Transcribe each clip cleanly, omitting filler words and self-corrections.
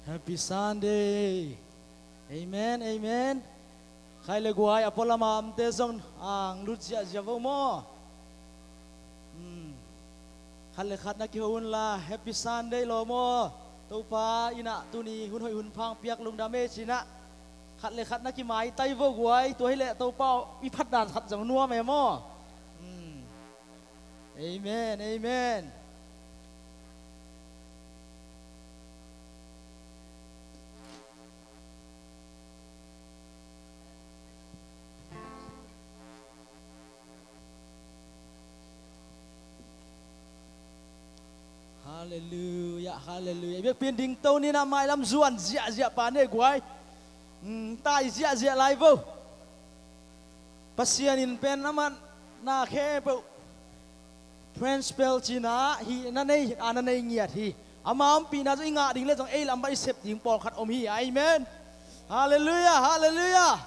Happy Sunday. Amen, amen. Khai le guai apola ma amte zong ang lucia javo mo. Khai le khat na ki hun la Happy Sunday lo mo. Tau pa ina tuni hun hoi hun phang piak lung dame china. Khat le khat na ki mai tai vo guai tu hai le tau pa i phat dan khat jang nuwa me mo. Amen, amen. Hallelujah, hallelujah. Biết pin đinh tâu ni na mai lắm ruan dịa dịa pa ne guai. Tai dịa dịa lai vô. Pasian in pen naman na khe bo. Prince Pel China hi na nei ananei nghiat hi. Amam pi na zo inga ding le jong ei lam bai sep ding pol khat om hi. Amen. Hallelujah, hallelujah.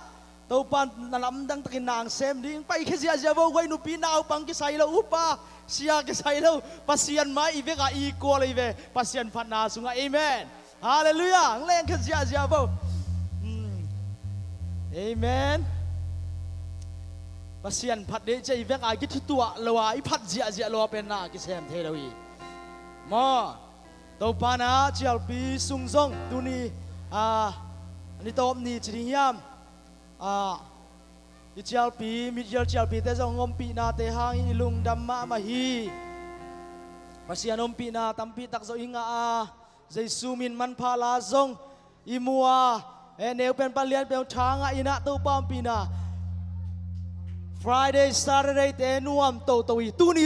Tau pan na lam dang takin nang sem ding pai khe dịa dịa vô guai nu pi na pang ki sai lo upa. Sia ke sai lo pasian mai ive ka equal ive pasian phat na sunga amen hallelujah ngleng ke sia sia bo amen pasian phat de che ive ka ki thi tua lowa I phat sia sia lo pen na ki sem the lo I mo to pa na chial pi sung song tu ni ni tom ni chi hiam chial pi mi chial pi te zong om pi na te hang I lung damma ma hi pasian om pi na tampi tak zo inga Jesu min man pha la zong I mua neu pen palian pe thanga ina tu pam pi na Friday Saturday te nuam to I tu ni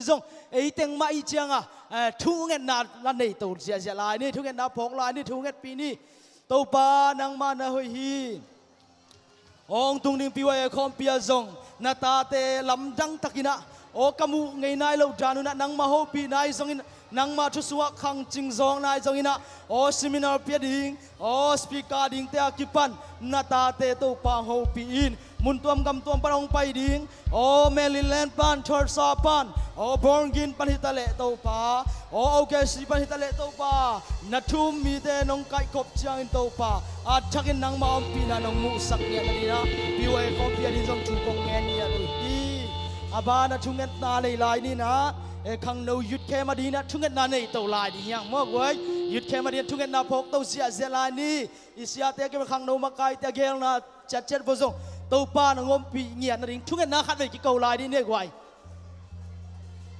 zong ei teng mai chiang thu nget na la nei to sia sia lai ni thu nget na phok lai ni thu nget pi ni to pa nang ma na hoi hi ong tung ding pi wa khom pia zong na ta te lam dang takina o kamu ngei nai lo janu na nang ma ho pi nai zong in nang ma thu suwa khang ching zong nai zong ina o seminar pia ding o speaker ding te akipan na ta te to pa ho pi in mun tuam gam tuam parong pai ding o Maryland pan church sa pan o Borngin pan hitale to pa o OKC pan hitale to pa na thum mi te nong kai kop chiang in to pa at chakin nang ma om pi na nong mu sak nya na dina piwe ko pia din jong chu kong ngen nya ni aba na thunget na lei lai ni na khang no yut ke ma di na thunget na nei to lai di yang mo goi yut ke ma di thunget na phok to sia sia lai ni isia te ke khang no ma kai te gel na chat chat bo zong tàu pa nó ngom pi nghiệt nó đính chung na khát về cái cầu lại đi nè quay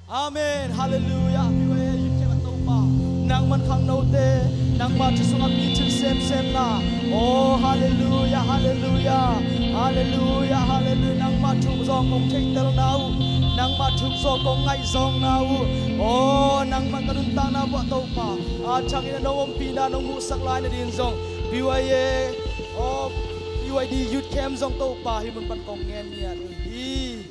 amen hallelujah pi we yip che tàu pa nang man khang no te nang ma chu sung pi chen sem na oh hallelujah hallelujah hallelujah hallelujah nang ma chu zong kong thei tel nau nang ma chu zong kong ngai zong nau oh nang man kadun ta na wa tàu pa chang ina no om pi na no mu sak lai na din zong pi we oh UID Youth Camp zong to pa hi mun pan kong ngen nia hi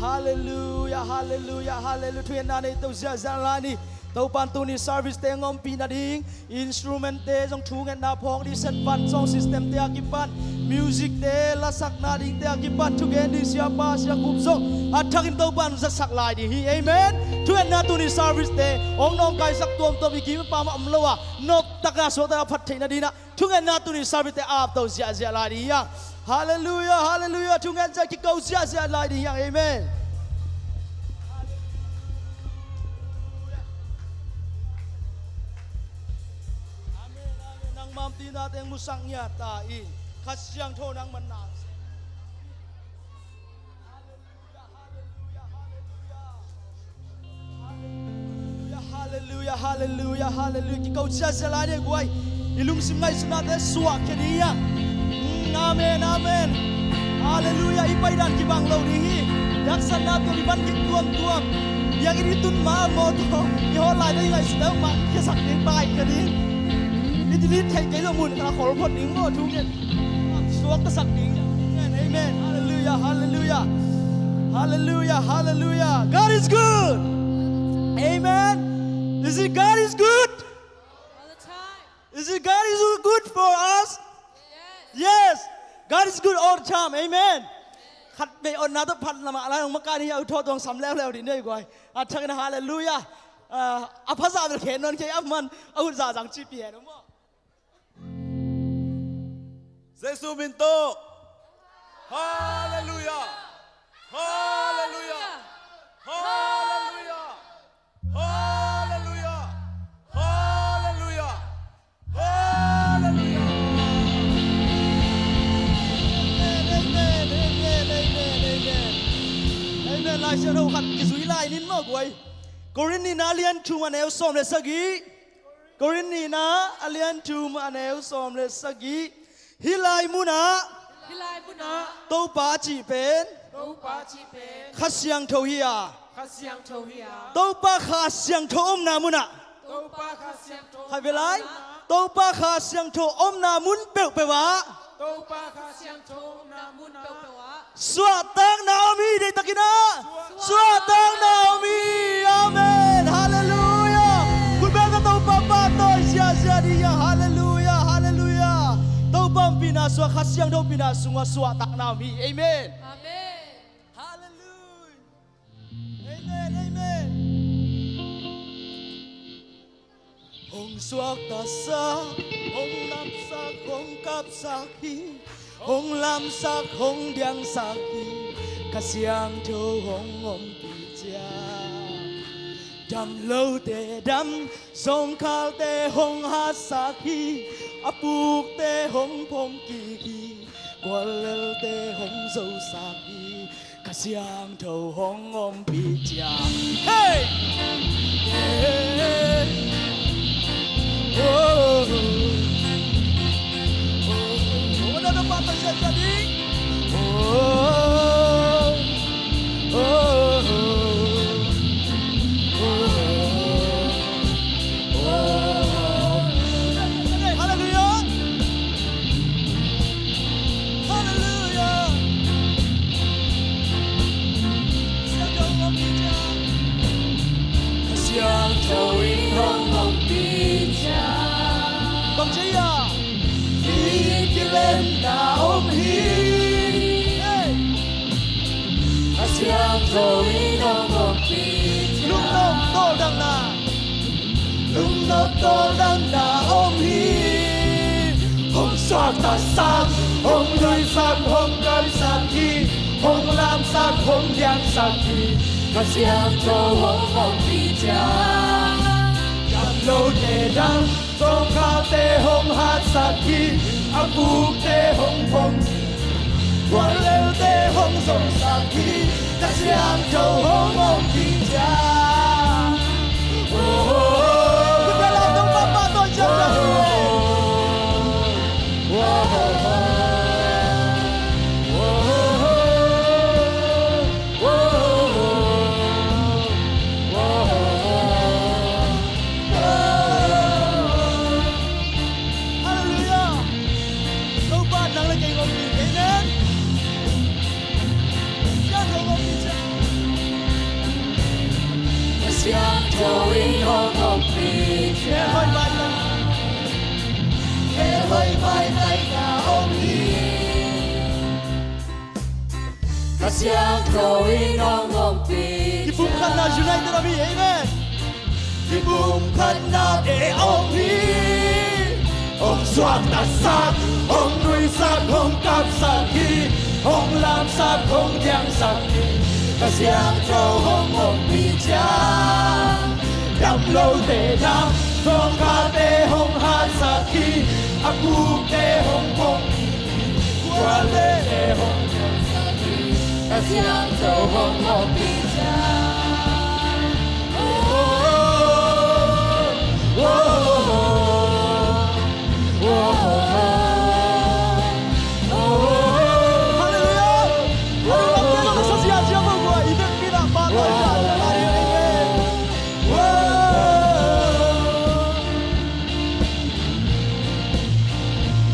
Hallelujah, hallelujah, hallelujah. Thuê na này tàu gia gia la ni. Tàu ban tu ni service te ngom pi na ding. Instrument te trong thu nghe na phong đi set van sound system te akipan. Music te la sak na ding te akipan. Thu gen di siapa siap kup song. Athakin tàu ban za sak lai di hi. Amen. Thuê na tu ni service te. Ong nong kai sak tuam tuam iki pa ma amlowa. Nop takna so ta phat thei na di na. Thu nghe na tu ni service te ap tàu gia gia la di yang. Hallelujah, hallelujah. Thu nghe za ki kau gia gia la di yang. Amen. Mam tin natin musang niya tain kasyang to ng manas. Hallelujah, hallelujah, hallelujah. Ikaw siya sa lani guay. Ilung simay sa natin suwak kaniya. Amen, amen. Hallelujah. Ipaidan kibang law nihi. Yaksan nato iban kituam-tuam. Yang ini tun ma mo to. Iholay na yung ayos ma kasak ng bay kaniya. Ini thay cái dòng mùn là khổ phật đứng ngồi thu nhận xuống cái sặc đứng amen hallelujah hallelujah hallelujah hallelujah God is good amen is it God is good all the time. is it God is good for us yes God is good all the time amen ขัดไปอดนาตพันละมาอะไรของมักการที่เอาโทษตรงสำแล้วดิเนี่ยกว่าทักนะฮาเลลูยาภาษาเป็นเขียนนนท์แค่มันเอาภาษาสังชีเปียนะมั้งJesus minto. Hallelujah. Hallelujah. Hallelujah. Hallelujah. Hallelujah. Hallelujah. Amen, amen, amen, amen. Amen. Lai sẽ đâu khăn cái suy lai nín mà quay. Corinne na liên chung anh em xóm lên sagi. Corinne na liên chung anh em xóm lên sagi. Hilai muna. Hilai muna. Tâu pa chỉ pen. Tâu pa chi pen. Khát siang thâu hiya. Khát siang thâu hiya. Tâu pa khát siang thâu om na muna. Tâu pa khát siang thâu. Khai về lại. Tâu pa khát siang thâu om na mun bèo bèo á. Tâu pa khát siang thâu na mun bèo bèo á. Xóa tang Naomi đây takina. Xóa tang Naomi. Amen. Hallelujah. Kun bèo ka tâu pa pa tôi sia sia đi ya. Hallelujah. Hallelujah. Tâu bam pina xóa khát siang thâu pina sunga xóa tang Naomi. Amen. Amen. Hallelujah. Amen. Amen. Hong suak ta sa, hong lam sak, hong kap sak hi, hong lam sak, hong diang sak hi, kasiang thâu hong om pi cha. Dam lâu te dam, song khal te hong ha sak hi, apuk te hong pom ki hi, kwalel te hong dâu sak hi, kasiang thâu hong om pi cha. Hey! Hey! Oh, oh, oh, ano na bata siya tadi? Oh, oh, oh, oh. Hallelujah! Hallelujah! Siya daw ang pizza. Siang thâu in hong hong pi cha. Bằng chí à? Đi đi lên ta ôm hi. Siang thâu in hong hong pi cha. Lúc nông tô đằng nà. Lúc nông tô đằng nà ôm hi. Hồng xoan ta sang, hồng người sang, hồng cam sang hi. Hồng lam sang, hồng giang sang hi. Siang thâu hong hong pi cha. Dam lâu tê đăng, song khao tê hồng hát sang hi. Áp bục tê hồng phong. Quan lêu tê hồng song sang hi. Ta siang thâu hồng hồng pi cha. Oh, oh, oh. Chúng ta làm trong pháp ba tôi chân chân. Hallelujah. 向着永恒的比耶较，会拜登，也会拜在那红衣。他向着永恒的比 Dibungkan na United Nabi, Amen. Dibungkan na ông hi Ông soát tạt sát, ông nuôi sát, ông cắp sát khi, ông làm sát, ông giang sát khi. ta sang cho hồng hồng bị cha Đâm lâu tê đâm, dòng khá tê hông hát sát khi, ác bu tê hông hông, qua lê tê hông. ta sang cho hồng hồng bị cha Hallelujah. Hallelujah. Sasia siapa gua itu kita patah jalan lari, Amen.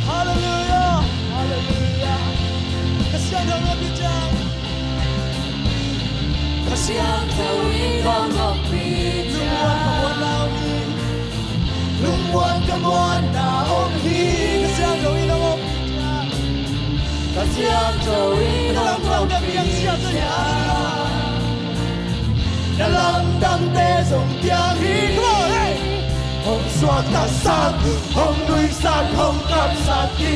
Hallelujah. Hallelujah. Kasihan Allah bijak. ta sang cho永恒的比 Lung buồn cầm buồn na ôm hi. Kasihan kau ini nama bijak. ta sang cho永 Dalam 恒 kau 的 dah 比 biang siapa 较 ya. Dalam dam te song tiang hi. Come on, hey. Ông soát tạt sát, ông nuôi sát, ông cắp sát khi,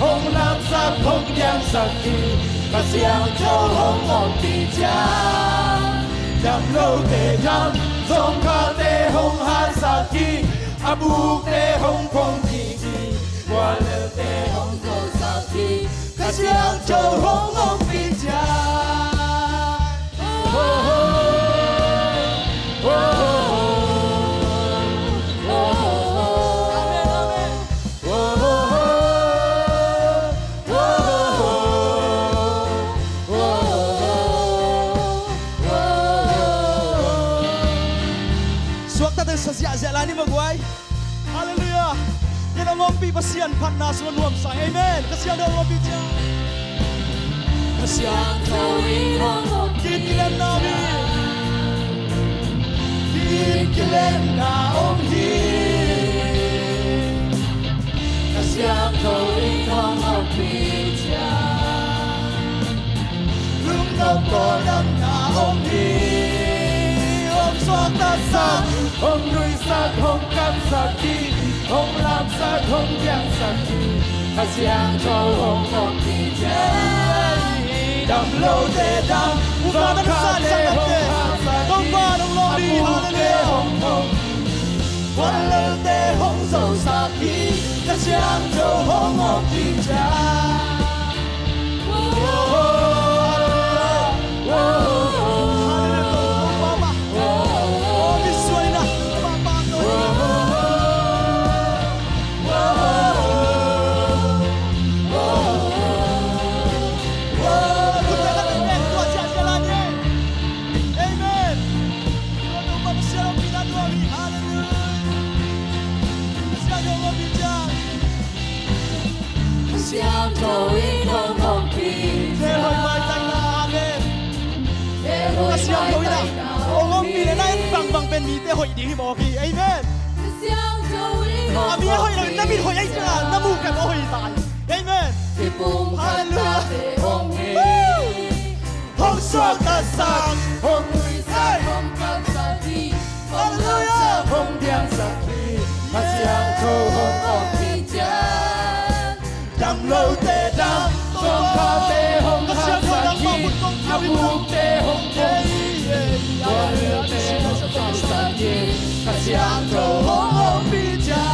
ông làm sát, ông giang sát khi. ta sang cho hồng hồng bị cha Đâm lâu tê đâm, dòng khá tê hông hát sát khi, ác bu tê hông hông khi khi, qua lê tê hông. hồng cầu sa khi Kasihan kau hong hong bijak. Amen, amen. Suwag tayo sa siya ni Magway. Hallelujah. Yan ang ngompi pasiyan pat na sunuam sa Amen. Kasihan daw ngompi dyan. 向着永恒的 Kinikilan namin. Kinikilan na omhi. 他向着永恒的比较 Lungkot ko lang na omhi. Om suwag tasang. Ông nuôi sát, ông cắp sát khi, ông làm sát, ông giang sát khi. 他向着永恒比较 Đâm lâu tê đâm, dòng khá tê hông hát sát khi, ác bu tê hông hông. Quan lơ tê hong dầu sa khi. Kasihan kau hong hong bijak.向着永恒的比较 也会拜在那红衣 เป็นมีแต่หอยดีที่บอกพี่เอเมน 向着永 อา 恒 มีหอย 的 เลยน้ำมีหอยไอ้จ้าน้ำมูกแกบอกหอยตายเอเมน 比不看那的红衣 ห้องสวดตาสัง Ông nuôi sát, 红高沙地 ฮาเลลูยา ông giang sát khi, hát giang câu hông hông. 比较 Đâm lâu tê đâm, dòng khá tê hông hát sát khi, ác bu tê hông hông. Qua lê tê hông hông sát khi, hát giang câu hông hông bị cha.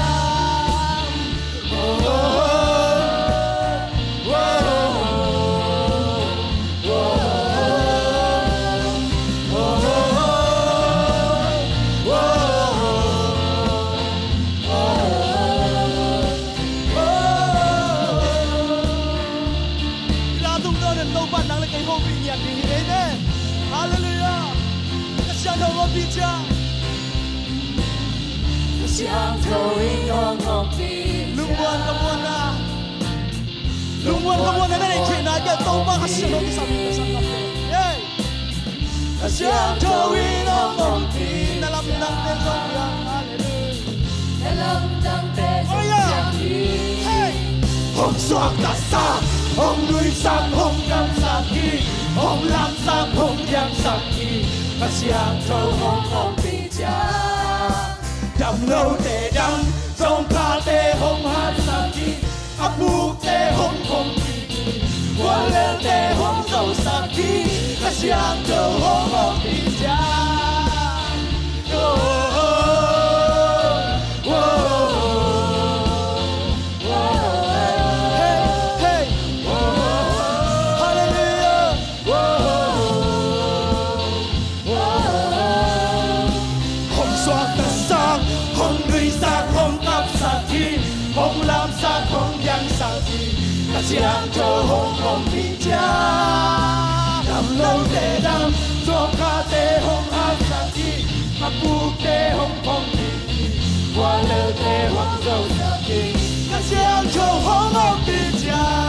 向着永恒的比 ลุงบวนกบวนนะลุงบวนกบวนนะได้เขียนนะแกโตมาฮัสเซโนที่สามีกับสังกัดเย้เสียงเธอวินองมองที่ไหน hồng xoạc cả xa hồng núi sang hồng cam sang kỳ hồng lam sang hồng giang sang kỳ và xiang thâu hồng hồng bị cha đầm lâu tê đầm sông ca tê hồng hát sang kỳ áp buộc tê hồng hồng kỳ qua lên tê hồng dâu sang kỳ và xiang thâu hồng hồng bị cha hồng lam sang hồng giang sang kỳ ta xiang cho hồng hồng bị cha đầm lâu tê đầm cho ca tê hồng hát sang kỳ mặc buộc tê hồng hồng bị qua lơ tê hồng dâu sang kỳ ta xiang cho hồng hồng bị cha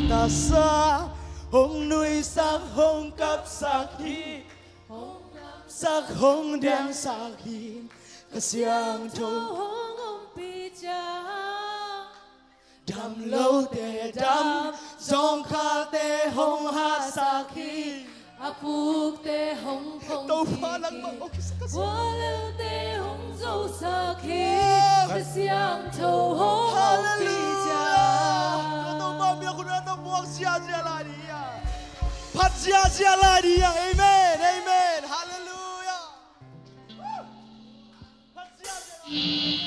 ta xa hồng núi sắc hồng cắp sắc hi sắc hồng đen sắc hi cả xiang thâu đầm lâu tê đầm dòng kha tê hồng hát sắc hi apuk te hong phong tàu pha lăng mộng walau te hong dâu sa khi kasiang thâu hong hong pi cha tàu ba miệng của nó tàu buông xia lại đi à phát xia lại đi à amen amen hallelujah phát xia lại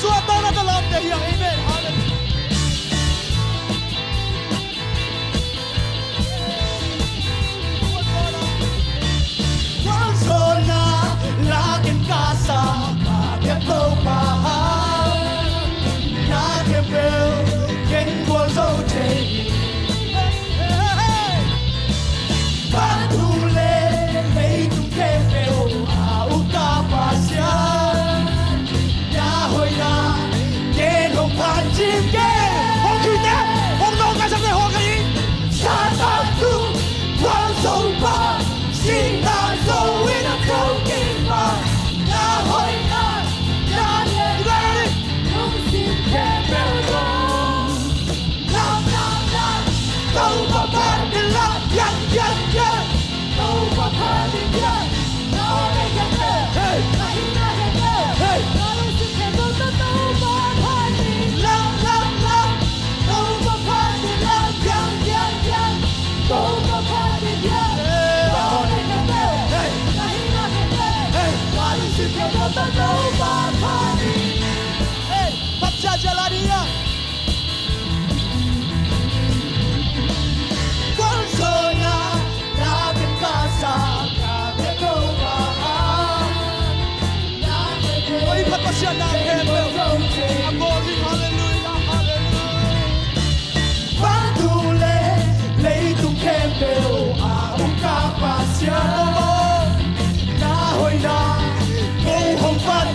Suatana dalam dahiyang amen hallelujah Zona lakin kasa kaget lâu mahal natin bel ken kwa dâu chê Patule mấy tung kê bèo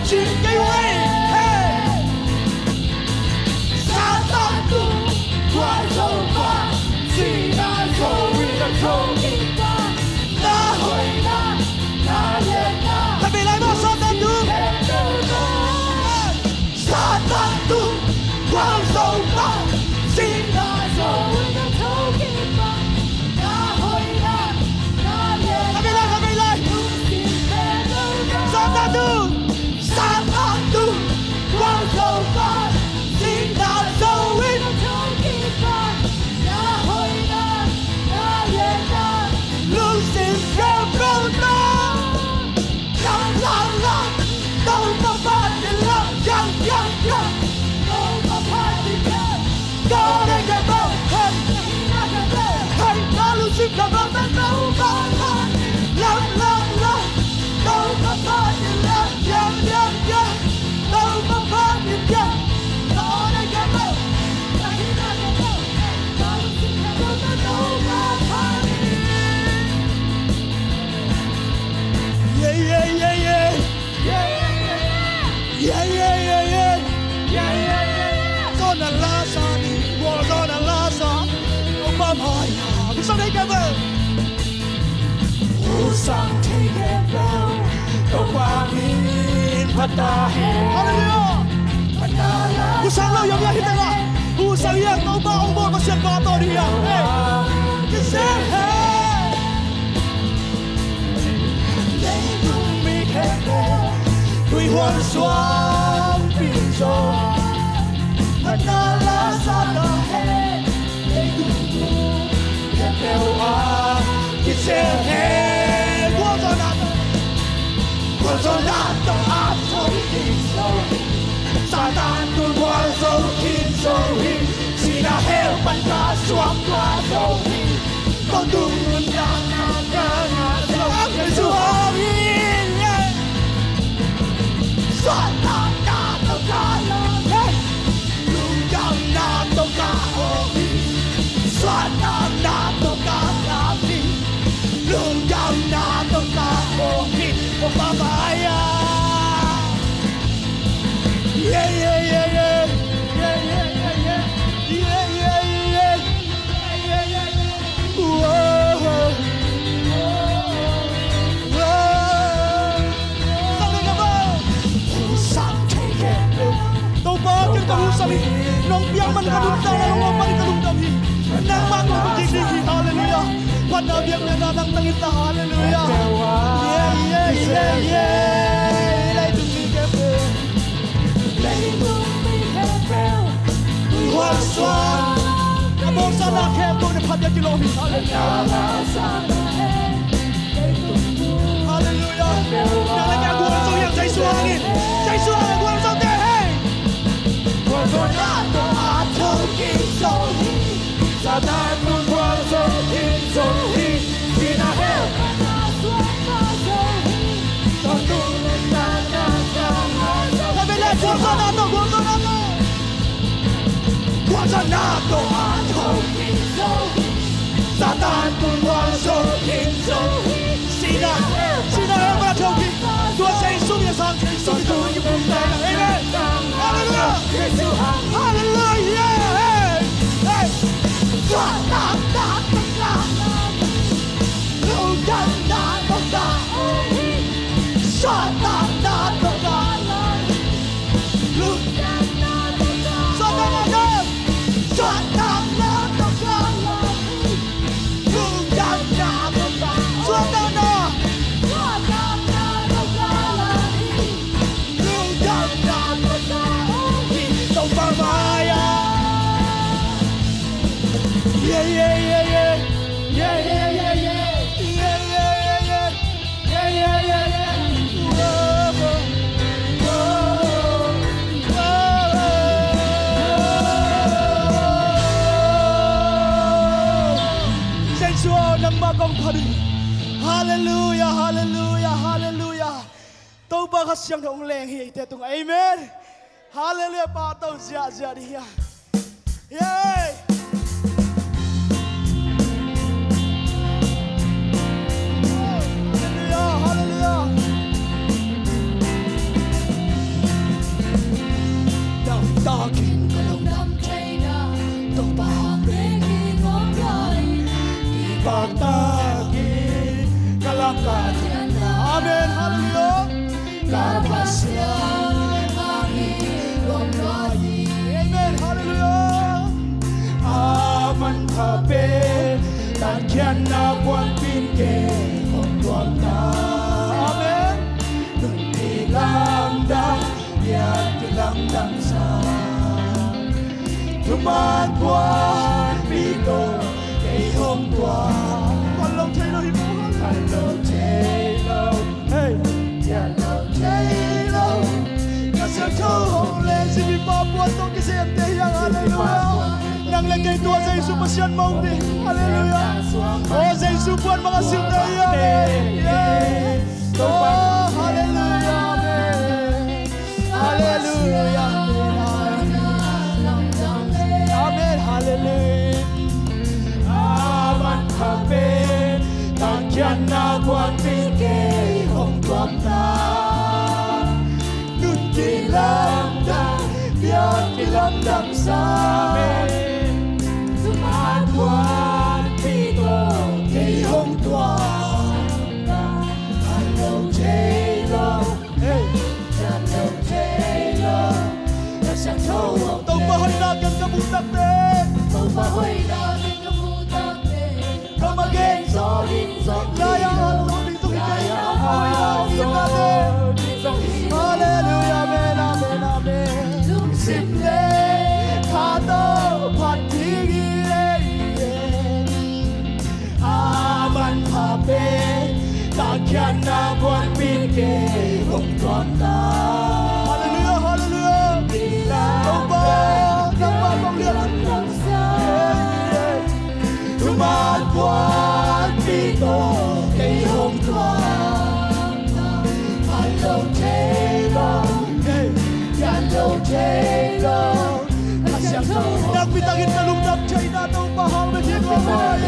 chỉ cái way Sa tan tu qua dầu qua chỉ là dầu đã không đi qua ta hồi ta lên ta tại vì lại mà Satan tu Satan tu qua dầu qua chỉ là dầu đã không đi qua ta hồi ta lên tại vì lại Satan tu Satan tu qua dầu qua chỉ là dầu đã không đi qua ta hồi ta lên ta losing control La la la, đâu có phải để love, young young young, đâu có phải để love, có đây cái bao hey na na na, hey nó losing control đâu có phải love love love đâu có phải để love, yeah yeah yeah đâu có phải gì yeah có đây cái bao, na na na na, đâu xin hãy đâu có đâu có phải. yeah yeah yeah yeah yeah yeah yeah Zona Lasa đi qua Zona Lasa Obama ya biết sao đây cái vợ Usang take it down, đâu qua min phát ta hết. Hallelujah Usang lo yang kita lah Usang yang kau bawa umur masih kau tahu dia hey kisah hey Lấy dung mi khen Tùy hoàn xoang bình rồi Hãy ta la sa ta hết Lấy dung tu Khen bèo á Kisah hey Gua zona Tó áp thôi tình sâu Satan tu qua sâu kim sâu hi Chỉ là heo bắn cá xuống qua dầu hi Con tung luôn Na na na na dầu Yesu amin Xoan ta ta tao ta la Hey Lung yang na tao ca ô hi Xoan ta na tao ca la hi Lung yang na tao ca ô hi Obama ya Yeah yeah yeah yeah Yeah yeah yeah yeah Yeah yeah yeah Yeah yeah yeah Whoa Sao đây các bạn Usang take it down Tàu ba kita kahusami Nong biang man kadumta na nong man kadumta hi Nang man ko pagkikiki hallelujah Panabiyang na nanang nangita hallelujah Yeah yeah yeah yeah Ilay tumikepe Lấy dung mi khen bèo Hoàn xoan Kabong sa nakhem to na padya kilomi hallelujah La sa ta hết Lấy dung tu Hallelujah Nang nagkaguan sa iyang sa isuangin Sa isuangin guan sa te hey Qua dầu na tao áp thôi tình sâu hi Satan luôn qua dầu kim dầu hi Chỉ là heo Na xuống qua dầu hi Con tung lên na na na na dầu Sabi lang guan sa nato guan sa nato Qua sa nato Áp thôi tình sâu hi Satan luôn qua dầu kim dầu hi Sina heo ba toki Tua sa isum ya sang sa isum ito yung pumtay amen Hallelujah Giêsu hằng Hallelujah hey hey Xoan ta ta tao ca la Lung yang na tao ca ô hi Xoan ta ta tao ca la Lung yang na tao ca Satan again Xoan ta na tao ca la Lung yang na tao ca Satan na Xoan ta na tao ca la Lung yang na tao ca ô hi Tông ba maya Yeah yeah yeah yeah Yeah yeah yeah yeah Yeah yeah yeah yeah Yeah yeah yeah yeah Whoa whoa whoa Sensual ng bagong pari Hallelujah Hallelujah Hallelujah Tâu ba khát siyang thong leng hi te tung amen Hallelujah pa tâu zia zia đi ya Yay Hallelujah Hallelujah ta kinh có lòng đam cháy na tàu ba bê kỳ ngóng lại bạc ta ki kalam ka thiên na Amen. Hallelujah. Kapasya kami gomlai Amen. Hallelujah. aman kape tan kian na buan pin ke hong tuam ta Amen. nun ti lam dang ya ti lam dang sa tuman buan pi to ke hong tuam Con lòng thấy nó hiệp hello Taylor hey Hello Taylor. Kasi thâu lên si bị ba buat tông cái xem thế yang hallelujah. Nang lagay tua sa Yesu pasyan mo ni. Hallelujah. Oh sa Yesu buat mga sindaya. Yes. Oh hallelujah. Amen. Hallelujah. Amen. Hallelujah. aman kape tan kian na buan pin ke hong tuam ta nun ti lam dang biar ti lam dang sa tuman buan pi to ke hong tuam hello Taylor hey hello Taylor nasa thâu Tông bahay na kan kabutak te. Tàu ba huy na kinh có mu ta tê Come again. Gió hin gió Kaya ang tubig to kita. Bahay na iyan natin. Hallelujah. Amen. Amen. Amen. lung sim lê Kato patigi. aman hape takyan na buwan pinke hong tuam ta Hallelujah. Hallelujah. Tông ba. Nang mapaglian. Lòng xa tuman buwan pito kay hong tuam hello Taylor hey hello Taylor kasyang thâu Nagpitagin na lumdap chay na tong bahang magiging kamay.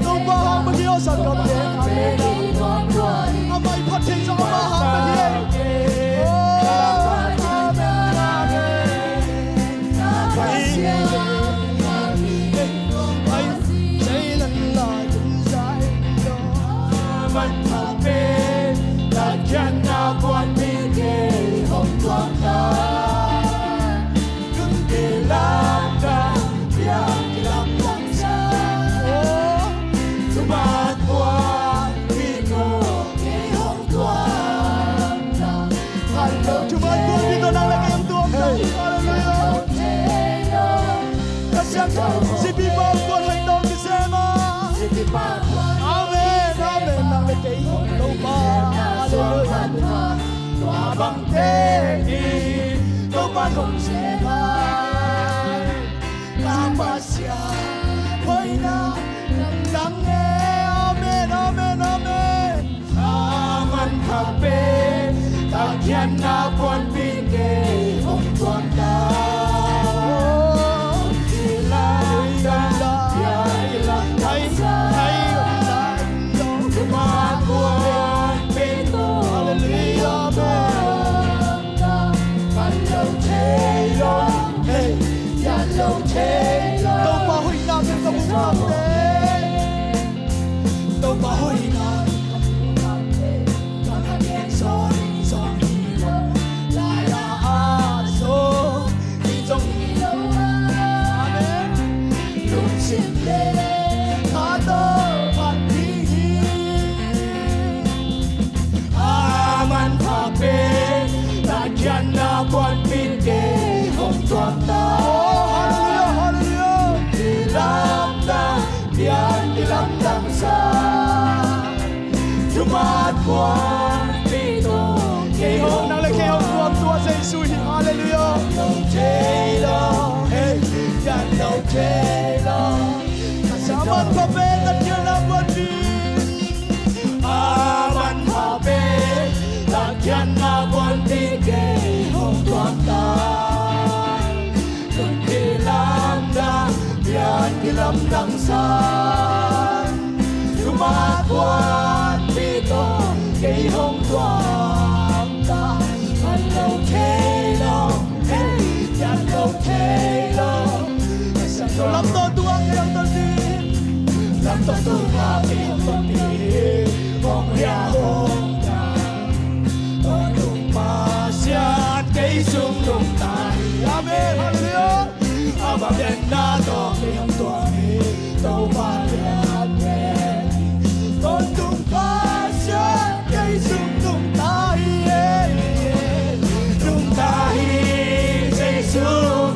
Tong bahang magiging sa kamay. Amen. ngóng lại Amay pating sa bahang magiging. Oh, amen. Kapasya kami Ay, say lang lang say no. aman hape takyan na buwan pinke hong tuam ta nun ti lam dang biar ti lam dang sa Oh, tuman buwan pito kay hong tuam ta hello cuman buwan dito nang lagay ang tuwang daw. Hallelujah. Taylor Kasyang si Biba buwan hay daw kisema. Sige pa Amen. Amen. Nang lagay ang tuwang. Hallelujah. Tuabang tegi Tumanong sebay Kapasya Hoy na lang Amen. Amen. Amen. Aman hape Takyan na buwan pinke Hong tuam ta Oh, Ilang dang ilang ay, ay, ay, Tuman buwan pito Hallelujah. Hello Taylor Hey Hello Taylor Tông bahoy namin kabutak te. Tông bahoy namin buwan pinke hong tuam ta Hallelujah. Hallelujah. Ilam dang biar ilam dang sa Jumat buwan pito kay hong Nang lagay ang tuwang-tuwa sa Yesus. Hallelujah. Hello Taylor Hey Hello Taylor Kasaman papel at yan ang buwan-bin. Aman hape Takyan na buwan pinke hong tuam ta Nun ilam dang biar ilam dang sa Jumat buwan pito kay 到都話幾分別，望也望呀，我用馬下幾種用大，阿們哈利路亞，阿爸人那多兩多你都把人面，我用馬下幾種用大耶，用大耶穌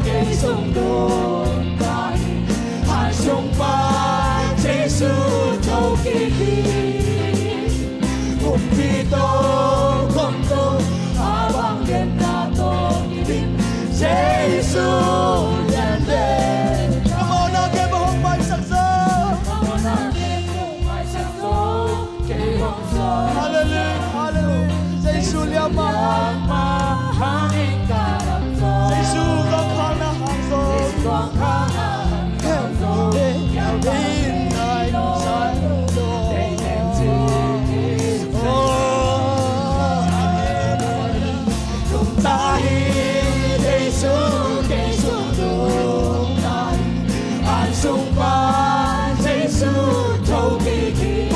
幾種用大，還送吧。Giêsu thâu kỳ thi, một vì tôi không tôi, abang đến na tôi đi. Giêsu đến đến, Come on now, give a home by success. cảm ơn anh em cùng ai sáng gió, kỳ vọng gió. Hallelujah, hallelujah. Giêsu liam ma, Mà hang cả đám gió, Giêsu có khả năng hàng rồi. có khả năng hàng gió, kéo dài. Sung ba Giêsu thâu kỳ thi,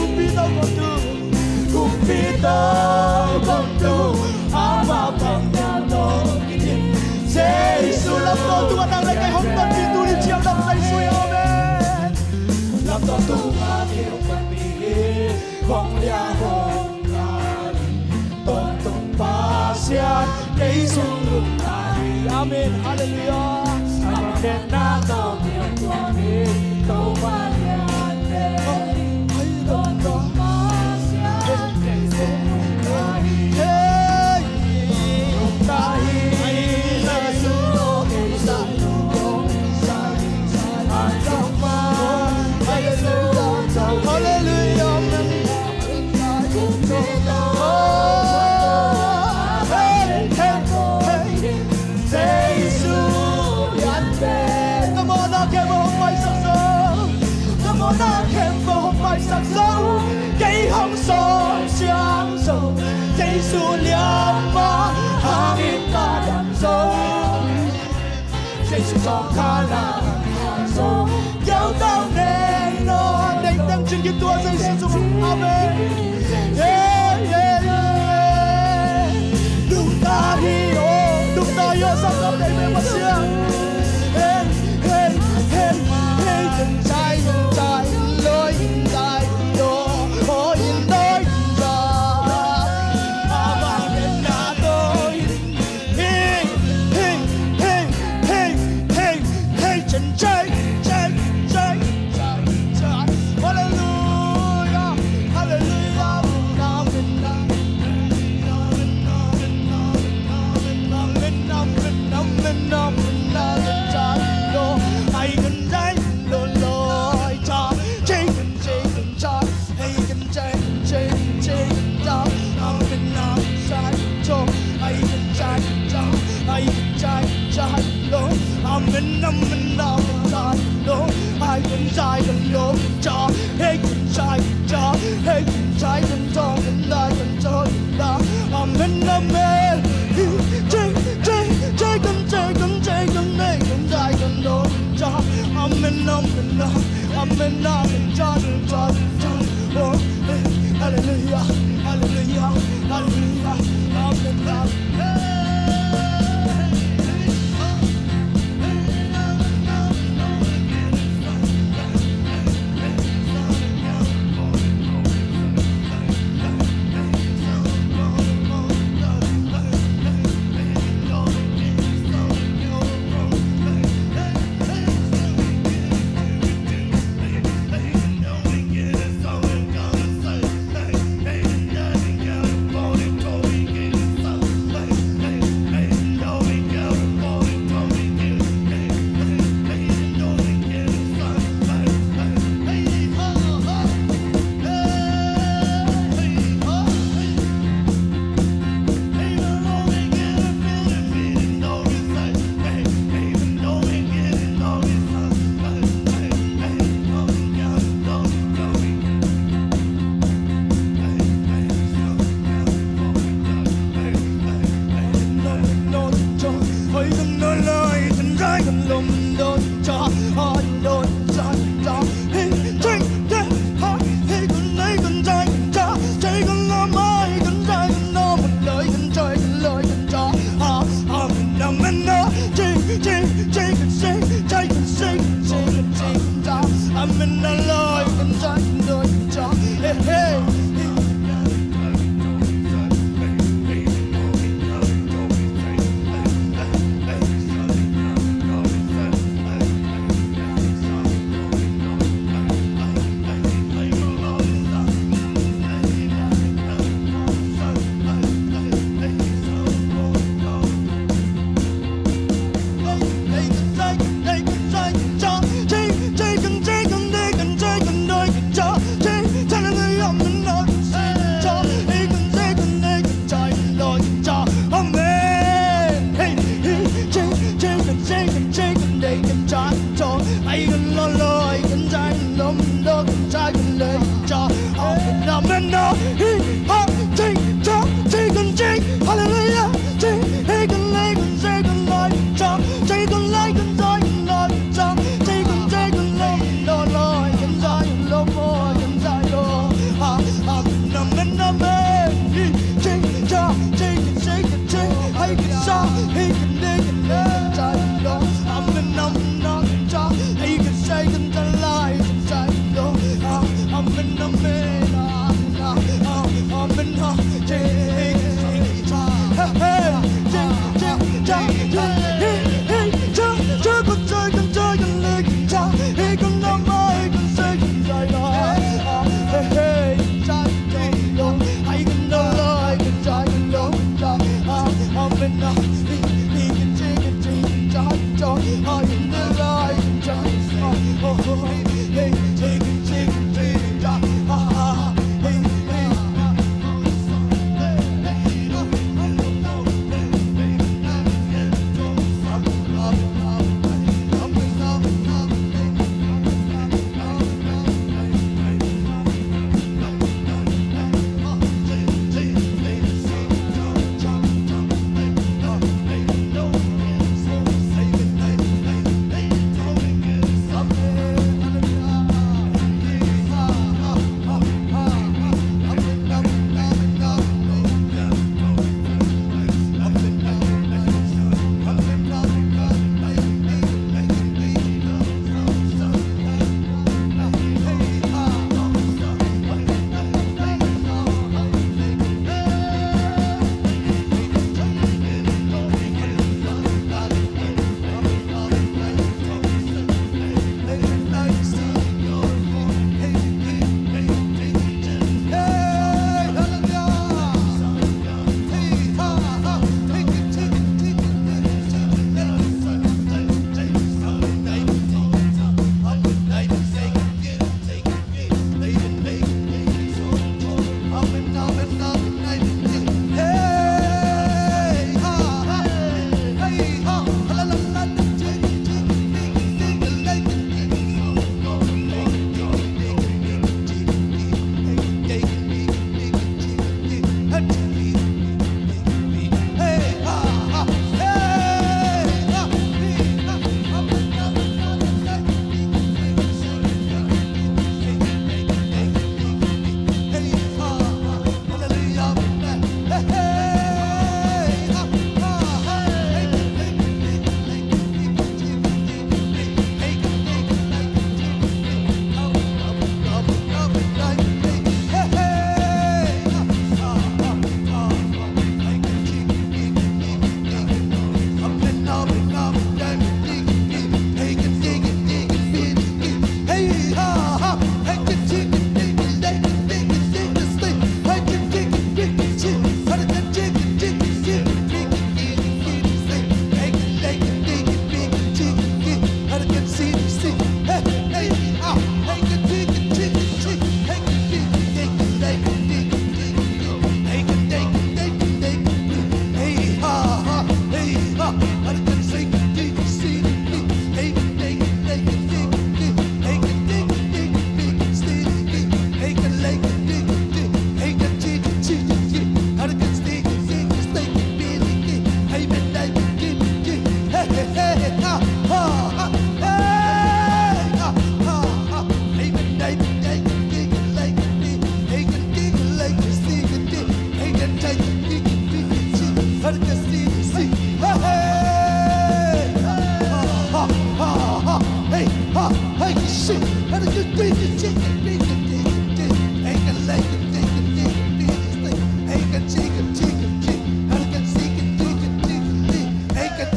cùng phi tao con tu, Aba bằng nhà nó kỳ thi. Giêsu Làm to Tuhan đang lấy cái hồng tân pintu đi chiếu đập tay xuôi amen. làm to tu mà theo phần bì, vòng lia hồng ngàn, tôn tung ba xian, Giêsu lùng tài, Amen, hallelujah. Aba đến na tao miệng tua mi, tao ba nhàn đê, tôn tung ba xian, Giêsu lùng tài. Hey, hallelujah, amen. Oh, hey, hey, hey. Giêsu đến bên. Come on now, give a home by success. Come on now, give a home by success. Cây hồng son sáng sầu, Giêsu liam ma, Hang in cả đám gió, Giêsu có khả năng hàng gió, dẫu tao nên nó đánh tăng trên cái tua Giêsu amen. Yeah, yeah, yeah. Đúng ta hi ô, đúng ta yo sao không để mẹ mất xương. Hey, hey, hey, hey, dừng trái lối dài đồ, ô in đôi giờ. Abang đến nhà tôi. Hey, hey, hey, hey, hey, hey, chân trái. Hallelujah, hallelujah. Hallelujah, hallelujah, hallelujah. Amen, amen. I'm in the Lord, and I know you, hey, hey.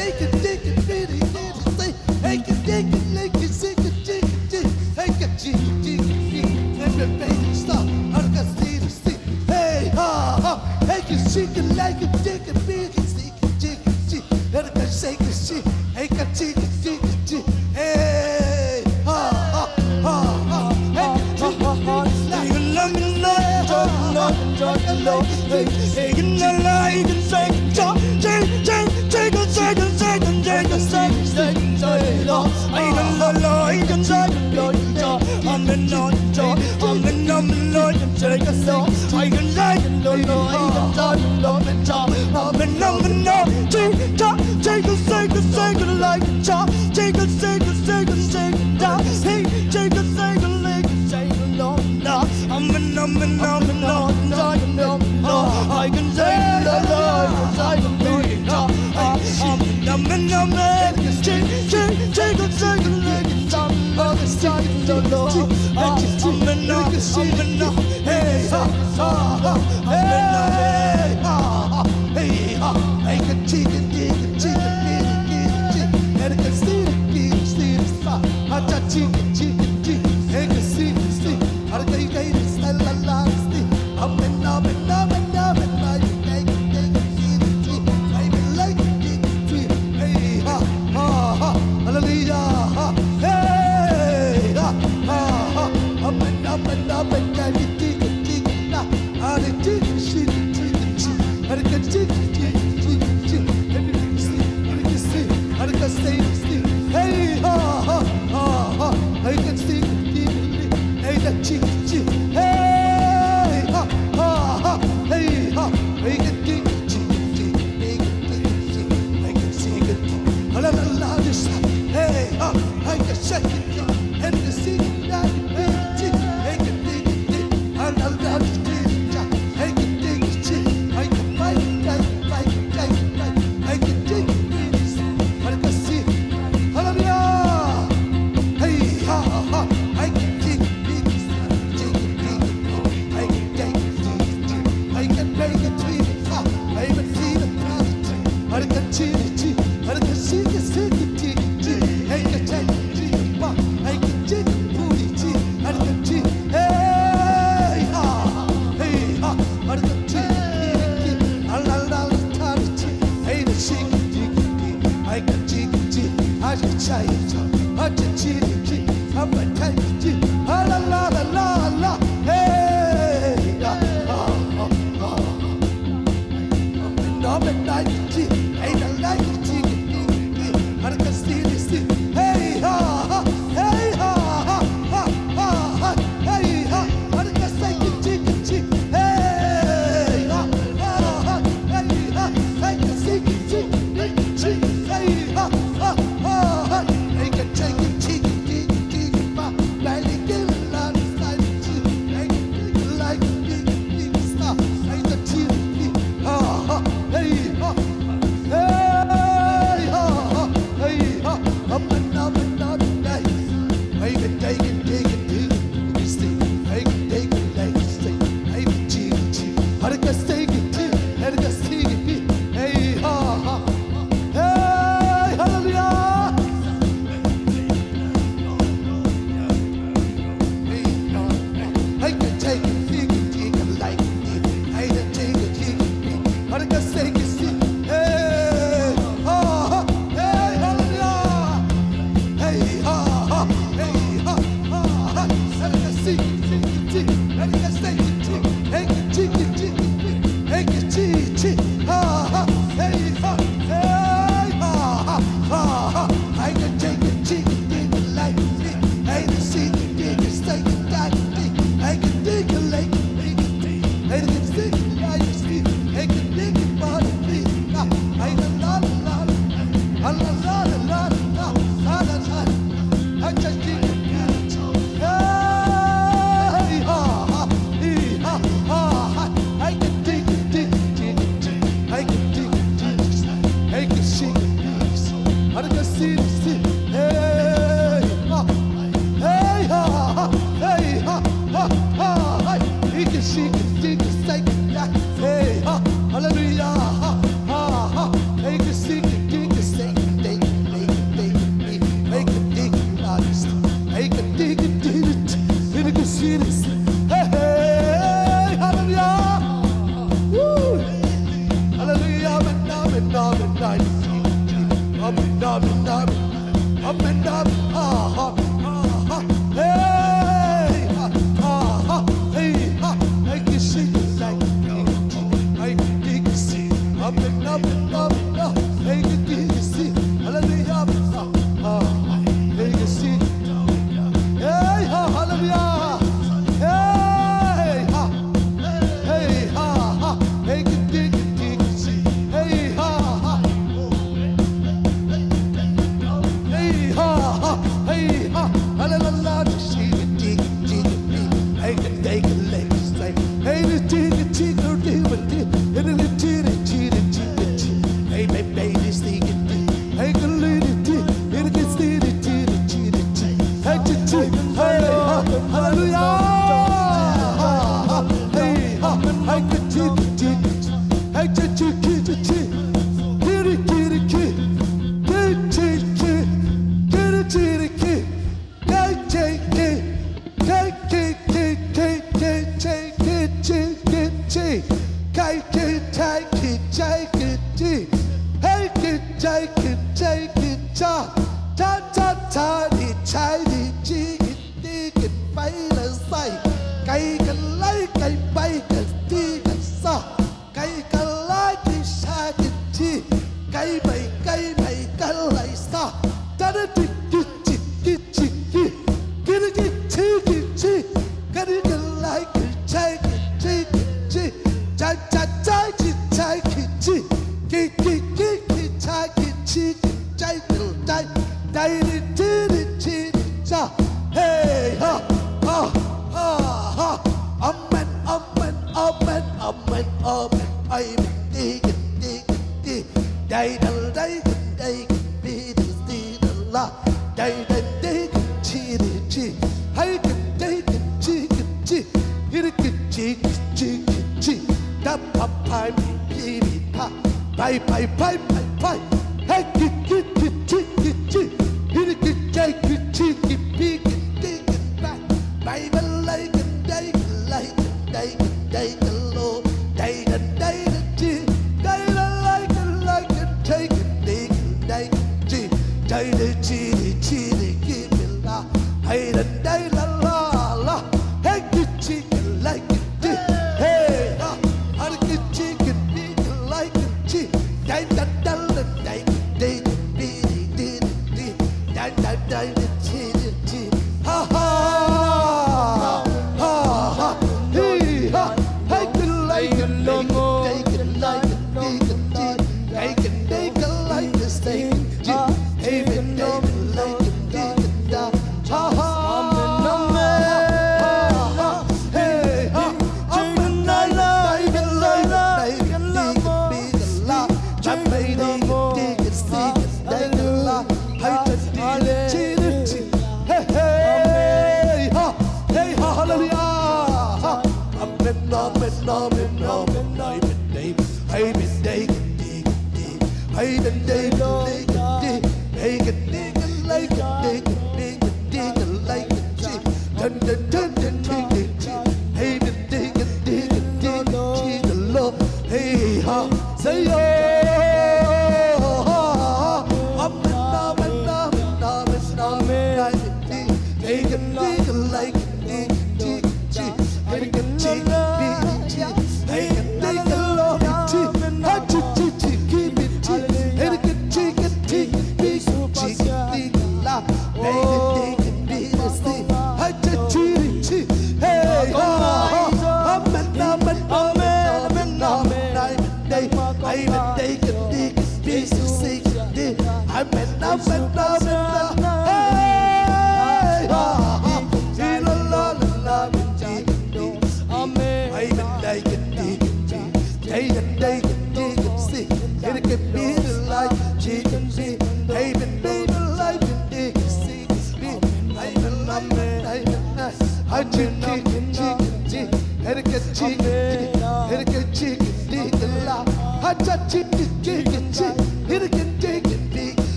take it, really, really say, take it, like it, sick it, take it, take it, everybody stop, I can see the see, hey, ha, ha, take it, shake it, like it, take it, really, sick it, let it shake it, shit, take it, take it, hey, ha, ha, ha, ha, hey, Hallelujah. Take a seat, take a seat.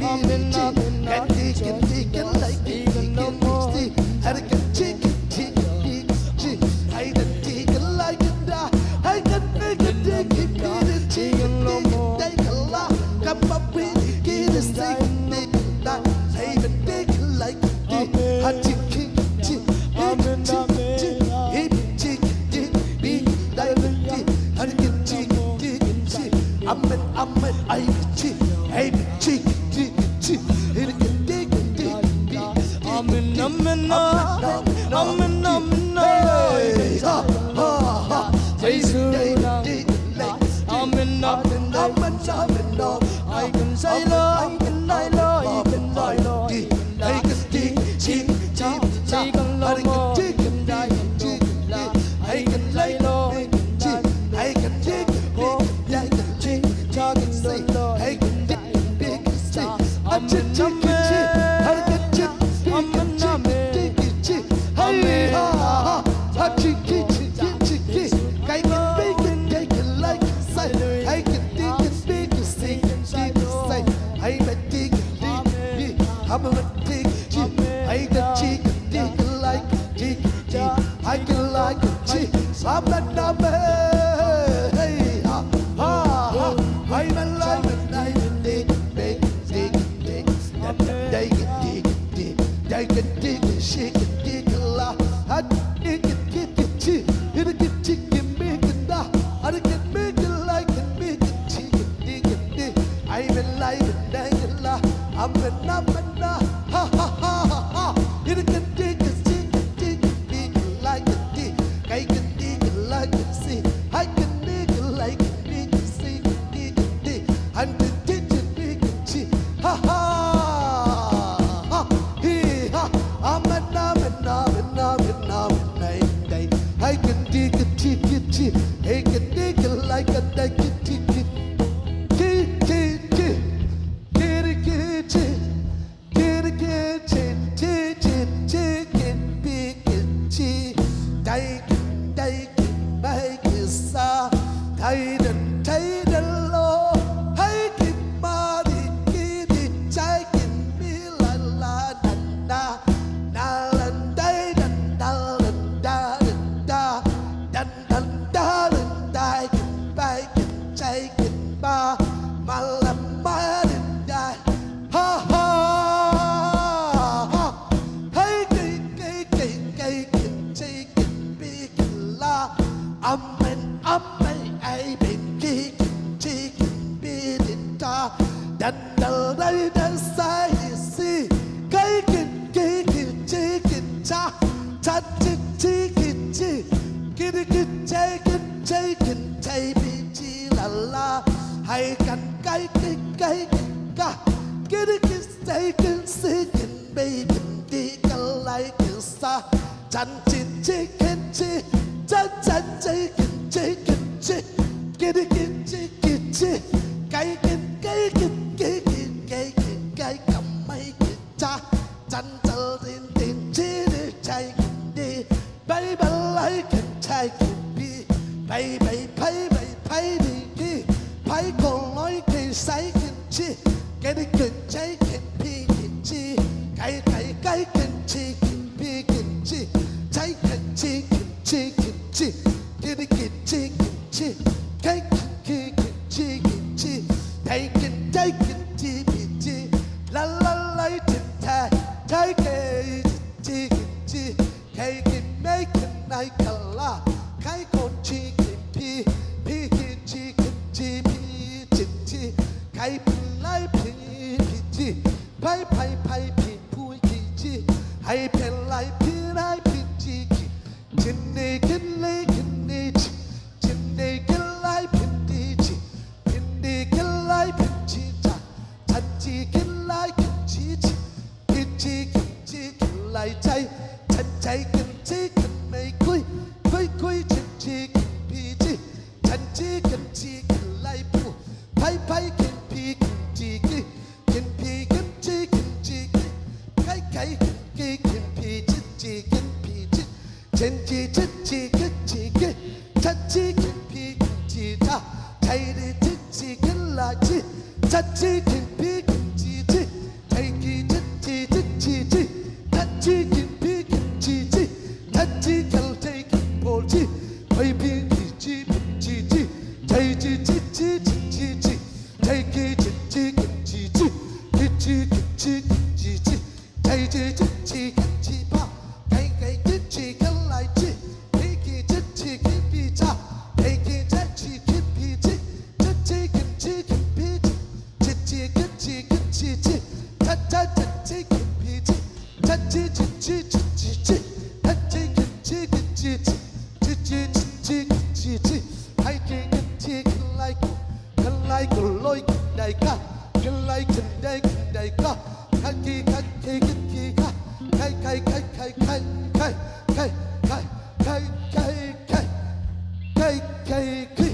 Hey, ไ chi chi chi chi chạy chi chi chi chi pa cái chi chi cái lại chi cái chi chi cái pi cha cái chi chi cái pi chi chi cái chi cái pi chi chi cái chi cái chi chi cha cha cha chi cái pi chi cha chi chi chi chi chi cha chi cái chi cái chi chi chi chi chi chi hai chi cái chi cái lại cái lôi đại ca cái lại cái đại ca cái cái cái cái cái cái cái cái cái cái cái cái cái cái cái cái cái cái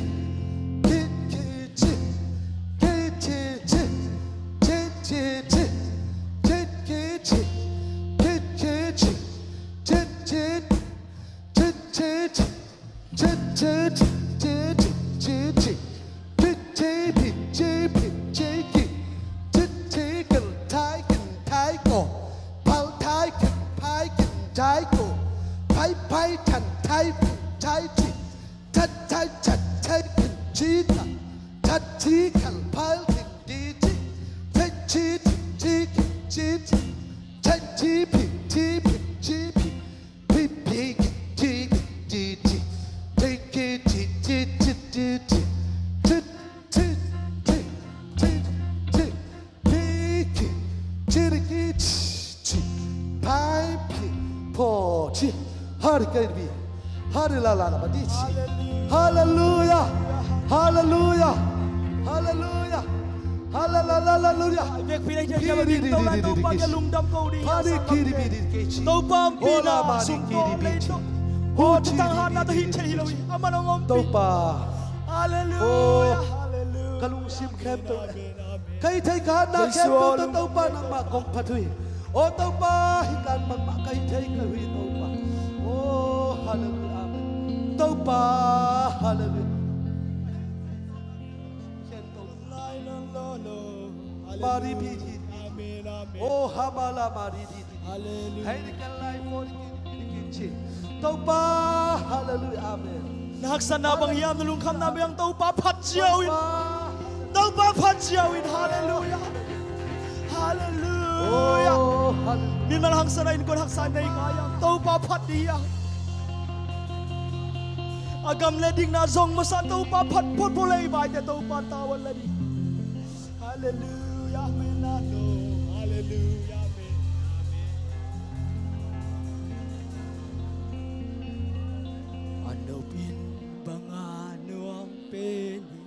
trái cổ phái phái thành thái trái chỉ thật thái chặt thái kinh trí thằng thật trí khẩn phái kinh đi trí thật trí trí trí thật trí bị trí bị trí bị bị bị trí trí trí trí trí trí trí trí trí trí Hallelujah, hallelujah, hallelujah, hallelujah, hallelujah. Việc phi đây chơi mà tin tàu lại tàu pa cái lùng đâm câu đi. Tàu pa pina sung tàu lấy tàu. Hồ chỉ tăng han na tàu hít chơi lâu. Aman ông om. Tàu pa. Hallelujah, hallelujah. Kalung sim kem tàu. Kay thay kan na kem tàu pa nang ma kong pathui. O tàu pa hikan mang ma kay thay ka hui tàu pa. Oh hallelujah. Tàu pa hallelujah. Mari piti. Oh hamala mari piti. Hallelujah. Hai dikan lai for dikin. Tàu pa hallelujah amen. Nahaksana bang hiam na lung kham na bang tàu pa phat chiao in. Tàu pa phat chiao in. Hallelujah. Hallelujah. Oh hallelujah. Min mal haksana in kon haksan nei kaya. Tàu pa phat dia. Agam leding na zong masan tàu pa phat pot polei bai te tàu pa tawan ledi. Hallelujah. Menano. Hallelujah. Ano pin banganuang peni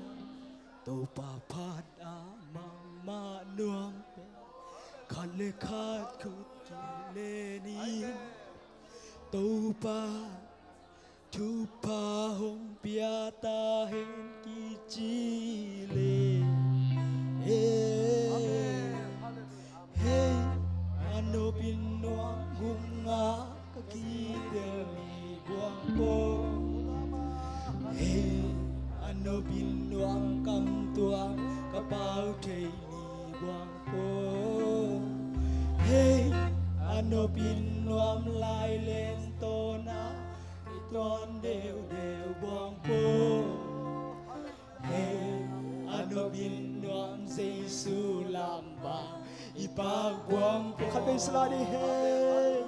tàu pa phat amang manuang kale khat kut leni tàu pa thu pa hong pia ta hen ki chi le hey ano pin noang gunga ka ki de mi guang po hey ano pin noang kam tuang ka pau thei ni guang po hey ano pin noam lai len to na ton đều đều buông po hey ano bin noam Giêsu làm ba ipag buông po khát bên sala đi hey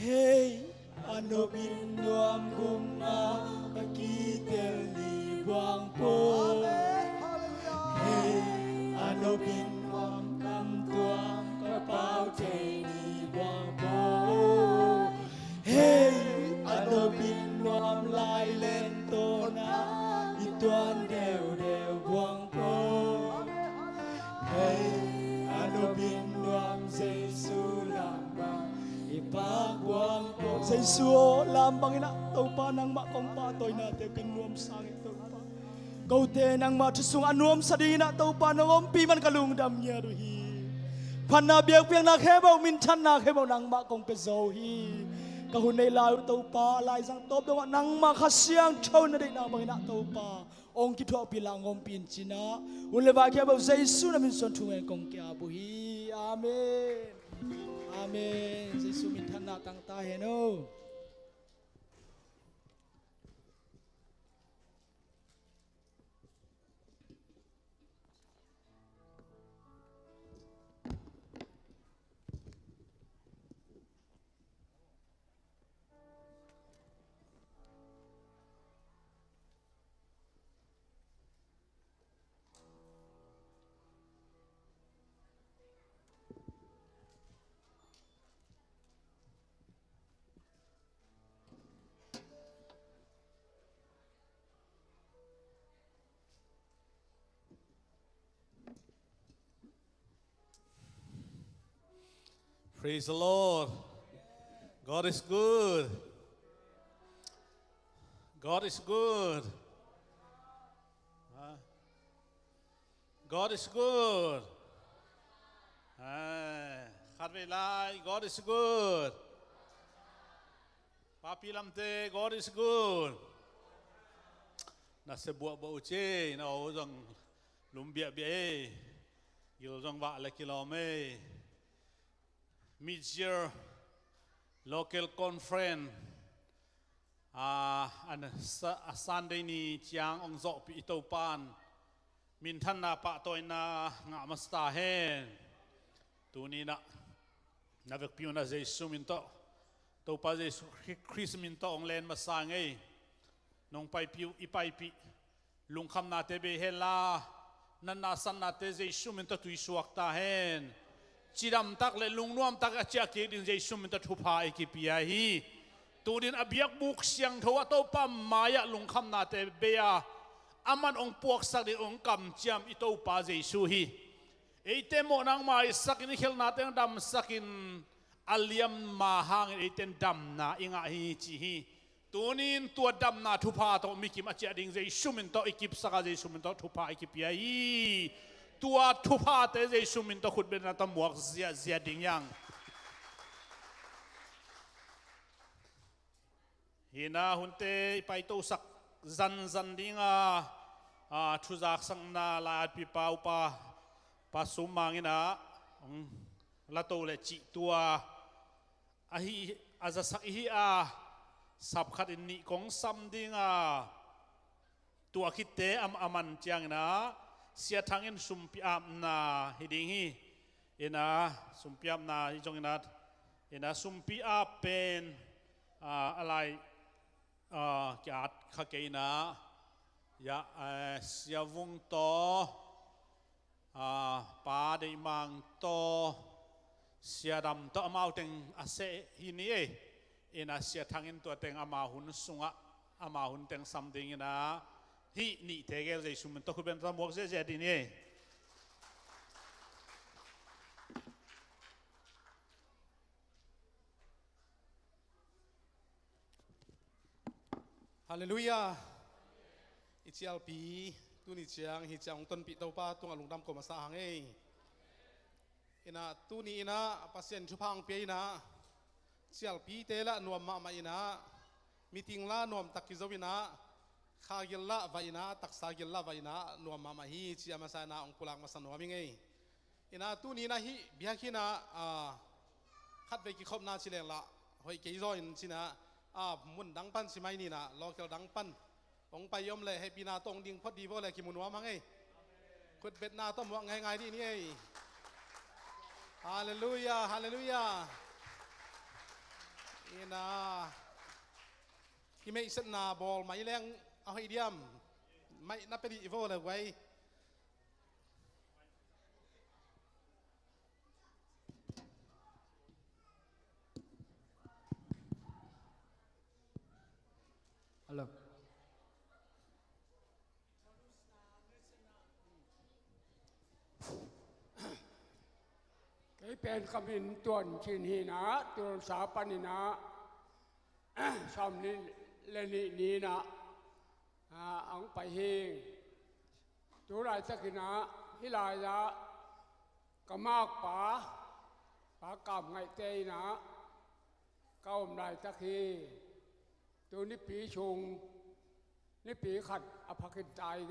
hey ano bin noam gunga kakitel ni buông po hey ano bin noam kam tuang kapau thei ni buông po hey ano bin noam lai lên to na ituan đều đều buông po hey ano bin noam Giêsu làm bang ipag buông po Giêsu làm bang ina tàu pa nang ma kong pa toy na te kin nuam sang ito pa kau te nang ma thusung anuam sadina tàu pa nangom pi man kalung dam nya ru hi phan na biak piang na khebau min than na khebau nang ma kong pe zo hi kahun nei lai tàu pa lai sang top dong nang ma khasiang thau na dei na bang na tàu pa ong ki thua pi lang om pin china un le ba kya ba Giêsu na min son thung en kong kya bu hi amen amen Giêsu min than na tang ta he no Praise the Lord. God is good. God is good. God is good. ขัดเวลา God is good. Papi lamte God is good. Na sebuah bau ce na ojang lumbia bia yojang ba la kilome. Mid-year local conference an Sunday ni chiang ong zo pi to pan min than na pa toy na nga masta hen tu ni na vek piu na Jesu min to pa Jesu Christ min to ong len masang ei nong pai piu ipai pi lung kham na te be hela nan na san na te Jesu min to tu suak ta hen chiram tak le lung nuam tak achia ke din Jesu min to thu pha e ki pi hi turin abiak buk siang thawa to pa maya lung kham na te bea aman ong puak sak di ong kam chiam ito pa Jesu hi eite mo nang mai sakin khel na teng dam sakin aliam ma hang eiten dam na inga hi chi hi tunin tua dam na thu pha to mikim achia ding Jesu min to ikip saka Jesu min to thu pha ikip ya hi tua thu pha te Jesu min to khut ben na tam muak zia ding yang hina hunte pai to sak zan dinga thuzak sang na la pi pau pa sumangina la to le chi tua ahi aza sak hi sap khat in ni kong sam dinga tua khitte aman chiang na sia thangin sumpi am na hiding hi ina sumpi am na hi jong ina sumpi a pen alai kiat khakena ya sia vung to pa de mang to sia dam to mau teng ase hini ina sia thangin to teng ama hun sunga ama hun teng something ina hi ni tegel je sumen to kuben ta mok je dini Hallelujah. Ichial pi tu ni chiang hi chang ton pi tau pa tung alung dam ko ma sa hang ei. Ina tu ni ina pasien chupang pi ina. Chial pi te la nuam ma ina. Meeting la nuam takizowina. Khagil la va ina taksagil la va ina nuam ma hi chi ama sa na ong pulang ma san nuam ngei. Ina tu ni na hi biakina khat ve ki khop na chileng la hoi ke join chinaมุนดังปันสิไม่นี่นะรอเกี่ยวดังปันองไปยมเลยให้ปีนาตรงดิ่งพอดีเพราะอะไรกิมุนวะมั้งไงคุดเบ็ดนาต้มวะไงดีนี่ไงฮาเลลูยาฮาเลลูยานี่นะที่ไม่สนาบอลไม่แรงเอาให้เดียมไม่นับไปดีเพราะอะไรไว้ฮัลโหลcái bên cam hình tuần chín hi na tuần sáu pan hi na xong ni lên ni na ông phải hi tu lại tất ki na hi lại ra cầm mạc pa cầm ngày tây na câu lại tất ki tu ni pi chung ni pi khát apakin tai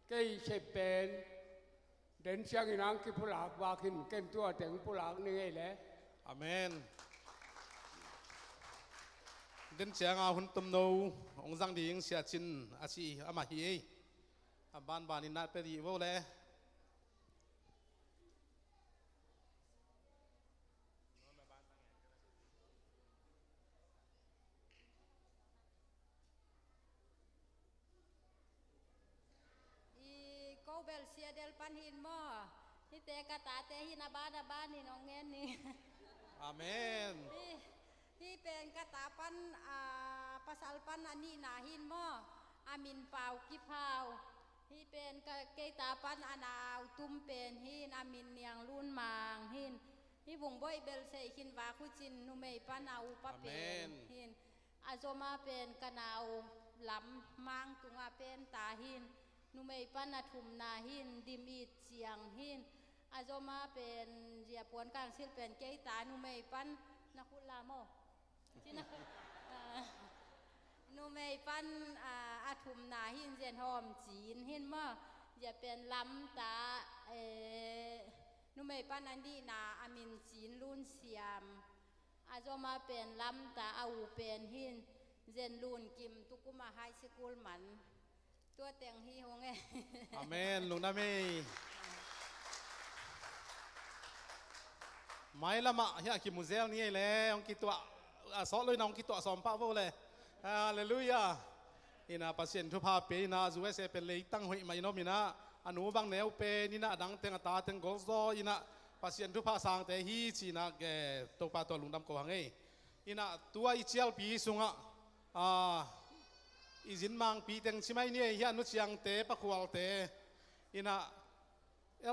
cái sẽ bên đến sáng nay khi phụ lạc và khi kem tua tiếng phụ lạc này lẽ Amen đến sáng hun tâm nô ông giang đi những xe chín chi ama hi ban in nát pe đi vô lẽ câu bel sia del pan hin mo hi te kata te hin abana ni nong ngen ni Amen hi pen kata pan pasal pan ani na hin mo amin pau ki pau hi pen ke ta pan ana tum pen hin amin yang lun mang hin hi วงบ่อยเบลเซคินวาคุจินนุเมยปานาวปะเป็นหินอาโจมาเป็นกะนาวลำมังตุงอาเป็นตาหินนุเมยปานาทุมนาหินดิมีดเสียงหินอาโจมาเป็นเจียปวนกลางศิลเป็นเกยตานุเมยปันนักคุลาโมที่นักนุเมยปันอาทุมนาหินเจียนหอมจีนหินเมื่อจะเป็นลำตานุเมยปันอันดีนาอามินจีนรุ่นเสียมอาโจมาเป็นลำตาอาอูเป็นหินเจนรุ่นกิมตุกุมาไฮสคูลมันตัวแต่งฮีฮงเอ อาเมนลุงดามีไม่ละมะเฮียกิมุเซลนี่เลยองกิตัวสอนเลยน้องกิตัวสอนป้าโวเลยฮาเลลูยาอินาปัสเซนทุพาเปน่าจูเอเซเป็นเลยตั้งหอยไม่นอมินะอนุบังเนวเปนี่นะดังเต็งตาเต็งกอลโซอินะปัสเซนทุพาสังเตฮีจีนะแกตัวป้าตัวลุงดำโกหังเออินะตัวอิเชียลปีสุงะอีจินมังปีเต็งใช่ไหมเนี่ยเฮียนุชยังเตะปะควาลเตะอินะ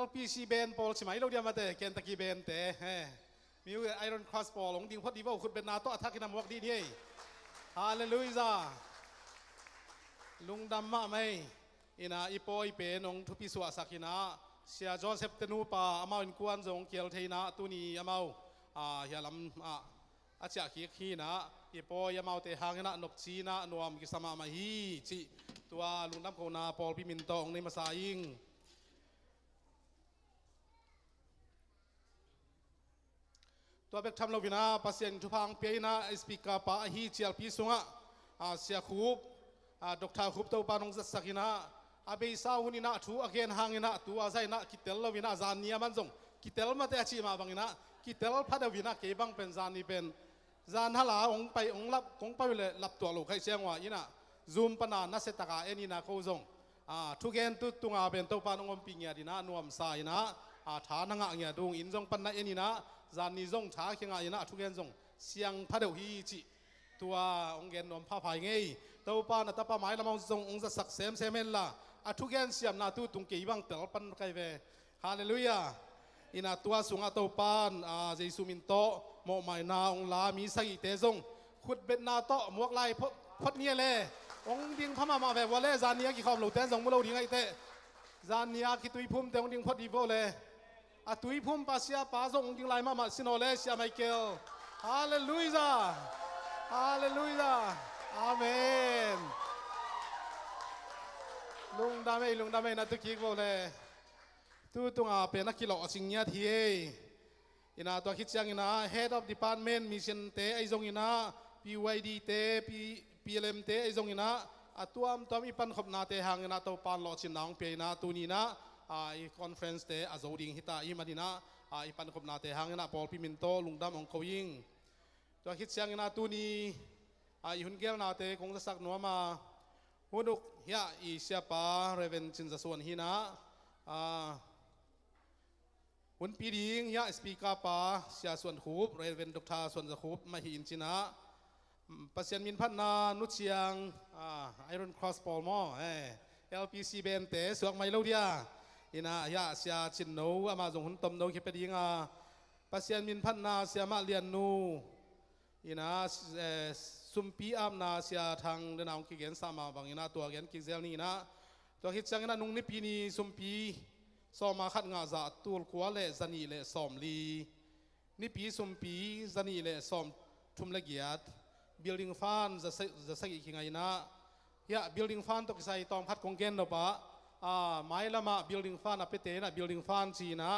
LPC เบนปอลใช่ไหมเราเดียวมาเตะเคนตะกี้เบนเตะมิวไอรอนครอสปอลลงดิ่งพอดีว่าคุณเป็นนาโตอัทักกินามวกดีนี่ฮาเลลูยาลุงดำมาไหมอินะอีโปอีเปนองทุพิสวะสักินะเสียจอห์นเซปเตนูปาอามาอินกวนจงเกียลเทนะตุนีอามาเฮียลำอาจจะขี้นะอีโปยามาเตหางนะนกจีนะนวมกิสมามาฮีจิตัวลุงดำโคนาปอลพิมินตองในมาซายิงตัวเบกทำเราวินาปัสเซียนทุพังเปียนะสปีกาปะฮีเจียลพิสุงะเสียคูบดอกทาคูบตัวปานองจัสกินะอาเบยสาวหุนินะทูอเกนหางนะตัวใจนะกิเตลเราวินาจานเนียมันจงกิเตลมาเตะชีมาบังนะกิเตลพัดวินาเก็บังเป็นจานนี้เป็นจานฮัลาองไปองรับองไปเลยรับตัวลูกให้เชียงว่าอินะซูมปนานัสตะกาเอนี่นะเขาจงทุกเกนตุตุงอาเป็นตัวปานองปิงยาดีนะนวมสายนะฐานงะเงียดุงอินจงปันนะเอนี่นะจานนี้จงช้าเขียงอินะทุกเกนจงเสียงพัดฮีจิตัวองเกนนวมผ้าผ้าไงตัวปานตะปะไม้ละมองจงองจะสักเซมเซมเมลละทุกเกนเสียมนาตุตุงเกี่บังเตลปันไกเวฮาเลลูยาอินาตัวสุงอาตัวปานเจสุมินโตโมไม่นาองลามีสักอีเตจงขุดเบ็ดนาโตมวกไล่พดเนียเลยองดิ่งพม่ามาแบบว่าเล่จานนี้กี่คำหลุดเต้นจงมุเราดิ่งไอเตจานนี้กี่ตุยพุ่มเตองดิ่งพดดีโวเลยตุยพุ่มปัสยาป้าจงดิ่งไล่มาสิโนเลสยาไมเคิลฮาเลลูยาฮาเลลูยาอาเมนลุงดาไม่นัตุกิกโวเลยตัวตุงเป็นนักกีฬาสิงห์ยาทีอินาตัวคิดยังอินา Head of Department Mission เตไอจงอินา PYD เต PLM เตไอจงอินาตัวมีปันขบนาเตหางอินาตัวปานหลอดชินนางเปียนาตัวนี้นะคอนเฟรนซ์เตอโจดิงฮิตาอิมาดินะปันขบนาเตหางอินาปอลพิมินโตลุงดำองเขายิงตัวคิดยังอินาตัวนี้หุ่นเกลนาเตคงจะสักนัวมาหุ่นดุกเฮียอีเสียป้าเรเวนจินจะส่วนหินะวันปีดิ้งยาสปีกาปาเสียส่วนคูบเรเวนดอกทาส่วนจะคูบมาหินจินะปัสยันมินพัฒนานุชยังไอรอนครอสปอลมอLPC เบนเตสวกไมโลเดียอินะยาเสียจินโนอามาจงหุ่นตมโนคิปดิ้งปัสยันมินพัฒนาเสียมาเลียนนูอินะซุมปีอัมนาเสียทางเดินเอากิเกนสามาบางอินะตัวเกนกิเซลนี่นะตัวคิดจังอินะนุ่งนิปีนีซุมปีสอมาขัดงาจะตูลกัวเล่จันีเล่สอมลีนี่ปีสมปีจันีเล่สอมทุ่มละเกียด building fan จะสักอีกไงนะยะ building fan ตกใส่ตอมพัดกงเกนเราปะไม้ละมา building fan อะเปเตนะ building fan จีนะ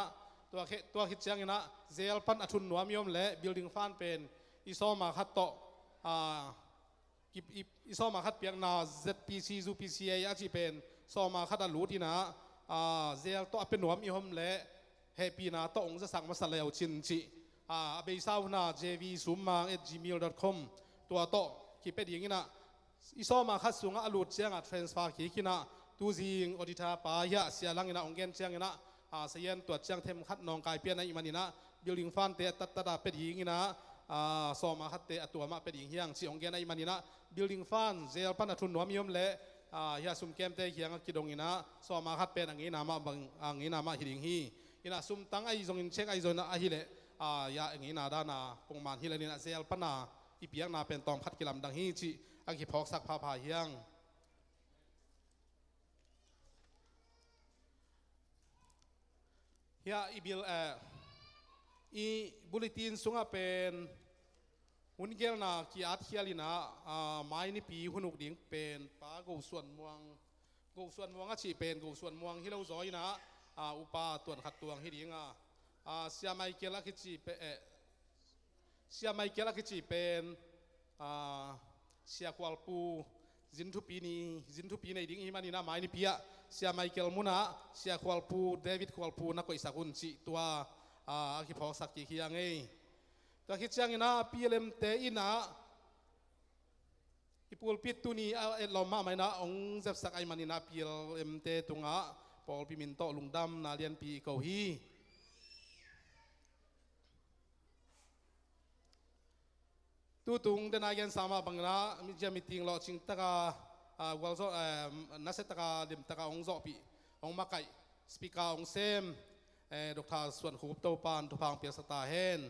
ตัวคิดเชียงนะเซลปันอทุนหนัวมีอมเล่ building fan เป็นอิสอมาขัดโตอิสอมาขัดเปียกนา ZPC ZPCA อาจีเป็นสอมาขัดลูที่นะเซลตัวเป็นหนวมอีหอมเละเฮปีนาตัวองจะสั่งมาสั่งแล้วชินจิเบย์ซาวนา jv.sumang@gmail.com ตัวโตคิดเป็นอย่างนี้นะอิสอมาคัดสูงอลูดเชียงทรานสฟาร์ขี้กินะตูซิงอดิตาปายะเสียลังนะองเกนเชียงนะเสียนตัวเชียงเทมคัดนองกายเปียนในอิมันนี่นะบิลดิ้งฟันเตะตัดเป็นอย่างนี้นะสอมาคัดเตะตัวมาเป็นอย่างเฮียงชีองเกนในอิมันนี่นะบิลดิ้งฟันเซลปันทุนหนวมอีหอมเละยาสุมเกมเตะเขียงกิดงอินะสอมาคัดเป็นอย่างนี้นามาบางอย่างนี้นามาหิดิงฮีอินะสุมตั้งไอจงอินเช็คไอจงนะไอฮิเละ ยาอย่างนี้นาด้านาปงมันฮิเลนินาเซลปนาอีเปียกนาเป็นตอมคัดกิลำดังฮีจิอากิพอกสักพาพาเฮียงเฮียอีบิลอีบุลเลตินสุงเป็นหุ่นเกลนากีอาร์ตเฮียลินาไม้นี่ปีหุ่นุกดิ่งเป็นป้ากูส่วนมวงกูส่วนมวงก็ชีเป็นกูส่วนมวงที่เราจอยนะอุปาตัวขัดตัวที่ดิ่งเสียไม่เกลคิจีเป็นเสียไม่เกลคิจีเป็นเสียควอลปูจินทุปีนี้ดิ่งอีมันนี่นะไม้นี่ปีอะเสียไม่เกลมุนะเสียควอลปูเดวิดควอลปูนักก็อิสกุลจิตัวคิดพอสักกี่ขี้ยังไงแต่คิดจังนะพีเอ็มเตอินะอีปูลปิดตุนีเรามาไม่นะองเจ็บสักไอมันนี่นะพีเอ็มเตตุงะพอลพิมินโตลุงดำนาเลียนปีเกาฮีตู้ตุงเดนายนสามาบังนะมิจามิติงเราชิงตะกาวอลโซนัสตะกาเดิมตะกาองโซปีองมาไก่สปีกาองเซมดอกทาส่วนขุบโตปานทุพังเปียสตาเฮน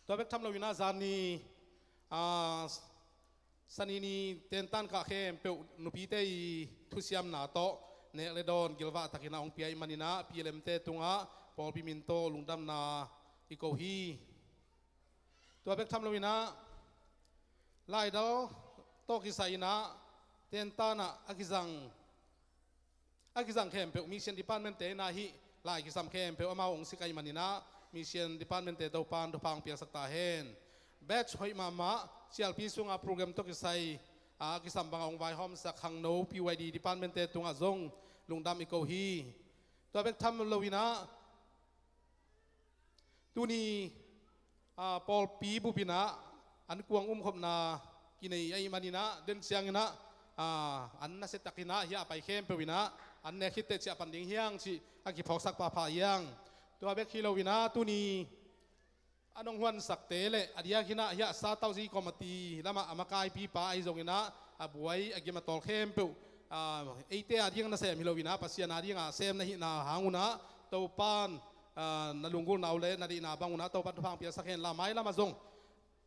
ตัวเบกทำเราวินาจานีสันนีเตนตันกะเข้มเปวนุปีเตยทุเซียมนาโตเนเลดอนกิลวาตะกินาองเปียมันนินาพีเลมเตตุงะปอลพิมินโตลุงดำนาอิโกฮีตัวเบกทำเราวินาไล่ดาวโตกิไซนาเตนตันอากิซังเข้มเปวมิเชียนดิพาร์ตเมนต์เตนาฮิไล่กิซัมเข้มเปวอามาองสิกายมันนินามิเชียนดิพาร์ตเมนต์เตโตปานทุพังเปียสตาเฮนแบทหอยมาเชียลพีซุงโปรแกรมตกิไซกิสัมบังองไวฮอมสักขังโนพีวดีดิพาร์ตเมนต์เตตุงจงลุงดำอิโกฮีตัวเบกทำลวินะตัวนี้ปอลปีบุปินะอันกวงขบนากินไอมันนินะเดินเสียงนะอันน่าเสตกินะเฮียไปเข้มเปวินะอันเนคิดเตะเสียปันดิ่งเฮียงชีอากิพอกสักปาพายังตัวเบกฮิโลวินะตัวนี้อันองวันสักเตเลอดียกินะเฮียซาตาวซีคอมตีแล้วมาอามากายปีปาไอจงนะบวยอากิมาตอลเข้มเปวไอเตอดียงน่าเซมฮิโลวินะปัสยานาดียงเซมนะฮินาหางูนะตัวปานนาลุงกุลนาเลนาดีนาบังงูนะตัวปันทุพังเปียสักเห็นลาไม้ละมาจง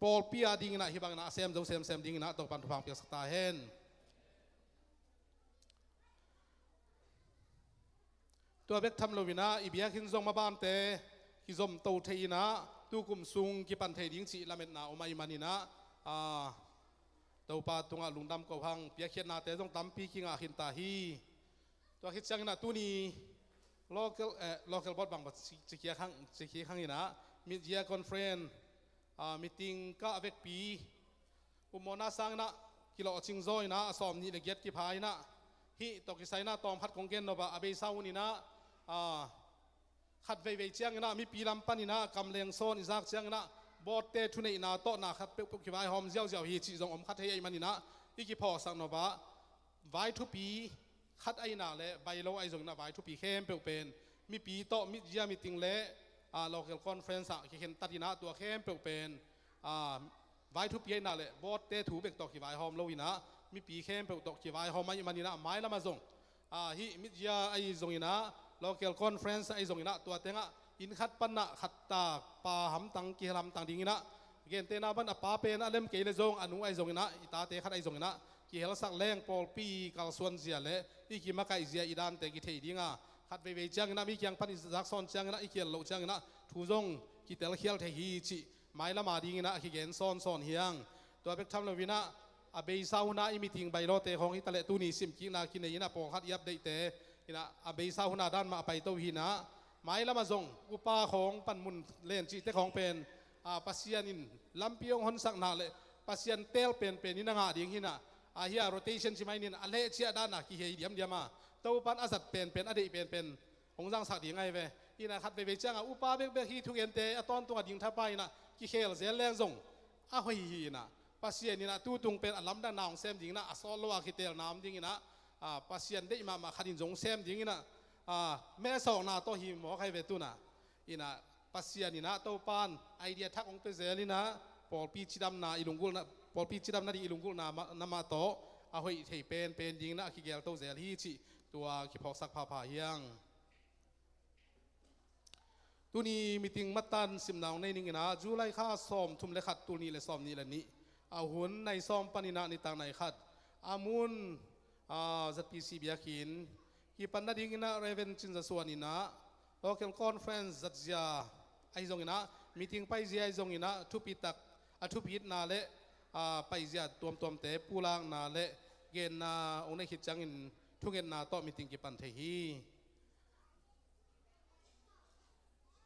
ปอลปีอาดิ่งนะฮิบังนะเซมจงเซมดิ่งนะตัวปันทุพังเปียสักตาเห็นตัวเบกทำโลวินะอีเบียขินซงมาบ้านเตกิซอมโตเทีนะตู้กุมซุงกิปันเทดิ้งสีละเม็ดนาอมาอิมานินะตัวปาตุงะลุงดำกพังเปียเขียนนาเตต้องตั้มปีกิงอาขินตาฮีตัวคิดจังนะตัวนี้local board บางบัดสิเคียข้างนี้นะมิเดียคอนเฟรนมิติ้งก็เวกปีอุโมนาสังนะกิโลชิงโซยนะสอมนี่เลเกียตกิพายนะฮิตกิไซนะตอมพัดของเกนโนบะอเบซาวุนี่นะขัดเวเจียงนะมีปีลำปันนี่นะกำเลงโซนอิซักเจียงนะบอดเตทุนนี่นะโตนะขัดเปกิวายหอมเจียวฮีจิจงอมขัดเฮียมันนี่นะอีกิพอสังโนบะไว้ทุปีขัดไอนาเละใบโลไอจงนะไว้ทุปีเข้มเปเป็นมีปีโตมีเจียมีติงเละlocal conference ที่เห็นตัดนะตัวเข้มเปเป็นไว้ทุปีนาเละบอดเตถูเบกตกิวายหอมโลวินะมีปีเข้มเปตกิวายหอมมันนี่นะไม้ละมาจงฮิมิเจียไอจงนะlocal conference ไอจงนะตัวเต็งอินขัดปันนะขัดตาปาหำตังกิหลำตังดิ่งนะเกณฑ์เตนาบันปาเป็นอเลมเกลจงอนุไอจงนะอิตาเตขัดไอจงนะกิเฮลสักแรงปอลปีกัลส่วนเสียเละอีกิมาไกเสียอีดานเตกิเทดิ่งขัดเวจังนะมีเกียงพันอิสักซอนจังนะอีเกียลโลจังนะทูจงกิเตลเขียลเทฮีจิไม้ละมาดิ่งนะกิเกนซอนเฮียงตัวเป็กทำเลวินะอเบย์ซาวนาอิมิติงใบโรเตของอิตาเลตูนีซิมกินากินเนยนะปองขัดยับได้เตนะอเบย์ซาวนาด้านมาไปโตหินะไม้ละมาจงอุปาของปันมุนเล่นจิเตของเป็นปัสยานินลำพิองหอนสักนาเลปัสยันเตลเป็นนินางาดิ่งหินะเฮียโรเตชันใช่ไหมนินอเลเชียด้านนะกิเฮียเดียมาตัวปันอาสัตเป็นอดีเป็นองจังสักดิ่งไงเว้อีนะขัดไปจังอุปาเบกฮีทุกเอ็นเตอตอนตัวดิ่งทับไปนะกิเฮลเซลแรงจงหอยหินะปัสยานินะตู้ตุงเป็นอัลลัมด้านนองเซมดิ่งนะอสอลโลอาคิเตลน้ำดิ่งนะปัสยันได้มาขัดินจงเซมดิ่งนะแม่สองนาโตหิมหมอใครเวตุนะอีนะปัสยานินะโตปานไอเดียทักองเตเซลินะปอลปีจิดำนาอิลุงกุลนะปอลปีจิดำนาดีอิลุงกุลนามาโตหอยเทเป็นดิ่งนะคิเกลโตเซลฮีจิตัวคิพอกสักพาพายัง ตุนีมีติงมัตตันสิมนาวในนิงนะจูไลข้าซ้อมทุมเลขัดตุนีและซ้อมนี้และนี้อาหุนในซ้อมปนินาในต่างในขัดอามุนจัดปีซีเบียขินกีปันนาดิ่งนะเรเวนจินจะส่วนนี้นะlocal conference จัดเสียไอจงนะมีติงไปเสียไอจงนะทุปิตักทุปิดนาเละไปเสียตัวเตะปูลางนาเละเกณฑ์นาองค์ในขิดจังอินทุกเกณฑ์นาต่อมีติงกีปันเทฮี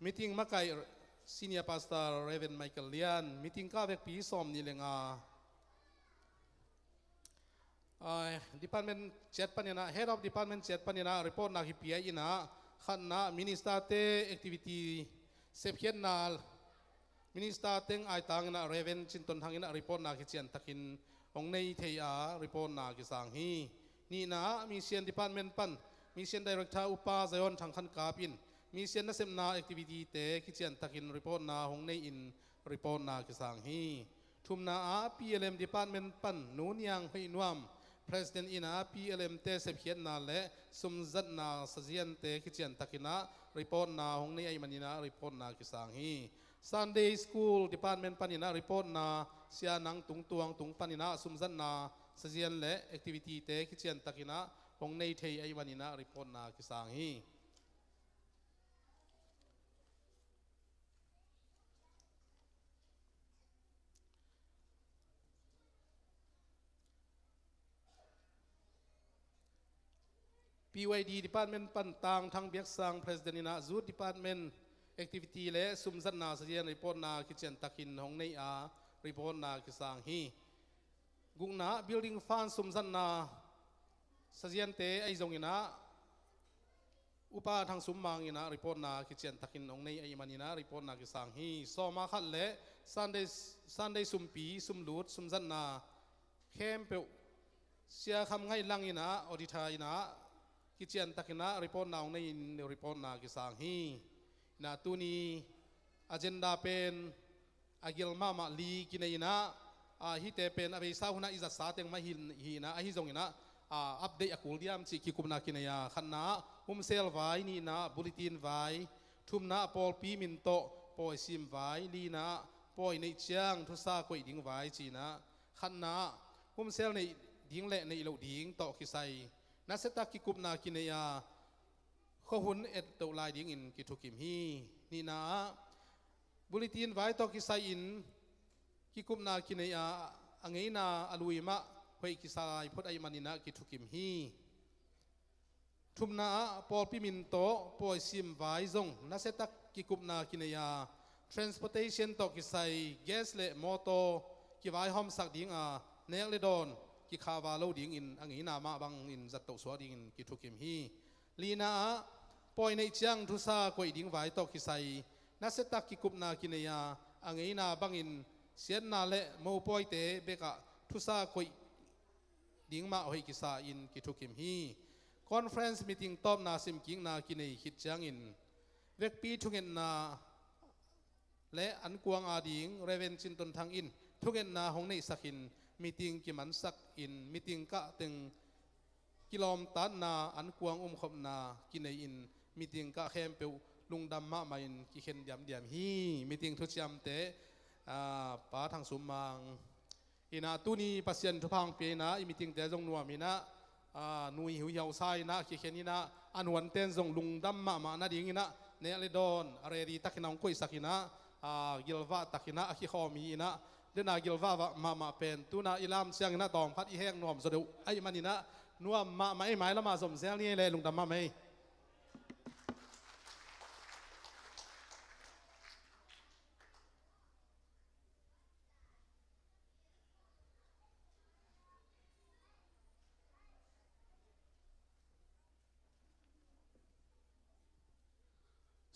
meeting makai senior pastor Reverend Michael Lian meeting ka vek pi som ni lenga department chat panina head of department chat panina report na hi pi ina khanna minister te activity sephian na minister teng ai tang na Reverend Chinton hangina report na ki chian takin ong nei theia report na ki sang hi ni na mission department pan mission director upa zayon thangkhan kapinมีเสียนนักเสพนาแอคทิวิตี้เตะคิดเชียนตักินรีพอร์ตนาหงในอินรีพอร์ตนาคิสังฮีทุมนาPLM Department ปันนูนยังให้นวม President อินา PLM เตะเสพเขียนนาและสมจัดนาสเซียนเตะคิดเชียนตักินะรีพอร์ตนาหงในไอมันนารีพอร์ตนาคิสังฮี Sunday School Department ปันนารีพอร์ตนาเสียนังตุงตวงตุงปันนาสมจัดนาสเซียนและแอคทิวิตี้เตะคิดเชียนตักินะหงในไทยไอมันนารีพอร์ตนาคิสังฮีPYD Department ปันต่างทั้งเบียกสัง President นะ Zoot Department Activity และสุมจัดนาเสียนรีพอร์ตนาคิดเชียนตักินหงในรีพอร์ตนาคิสังฮีกุงนะ Building Fund สุมจัดนาเสียนเตไอจงอินะอุปาทางสุมมังอินะรีพอร์ตนาคิดเชียนตักินหงในไอมันอินะรีพอร์ตนาคิสังฮีสอมาขัดและ Sunday สุมปีสุมลูดสุมจัดนาเข้มเปวเสียคำไงลังอินะอดิทาอินะคิดเชียนตักนะรีพอร์ตนาในรีพอร์ตนากิสังฮีนาตุนีอเจนดาเป็นอากิลมาลีกินนะฮิเตเป็นอเบซ่าหุนะอิจัสซาเตงมาฮีนะฮิจงนะอัปเดตอกูลเดียมสิกิคุมนากินยาขันนะหุมเซลไว้นี่นะบุลิตินไว้ทุมนะปอลปีมินโตปอยซิมไว้ลีนะปอยในเชียงทุสากวยดิ้งไว้จีนะขันนะหุมเซลในดิ้งเละในเหลาดิ้งโตกิไซนัสตักกิกุบนากินยาข้อหุ่นเอ็ดตัวลายดิ้งอินกิทุกิมฮีนี่นะบุลิตินไว้ตอกิไซอินกิกุบนากินยาอังเงนาอลุยมะเฮกิไซพดไอมันนินะกิทุกิมฮีทุมนาปอลปิมินโตปอยซิมไว้ซงนัสตักกิกุบนากินยา transportation ตอกิไซแก๊สเลมอโตกิไว้ห้อมสักดิ้งเนกเลดอนกิขาวาโลดิ้งอินอังอินามาบังอินจัตโตสวดิ้งอินกิทุกิมฮีลีนาปอยในเชียงทุสากวยดิ้งไว้ตอกิไซนัสตักกิกุบนากินยาอังอินาบังอินเสียนนาเลโมปอยเตเบกะทุสากวยดิ้งมาหอยกิซาอินกิทุกิมฮีคอนเฟรนซ์มีติ้งตอบนาซิมกิงนากินฮิตจังอินเวกปีทุกเงินนาและอันกวางอาดิ้งเรเวนจินตนทางอินทุกเงินนาหงในสักินมีติงกิมันสักอินมีติงกะตึงกิโลมตัดนาอันกวางขบนากินในอินมีติงกะเข้มเปวลุงดำมาอินกิเข็นยำเดียมฮีมีติงทุจยำเตป้าทางสุมังอินาตุนีปัสยันทุพังเปียนะมีติงเตจงนัวมีนะนุยหิวยาวไซนะกิเข็นนี่นะอันวันเต้นจงลุงดำมานาดิ้งนะเนเลดอนอะไรดีตักกินองคุยสักินะกิลวะตักกินะกิขอมีนะเดินกิลวะมาเป็นตุนาอิลามเสียงนะตอมพัดอีแห้งนวมสะดุไอ้มันนี่นะนวมมาไอ้ไม้แล้วมาสมเสียงนี่เลยลุงดำมาไหม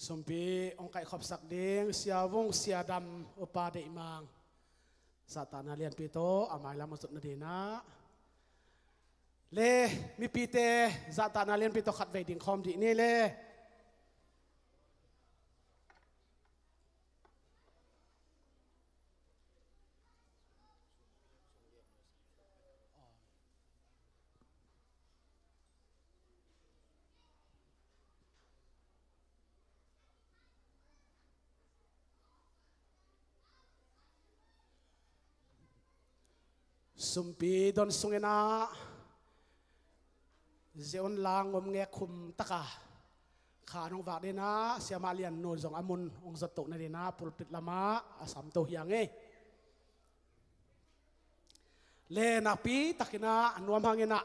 สมปีองค์ไก่ขอบสักเด้งเสียวงเสียดำอุปาเดมังสตานาเลียนปีโตอามัยละมาสุดนาดีนะเลมีปีเตสตานาเลียนปีโตขัดเวดิ่งคอมดีนี่เล สุมปีดอนสุงเนาเจ้าลางงเงะคุมตะกาขาน้องฝากเดนะเสียมาเลียนโนนสองอมุนองสตุนเดนะปุลปิดละมาอาสามตัวอย่างเงเลนักปีตักินะนวมหางเงนะ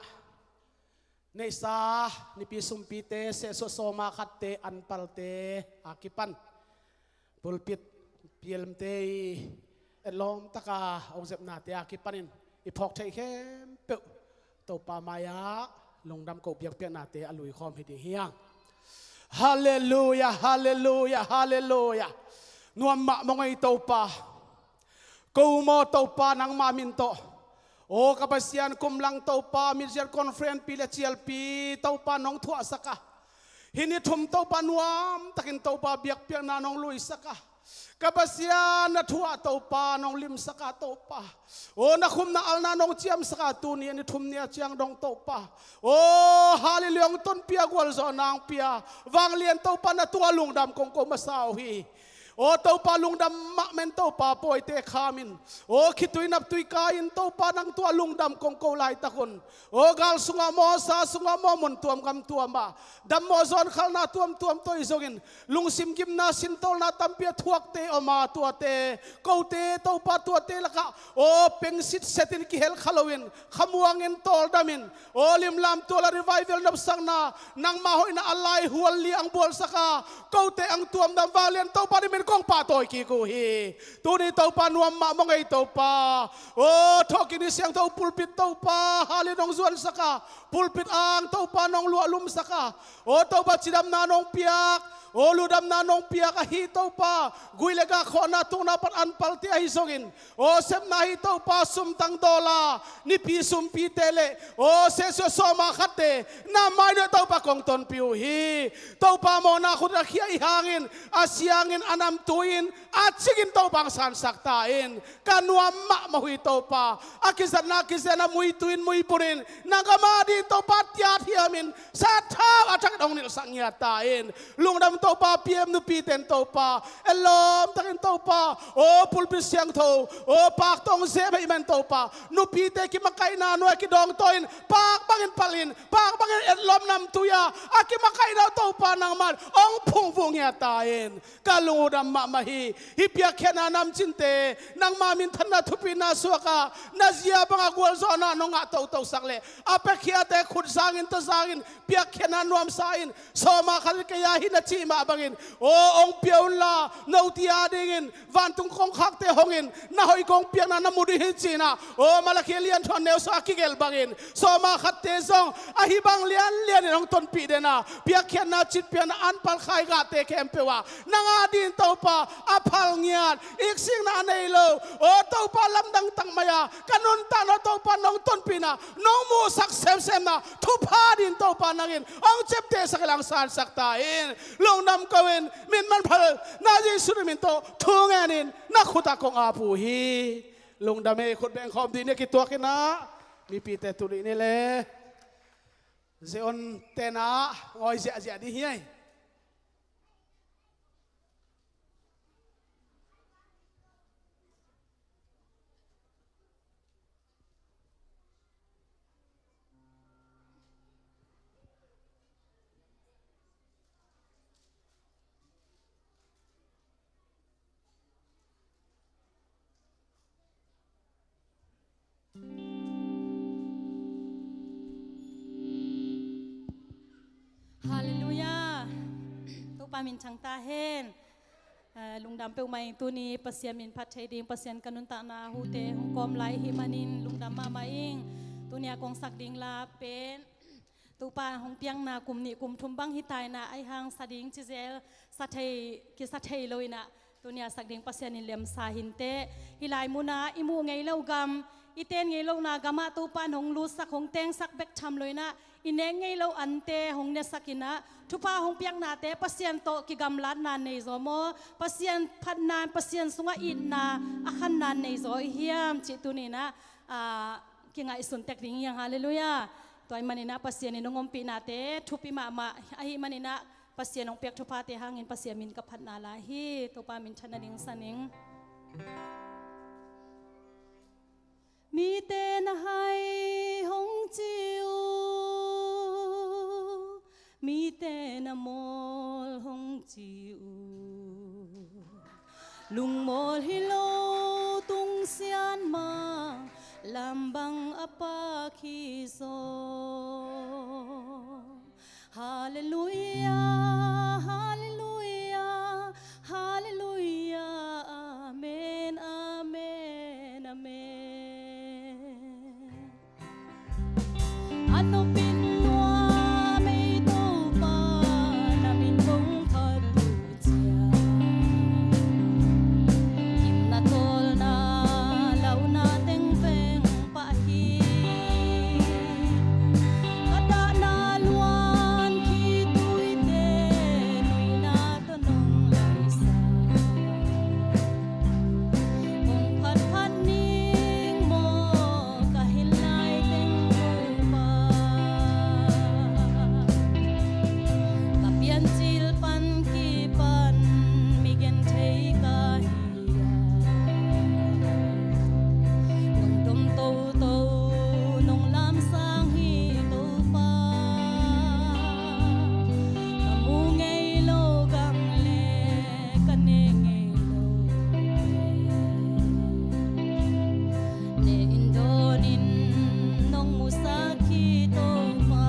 ในสานิปีสุมปีเตเสสโซมาขัดเตอันปัลเตอากิปันปุลปิดเพียมเตเอลอมตะกาองเซปนาเตอากิปันินอีพอกใช้เข้มเปวตัวปามายาลงดำกบเปียกเปียกนาเตอลุยคอมให้ดีเฮียงฮาเลลูยาฮาเลลูยาฮาเลลูยานวมมะมงไอตัวปากูโมตัวปานังมามินโตโอ้กับเสียนกุมลังตัวปามิเซียนคอนเฟรนปีเลเชียลปีตัวปาน้องทั่วสักะฮินิทุมตัวปานวมตะกินตัวปาเบียกเปียกนาน้องลุยสักะกับเสียนทั่วตัวปาน้องลิมสักะตัวปาโอ้นักคุมนาอัลนาน้องเจียมสักะตัวนี้นิทุมเนี่ยเจียงดงตัวปาโอ้ฮาลิเลียงต้นเปียกวลซอนางเปียวางเลียนตัวปานาตัวลุงดำกงกมาสาวฮีโอ้ตัวปลาลุงดำมะเมนตัวปลาป่วยเตะขามินโอ้คิดตุยนับตุยกายินตัวปลานังตัวลุงดำกงโกไลตะคนโอ้กาลสุงามอซาสุงามอมุนตัวมกำตัวมาดำมอซอนขัลนาตัวมตัวอิสกินลุงซิมกิมนาสินโตลนาตัมเปียทวกเตอมาตัวเตโกเตตัวปลาตัวเตละกะโอ้เป็งสิทเซตินกิเฮลขลวินขมวงินโตลดามินโอ้ลิมลามตัวละรีไวเวลนับสังนานังมาหอยนาอะไรหัวเลียงบัวสกาโกเตอังตัวมดำวาเลียนตัวปลาดิมินกงปาตัวกีกูฮีตัวนี้ตัวปานวมมะมงไอตัวปาโอ้ทอกินเสียงตัวปุลปิดตัวปาฮาลินองส่วนสักาปุลปิดอ่างตัวปานองลัวลุมสักาโอ้ตัวปาจิดำนานองเปียกโอ้ลูดำนานองเปียกฮีตัวปากุยเลกาขอนาตุนาปัดอันปัลเตียฮิซกินโอ้เซมนาฮีตัวปาสุมตังดอลานิปีสุมปีเตเลโอ้เซโซโซมาขัดเตนาไม่เดตัวปากงตนปิวฮีตัวปาโมนาขุดระเคียหางอินอาเซียงินอันนำตุยอาชิกินตัวบางสันสักตาอินกันวมมะมหุยตัวปาอากิสันนากิเซนามุยตุยมุยปุรินนางกามาดีตัวปาตยาที่อามินสัตท้าอาจักดองนิลสังยาตาอินลุงดำตัวปาเปียมนุปีเต็นตัวปาเอลอมตะกินตัวปาโอ้ปุลปิเสียงโตโอ้ปากตองเซบให้มันตัวปานุปีเตกิมาไกนาโนกิดองตัวอินปากบังอินปาลินปากบังอินเอลอมนำตุยาอากิมาไกนาตัวปานางมันองพุงฟุงยาตาอินกาลุงดำมะมาฮีฮิเปียแค่นานำจินเตนางมามินทันนาทุปีนาสวกานาเซียบังกวลซอนานงะเตาสักเลอาเปขียเตขุดสางินตะสางินเปียแค่นานวมสาอินโซมาขัลกยาหินาชีมาบังอินโอ้องเปียวลาเนาตีอาดิงินวันตุงคงขักเตหงินนาหอยกงเปียนานามุดิฮิจีนาโอ้มาละเคเลียนทอนเนวสากิเกลบังอินโซมาขัดเตซองอหิบังเลียนน้องต้นปีเดนาเปียแค่นาจิตเปียนาอันปัลไข่กาเตเคมเปวานางอาดินเตาปาอภัลเงียดอีกสิ่งนั้นในโลโอ้เตาปาลำดังตังมายากันนุนตาโนเตาปาน้องต้นปีนาน้องมูสักเซมนาทุพาดินเตาปานังอินองเจ็บเตสักลังสารสักตาอินลงนำกวินมินมันพัลนาจิสุดมินโตทุ่งแอนินนักขุตากงอาปูฮีลงดำเมขุดแบงคอมดีเนี่ยกี่ตัวกันนะมีปีเตตุลีนี่เลยเซออนเตนะงอยเสียดีเฮียฮาเลลูยาตุปามินชังตาเฮนลุงดำเปลมาตัวนี้ปัสยามินพัดชัยดิงปัสยันกันุนตานาหูเตหงกอมไลฮิมานินลุงดำมาอิงตัวเนี้ยกองสักดิงลาเป็นตุปาหงเปียงนากุมนิกุมทุมบังฮิตายนาไอหางสดิงจิเซลสัตย์กิสัตย์เลยนะตัวเนี้ยสักดิงปัสยานินเลมสาหินเตฮิลายมุนาอิมูไงเล่ากำอีเตนไงเล่านากามาตุปาหงลูสักหงเตงสักเบกทำเลยนะอินเองไงเราอันเตหงเนสักินะทุพาหงเปียงนาเตปัสยันโตกิกำลัดนานในโซโมปัสยันพันนานปัสยันสุงอินนาอาคันนานในโซเฮียมจิตุนีนะกิงไอสุนเตกดิ้งยังฮาเลลูยาตัวมันนี่นะปัสยันนงอมปีนาเตทุปิมาไอมันนี่นะปัสยันนงเปียกทุพาเตหางอินปัสยันมินกับพันนาลาฮีตุปามินชนะดิงสันิง มีเตนะให้หงจิวมีเตนะโมลหงจิวลุงโมลฮิโลตุงเซียนมาลำบังอปาคิโซฮาเลลูยาฮาเลลูยาฮาเลลูยาอาเมนอาเมนอาเมนano pinwa may tupa namin kong katutya kim na tol na law nating peng pahi kada na luan kituy de nuy na tanong laisa kung patpaning mo kahilay teng lupa kapian silpan kipan migen thay kahiya nung tum tâu tâu nung lam sang hi tâu pa kamu ngay lo gang le kane ngay lo ne indonin nong musaki tâu pa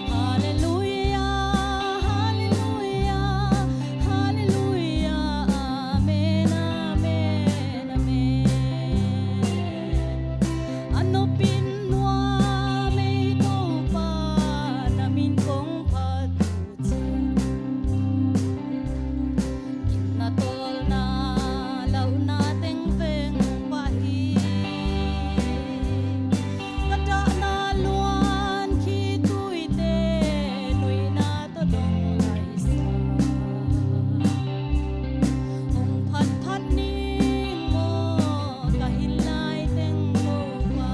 Hallelujah, hallelujah, hallelujah, amen, amen, amen. Ano pinwa may tupa namin kong patutya kim na tol na law nating peng pahi kada na luan kituy de nuy na todong laisa kung patpaning mo kahilay teng lupa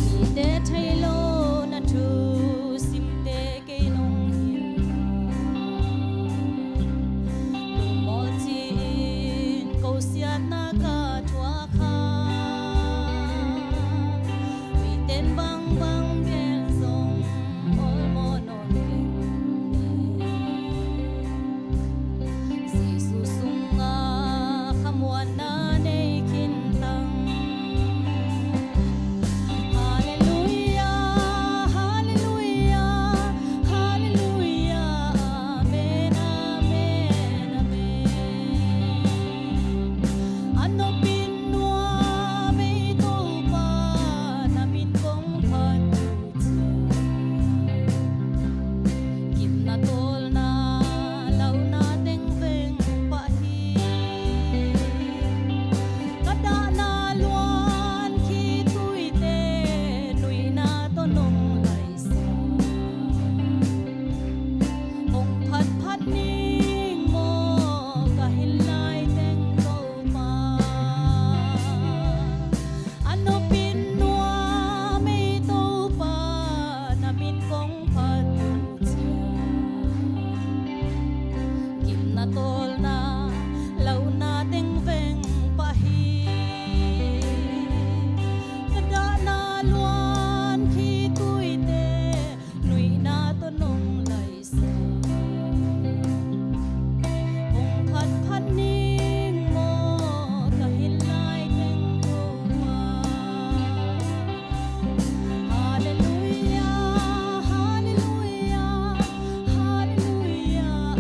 mi te thay lo na thu sim te kay nong hin lung mo chin câu xian na ka thua kha mi ten bang bang biel song ol mo non si su sung nga khamuan na nei kin tang Hallelujah, hallelujah, hallelujah, amen, amen, amen. Ano pinwa may tupa namin kong patutya kim na tol na law nating peng pahi kada na luan kituy de nuy na tanong laisa kung patpaning mo kahilay teng lupa ano pinwa may tupa namin kong patutya kim na tol na law nating peng pahi kada na luan kituy de nuy na tanong laisa kung patpaning mo kahilay teng lupa Hallelujah, hallelujah, hallelujah,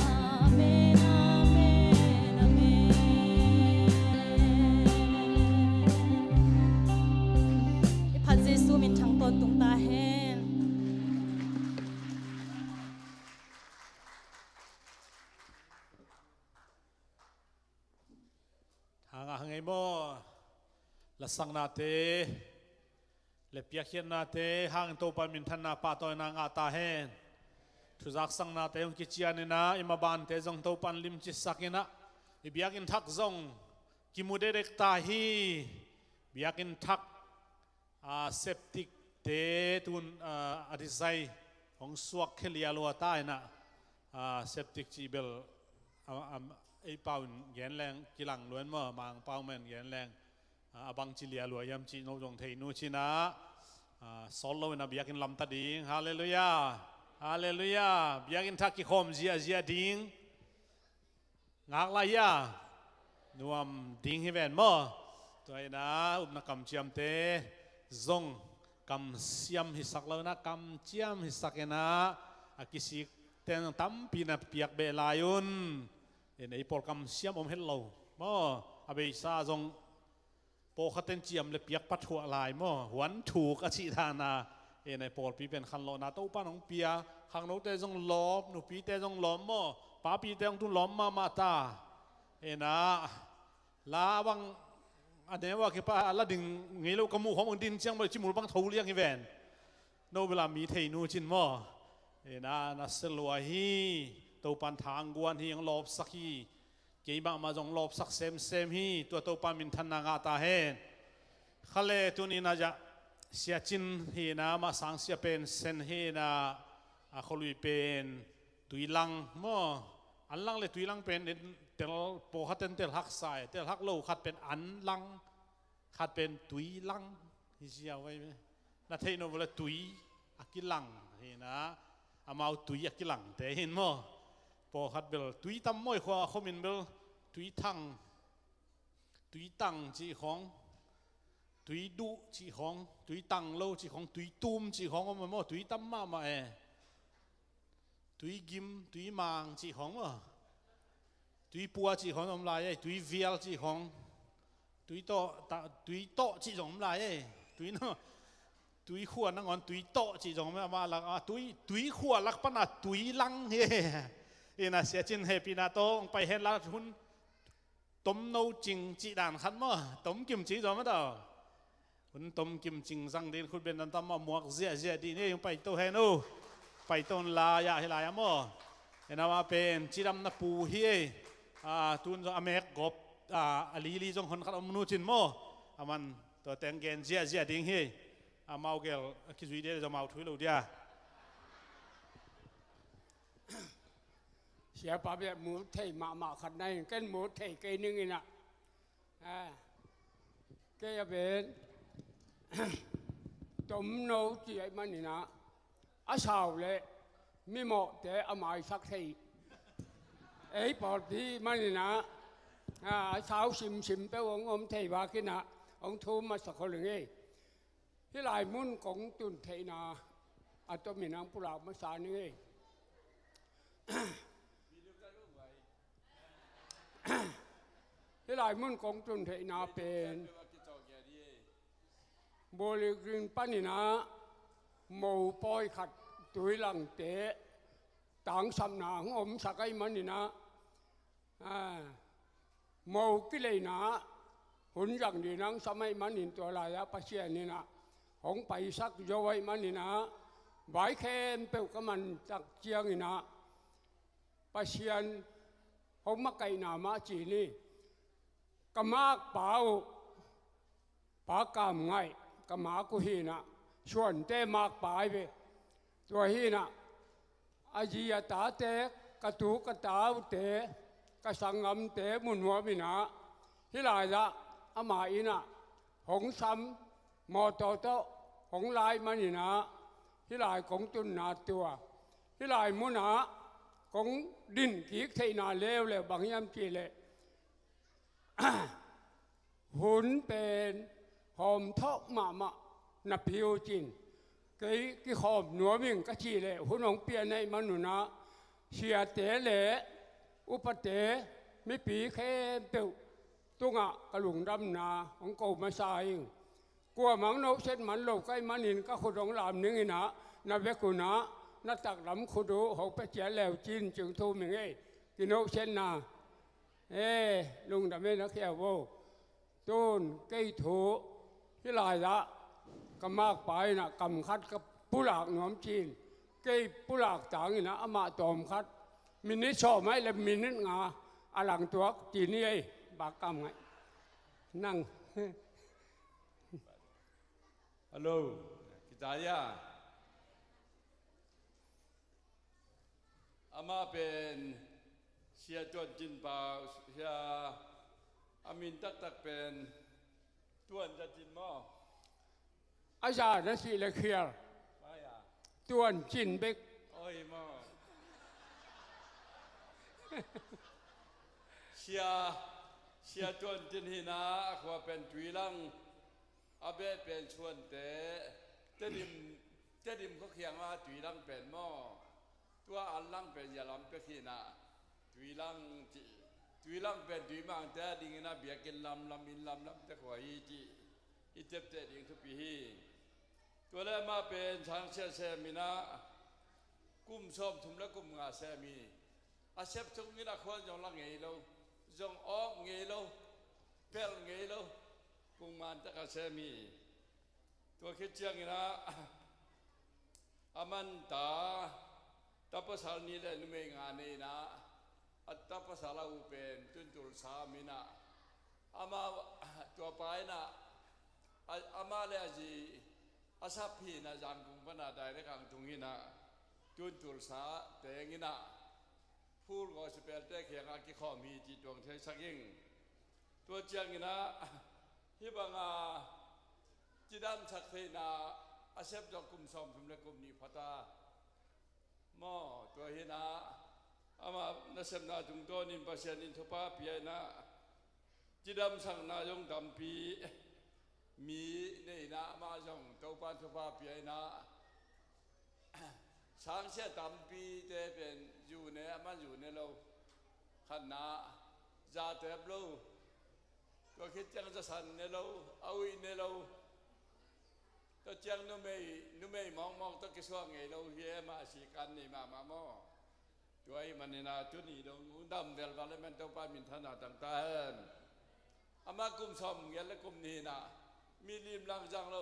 amen, amen, amen. Phat Giêsu min thang ton tung ta hen hanga hangai mo lasang na te le piakhian na te hang to pa min than na pa toy na nga ta hen thuzak sang na te ong kichian na imaban te jong to pan lim chi sakina ibiakin thak zong กิมุเดเด็กตาฮีบิอากินทักเซปติกเตตุนอดิไซของสวกเคลียลัวใต้น่ะเซปติกจีเบลไอเป่าเย็นแรงกิลังล้วนเมื่อมางเป่าแมนเย็นแรงบังจิเลียลัวยำจีโนจงเทนูชินะสอนเราเนาบิอากินลำตาดิงฮาเลลูยาฮาเลลูยาบิอากินทักกิคอมเจียดิงงักลายานัวมดิงฮิเวนเมื่อตัวไอ้นะอุปนักกำเจียมเตซงกำเสียมฮิสักแล้วนะกำเจียมฮิสักนะอากิสิเตนตั้มปีนับเปียกเบลายุนเอ็นไอปอลกำเสียมอมเฮลโลมั่วอาเบซาซงโปขัดเตนเจียมเลยเปียกปัดหัวลายมั่วหวนถูกอาชิธานาเอ็นไอปอลปีเป็นขันโลนาตู้ป้าน้องเปียขังโนเตซงล้อมหนูปีเตซงล้อมมั่วป้าปีเตซงตุนล้อมมาตาเอ็นะลาบังอันนี้ว่าคือป้าละดึงเงี้ยเรากมูของมึงดินเชียงไปชิมูบังทูเลี้ยงอีเวนโนเวลามีเทนูจินมั่วเอ็นะนัสลวฮีตัวปันทางกวนฮียังลบสักฮีเกี่ยบมาจงลบสักเซมฮีตัวปันมินทันนางาตาเฮนขั้นเลตัวนี้น่าจะเสียจินฮีนะมาสังเสียเป็นเซนฮีนะเขาลุยเป็นตุยลังมั่วอันลังเลยตุยลังเป็นเตลโปขัดเตลหักใส่เตลหักโลขัดเป็นอันลังขัดเป็นตุยลังฮิเชียไว้ไหมนาเทโนเวลตุยอักิลังเห็นนะอามาตุยอักิลังแต่เห็นมั้ยโปขัดเบลตุยตั้มมวยขวาเขามินเบลตุยทังตุยตังจีของตุยดุจีของตุยตังโลจีของตุยตูมจีของมันมั้งตุยตั้มมาตุยกิมตุยมางจีของวะตุยปัวจีของน้ำลายตุยเวียลจีของตุยโตจีของน้ำลายตุยเนาะตุยขวดนั่งก่อนตุยโตจีของมาลักตุยขวดลักปนาตุยลังเฮ้น่ะเสียจินเฮปีนาโตไปเห็นลักหุ่นต้มโนจิงจีด่านขันมั้งต้มกิมจีจอมมั้งต่อหุ่นต้มกิมจิงสังเดนคุณเป็นนันตมาหมวกเสียดีนี่ยังไปโตเฮนูไปต้นลายาเฮลายามอเห็นว่าเป็นจีดำนับปูเฮตุนอเมริกบลีจงคนขัดมนุษย์จินโมมันตัวแต่งเกณฑ์เสียดิ้งเฮมาเอาเกลคิดวิดีโอจะมาเอาถุยลูกเดียเสียป้าแบบหมูเทมาขัดในกันหมูเทเกนึงนี่นะเกยเป็นต้มโนจีไอมันนี่นะอาสาวเลยไม่เหมาะแต่อามาสักทีไอ้ปอดที่มันนี่นะสาวชิมไปองอมเทวากินะองทูมาสักคนหนึ่งที่ลายมุ่นของตุนเทนาอัตมินังปุรามาสานี่ที่ลายมุ่นของตุนเทนาเป็นบริกริงปันนี่นะหมูปอยขัดตุยหลังเตะต่างสำนักอมสักไอ้มันนี่นะหมูกิเลนะหุ่นอย่างดีนังสมัยมันนี่ตัวลายปัจเจียนี่นะของไปสักโยไว้มันนี่นะใบแค่เปลวก็มันจากเจียงนี่นะปัจเจียนของมะไก่นามาจีนี่กมากเปล่าปากามไงกมากุฮีนะชวนเตมากปายไปตัวฮีนะอาจียตาเตกระตูกระตาเตกระสังงมเตมุนหัวมินะที่ลายละอามาอินะหงซ้ำมอโตโตหงลายมันนี่นะที่ลายของตุนนาตัวที่ลายมุนะของดินกีกเทนาเลวเลยบางยามจีเลยหุ่นเป็นหอมทอกมานับพิวจินกี่หอมหนัวมิ่งกะชีเลยหุ่นของเปียในมันหนุนะเชียเตเลอุปเตไม่ปีเข้มเปียวตุงะกระหลุงดำนาของเก่ามาสายกลัวมังนกเช็ดมันโลกใกล้มันนินก็ขุดของลามนึงนะนับเวกุนะนักตักลำขุดูเขาไปเจียแล้วจีนจึงทูมิงกินนกเช็ดนาลุงดำไม่นักแค่โวต้นเกยถูที่ลายละก็มากไปนะกำคัดกับผู้หลากหนอมจีนเกยผู้หลากต่างนะอามาตอมคัดมินิชอบไหมแล้วมินิงาอลังตัวจีนี่บากกำไง นั่ง ฮัลโหลกิตายาอามาเป็นเสียจวนจินเปล่าเสียอามินตักเป็นตัวนจะจินหม้อ อาจารย์นั่นสิเลเคียร์ ไม่อะ ตัวนจินเบก โอ้ยหม้อเสียจวนจินหินาขวาเป็นจุยลังอาเบะเป็นชวนเตะเจดิมเขาเคียงว่าจุยลังเป็นหม้อตัวอันลังเป็นยาลำเป็กหินาจุยลังเป็นจุยมังแต่ดิ่งนะเบียกินลำอินลำแต่ขวาอีจีอีเจ็บเตะดิ่งทุกปีตัวแรกมาเป็นช้างเซมินะกุ้มชมทุมและกุ้มงาเซมีอาเซฟทุกนี้นะควรจงลังเงยเราจงออกเงยเราเปลเงยเรากุ้งมันตะกาเซมีตัวคิดเจียงนะอามันตาภาษานี้แหละนุ่มงานนี้นะอัตภาษาเราเป็นจุลสามินะอามาตัวไปนะอามาเลยจีอาศัพพีนะจังกุมพนาได้ในกลางตรงนี้นะจุลสาแต่งนี้นะพูดก็จะเป็นแต่เขียงอากิข้อมีจิตดวงเทสักยิ่งตัวเจียงนี้นะที่บางจิดันสักเทนาอาเซฟจกุมสอมทุมเลกุมนิพัตาหม้อตัวเฮนะอามานัสนาจุงโตนินปัสยานินทุปาปียนะจิดัมสังนายงดัมปีมีในนามาจงเต้าปันทุปาปียนะช้างเสียดัมปีเตเป็นอยู่ในมันอยู่ในเราขันนาจาเตบเราตัวคิดจังจะสันในเราเอาอินในเราตัวเจียงนุ่มไม่มองตัวกิสวงไงเราเฮียมาสีกันนี่มาหม้อตัวไอ้มันนี่นะจุดนี้เราดำเดลวาเลมันตัวป้ามินธนาต่างๆอามากุมสมเงี้ยและกุมนี้นะมีริมหลังจังเรา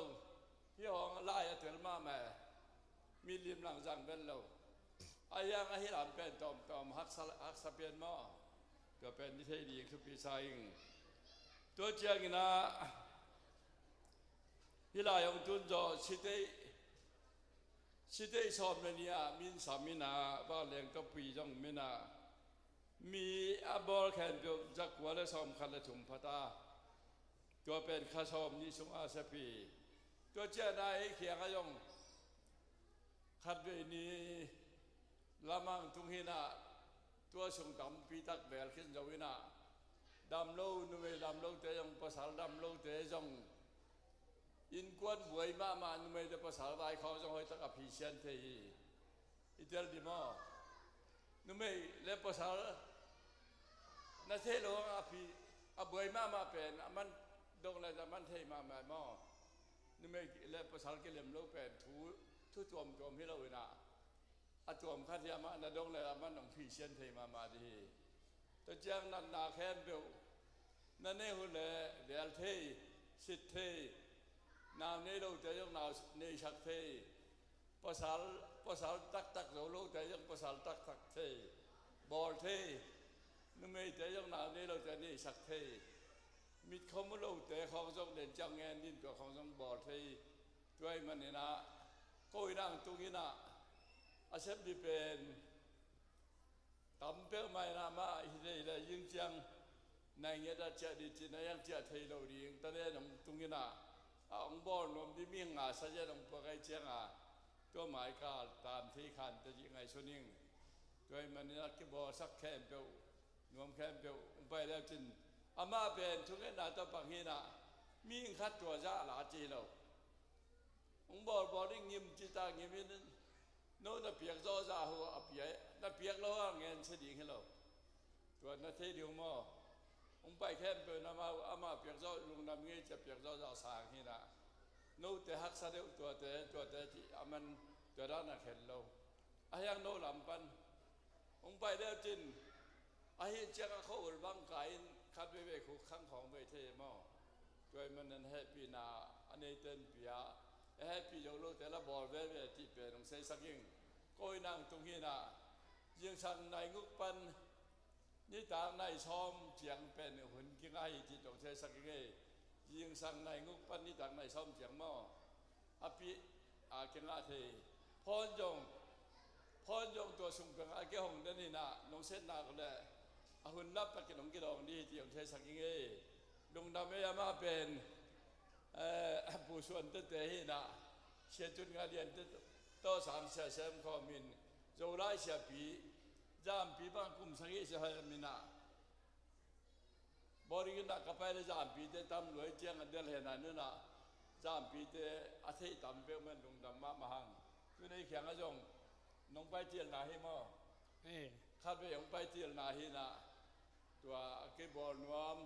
พี่ห้องไล่เถื่อนมาแม่มีริมหลังจังเป็นเราอายังไอ้หลานเป็นตอมฮักสเปียนหม้อตัวเป็นนิเทศดีคือปีไซงตัวเจียงนะฮิลายองตุนจอสิเตสอบเนี่ยมินสามินาบ้านเลี้ยงก็ปีจงมินามีอาบอลแข่งตัวจักวัวสอมคันละถุงพัตาตัวเป็นข้าสอมนิสงอาเซปีตัวเจ้านายเขียงยงขัดเวนีละมังตุงหินาตัวส่งดำปีตักเบลขึ้นจวินาดำโลนุ่มดำโลเตยงภาษาดำโลเตยงอินกวนบวยมานุ่มเดภาษาใบเขาจงให้ตักพิเศษเทยอิตาลีมานุ่มเล่ภาษานาเทโลอาภิบวยมาเป็นมันดงเลยแต่มันเทมานุ่มเล่ภาษาเกลิมโลเป็นทุจมให้เราเนะอาจมขัดยามันดงเลยมันต้องพิเศษเทมาดีตัวเจ้านันนาแคมเบลนั่นเองหุ่นเลยเดลเทสิทเทนาวนี้เราจะยังนาวในชักเทภาษาตักเราจะยังภาษาตักเทบอลเทนุ่มไม่จะยังนาวนี้เราจะในชักเทมิดเขาไม่รู้แต่ของจงเด่นจังเงินดินกับของจงบอลเทด้วยมันนี่นะก็อีนั่งตรงนี้นะอาเซฟดีเป็นตำเปี้ยไม่นามาฮิเดย์ยิงจังในเงี้ยจะเจดีจีนยังเจอเทโลดีงตอนนี้น้องตรงนี้นะองบอลนมที่มีงาสัญญาน้องปะไกเจียงก็หมายการตามที่ขันแต่ยังไงส่วนนิ่งด้วยมันนี่นักบอลสักแคมเปลนวมแคมเปลไปแล้วจินอามาเป็นทุกอย่างนาตัวปังฮีนะมีขัดตัวจ้าหลาจีเราองบอลดิ้งยิ้มจิตายิ้มนั่นโน่นเปียกโซซาหัวเปียนั่นเปียกเราเงินเสดีให้เราตัวนั่นเทเดียวมั่วองไปแค่เป็นอามาเปียกโซลุงนำเงี้ยจะเปียกโซซาสางให้นะโน่แต่ฮักซาเดวตัวแต่ที่มันตัวด้านนักเห็นเราอายังโน่ลำปันองไปเดียวจินอาเห็นเจ้าเขาอุลบังไก่คัดไปขู่ข้างของไปเทมั่วตัวมันนั่นให้ปีนาอันนี้เต้นปียให้พี่ยงลูกแต่ละบอลเว้ยที่เป็นต้องใช้สักยิ่งก็นั่งตรงนี้นะยังสั่งนายงุกปัน นี่ต่างในซ้อมเจียงเป็นหุ่นกิ้งไอที่ต้องใช้สักเงยยิงสั่งในงุกปันนี่ต่างในซ้อมเจียงหม้ออภิกิ้งอาเทพอนยงตัวสุ่มกังอาเกี่ยงเดนี่นะน้องเส้นนาก็เลยหุ่นนับตะกินองกิดองนี่ที่ต้องใช้สักเงยลุงดำไม่ยามาเป็นผู้ส่วนเตะหินะเชื่อจุดงานเรียนต่อสามเสียเสมข้อมินโจไลเสียปีจามปีบางกุมสังเกตเสียมินะบริกินนักกับไปเลยจามปีเตตำรวจเจียงอันเดียร์เห็นนั่นนะจามปีเตอาทิตย์ตำเปรี้ยวเหมือนลุงดำมาหังคือในแข่งกระจงน้องไปเจียนนาฮิมอคาดไปยังไปเจียนนาฮินะตัวเก็บบอลนวม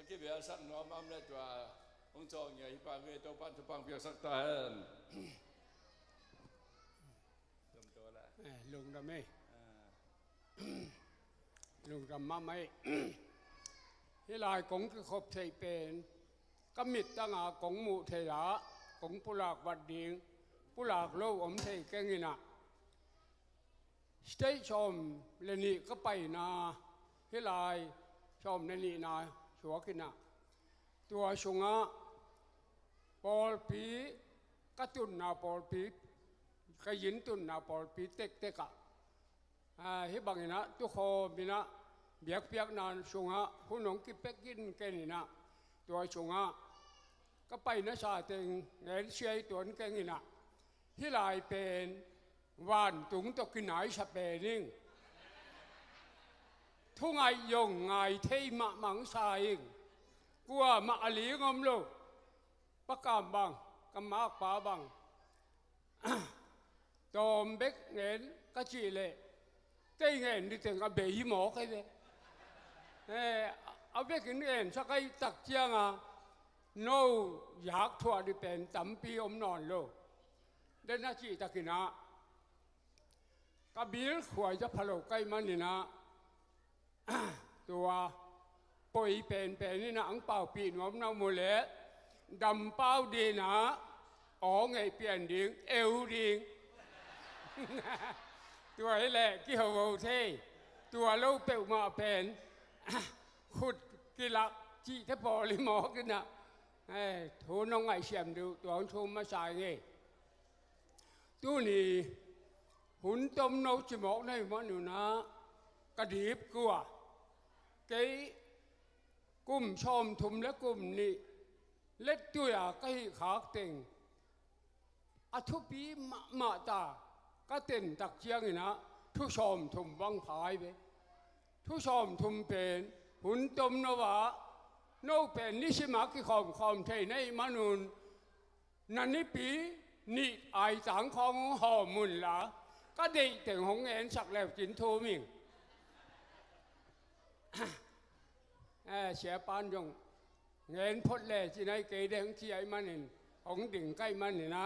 เก็บเบียร์สักนวมอันนี้ตัวองจองใหญ่ปางเงยตัวปั้นตัวปังเปียกสักตาลุงดำไม่ลุงดำมาไม่ที่ลายของคือขบใส่เป็นกมิดตั้งของหมู่เทระของผู้หลักวัดดิงผู้หลักโลกอมใส่แกงินะสเตชอมเลนี่ก็ไปนาที่ลายชอมเลนี่นาชัวกินะตัวชงะปอลปีกระตุนนาปอลปีขยินตุนนาปอลปีเต็กอะฮิบังนะตุโคบินะเบียกเปียกนานชงะหุ่นงกิเป็กกินแกนี่นะตัวชงะก็ไปนะชาเตงเงินเชียตัวแกนี่นะที่ลายเป็นวานตุงตกินไหนสเปนิงทุ่งไอยงไงเทมะมังสายกลัวมาอลีงมโลปะกามบังกำมากป่าบังตอมเบกเงินก็จีเล่เต้เงินดิถึงกับเบยหมอใครเลยเอาเบกเงินสักไอ้ตักเจียงโนอยากถั่วดิเป็นตั้มปีอมนอนโลเดินนาจีตะกินะกบิลขวายจะพะโลใกล้มันนี่นะตัวปอยเป็นนี่นะอังเป่าปีนวมน้ำมูเล่ดำเป้าดีนะอ๋อไงเปลี่ยนดิ่งเอวดิ่งตัวนี้แหละกี่หัวเท่ตัวลูกเปลวมาเป็นขุดกีฬาจีทพอลิมอกันนะทูน้องไอเสียมดูตัวทูมาใส่ไงตัวนี้หุ่นต้มนกจมอกในมันอยู่นะกระดิบกลัวเก๋กุ้มชมทุมและกุ้มนี่เล็ดตัวก็ให้ขาเต็งอาทุปีมาตาก็เต็นตักเชียงนะทุชมทุมวังพายไปทุชมทุมเป็นหุ่นต้มนวะโนเป็นนิสิมากิคอมเทในมนุนนันนิปีนี่ไอสังของหอมุนละก็ได้แต่งหงเงินสักแล้วจินโทมิงเสียปานยงเงินพดแหล่ที่ไหนเกยแดงที่ไอ้มันนี่ของดิ่งใกล้มันนี่นะ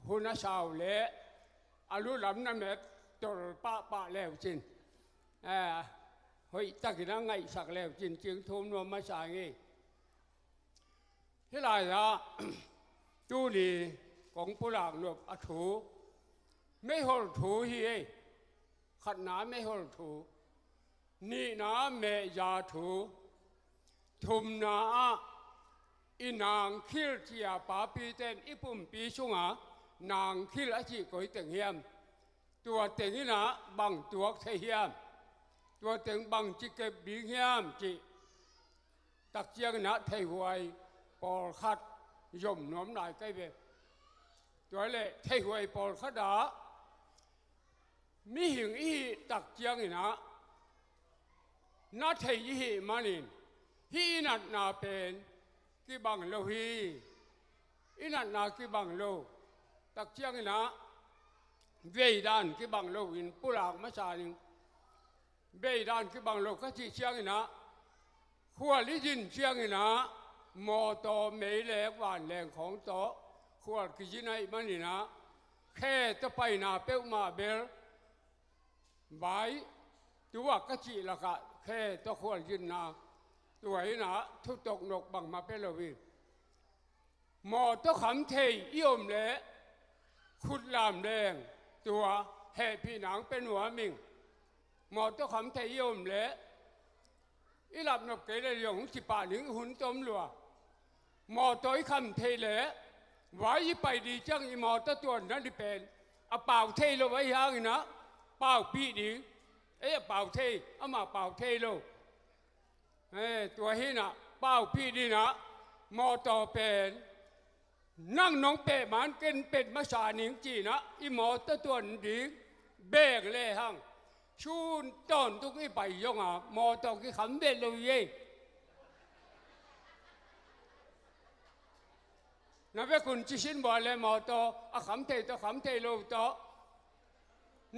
หุ่นสาวเละอารุลำนั่นแหละตัวป้าแล้วจินเฮ้ยตะกี้นั่งไงสักแล้วจินจึงทุ่มนวมมาสายไงที่ไรละตู้นี่ของผู้หลักหลบอถูไม่หดถูเฮียขัดน้ำไม่หดถูนี่น้ำเมยาถูทุมนาอีนางคิลเจียป้าปีเต้นอีปุ่มปีชุงนางคิลอาชีก๋วยเต่งเฮียมตัวเต่งนี่นะบังตัวเทียมตัวเต่งบังจิเก็บบีเฮียมจิตักเจียงนะไทยหวยปอลคัดยมน้อมนายใกล้เบตัวเล่ไทยหวยปอลคัดดามีหิงอีตักเจียงนี่นะนาไทยอีมานินฮีนัดนาเป็นกิบังโลฮีอินัดนากิบังโลตักเชียงนะเวดานกิบังโลอินปุรากมาชานิเวดานกิบังโลก็ที่เชียงนะขัวลิจินเชียงนะมอตอเมย์แหลกหวานแรงของโตขัวกิจินัยมันนี่นะแค่จะไปนาเป้ามาเบลใบตัวก็จีละกะแค่ตัวขัวจินนาตัวนี้นะทุกตกนกบังมาเป็นเลยหมอตัวขำเทยยมเละขุดลามแดงตัวแห่พี่หนังเป็นหัวมิง หมอตัวคำไทยยมเละอีหลับนกเกลยงสิป่าหนึ่งหุ่นจมหลัวหมอตัวคำไทยเละไว้ไปดีจังอีหมอตัวนั้นดิเป็นเอาเป่าเทยเราไว้ยังนะเป่าปีดีเอ๊ะเป่าเทยเอามาเป่าเทยเราตัวฮีน่ะเป่าปีดีนะหมอตัวเป็นนั่งน้องเปะมันเกินเป็นมาสาหนิงจีนะอีหมอตัวดีเบกเลยฮังชูนต้นทุกอีไปยงอ่ะหมอตัวกี่คำเบ็ดเลยเย่นับว่าคุณจิชินบอกเลยหมอตัวอ่ะคำเทตัวคำเทโลตัว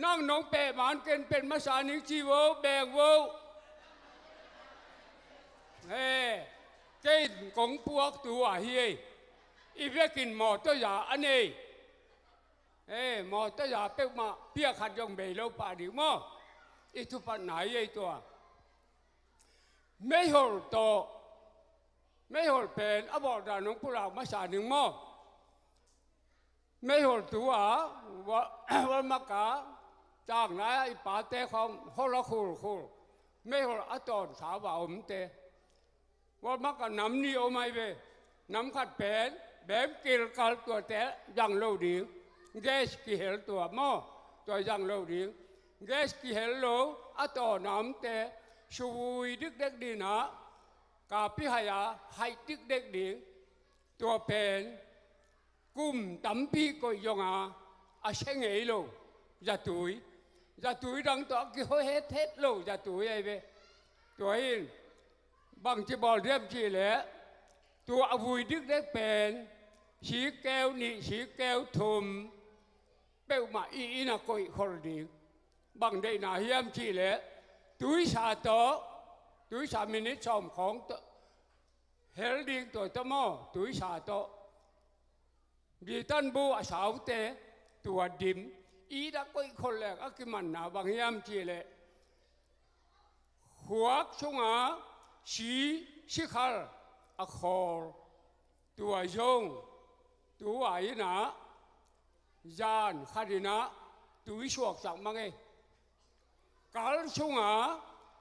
นั่งน้องเปะมันเกินเป็นมาสาหนิงจีโวเบกโวเกินกงพวกตัวเฮียอีเวกินหมอตัวยาอันนี้หมอตัวยาเป๊กมาเปียขัดยงเบลล์ป่าดิมออีทุปันไหนไอ้ตัวไม่หดโตไม่หดเป็นอบอกดาน้องผู้หลากมาสาหนึ่งมอไม่หดตัววันมากาจ้างนายไอ้ป่าเตะของฮอลคูไม่หดอัตอนสาวบ่าวผมเตะวันมากาน้ำนี่เอาไม่ไปน้ำขัดเป็นแบบกิลกัลตัวแต่ยังโลดีเกสกิเฮลตัวมอตัวยังโลดีเกสกิเฮลโลอัตอนน้ำแต่ช่วยดึกเด็กดีนะกาพิหายาให้ดึกเด็กดีตัวเป็นกุมตั้มปีก็ยังอาเชงเอโลจะตุยดังตัวกิโฮเฮ็ดโลจะตุยไอ้เบตัวเองบางที่บอกเรียบจีเลยตัวอวุยดึกเด็กเป็นสีแก้วนี่สีแก้วทุมเป้ามาอีน่ะก็อีกคนดีบางได้น่าเฮียมชีเลยตุยชาโตตุยชามินิชอมของเฮลดิ้งตัวตะมอตุยชาโตดีตันบูอาสาวเตตัวดิมอีน่ะก็อีกคนแรกอักมันน่ะบางเฮียมชีเลยหัวช่วงสีขาวอะคอตัวยงตัวไอ้นะยานขัดนะตัวชวกสักมั้งไงการช่วง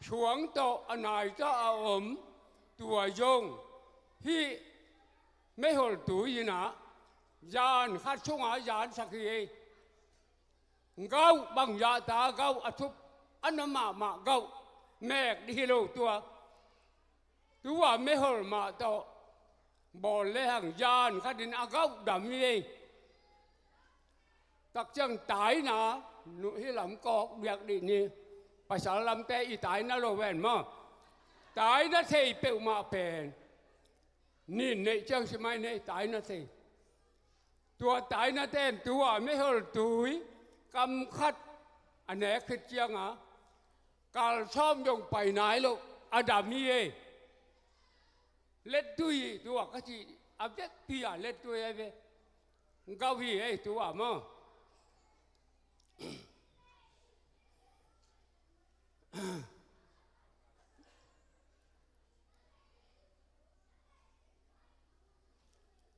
ช่วงโตอันไหนจะเอาตัวยงที่ไม่หดตัวยนะยานขัดช่วงยานสักทีเกาบางยาตาเกาอทุบอันนั้นมาเกาแมกดีโลตัวไม่หดมาโตบอลเลี้ยงยานขัดินอากาศดำนี่ตักจังตายนะหนุ่ยลำกอกเบียกดีนี่ภาษาลำแต่อีตายนะโลเวนมาตายนะเทยเปลมาเป็นนี่ในเจ้าใช่ไหมในตายนะเทยตัวตายนะเต้นตัวไม่หดตุยกำคัดอันไหนคือเจียงการซ่อมยงไปไหนลูกอดัมนี่เล็ดตุยตัวก็จีอับเด็กพี่เล็ดตุยไอ้เบ้ก้าวพี่ไอ้ตัวมั้ง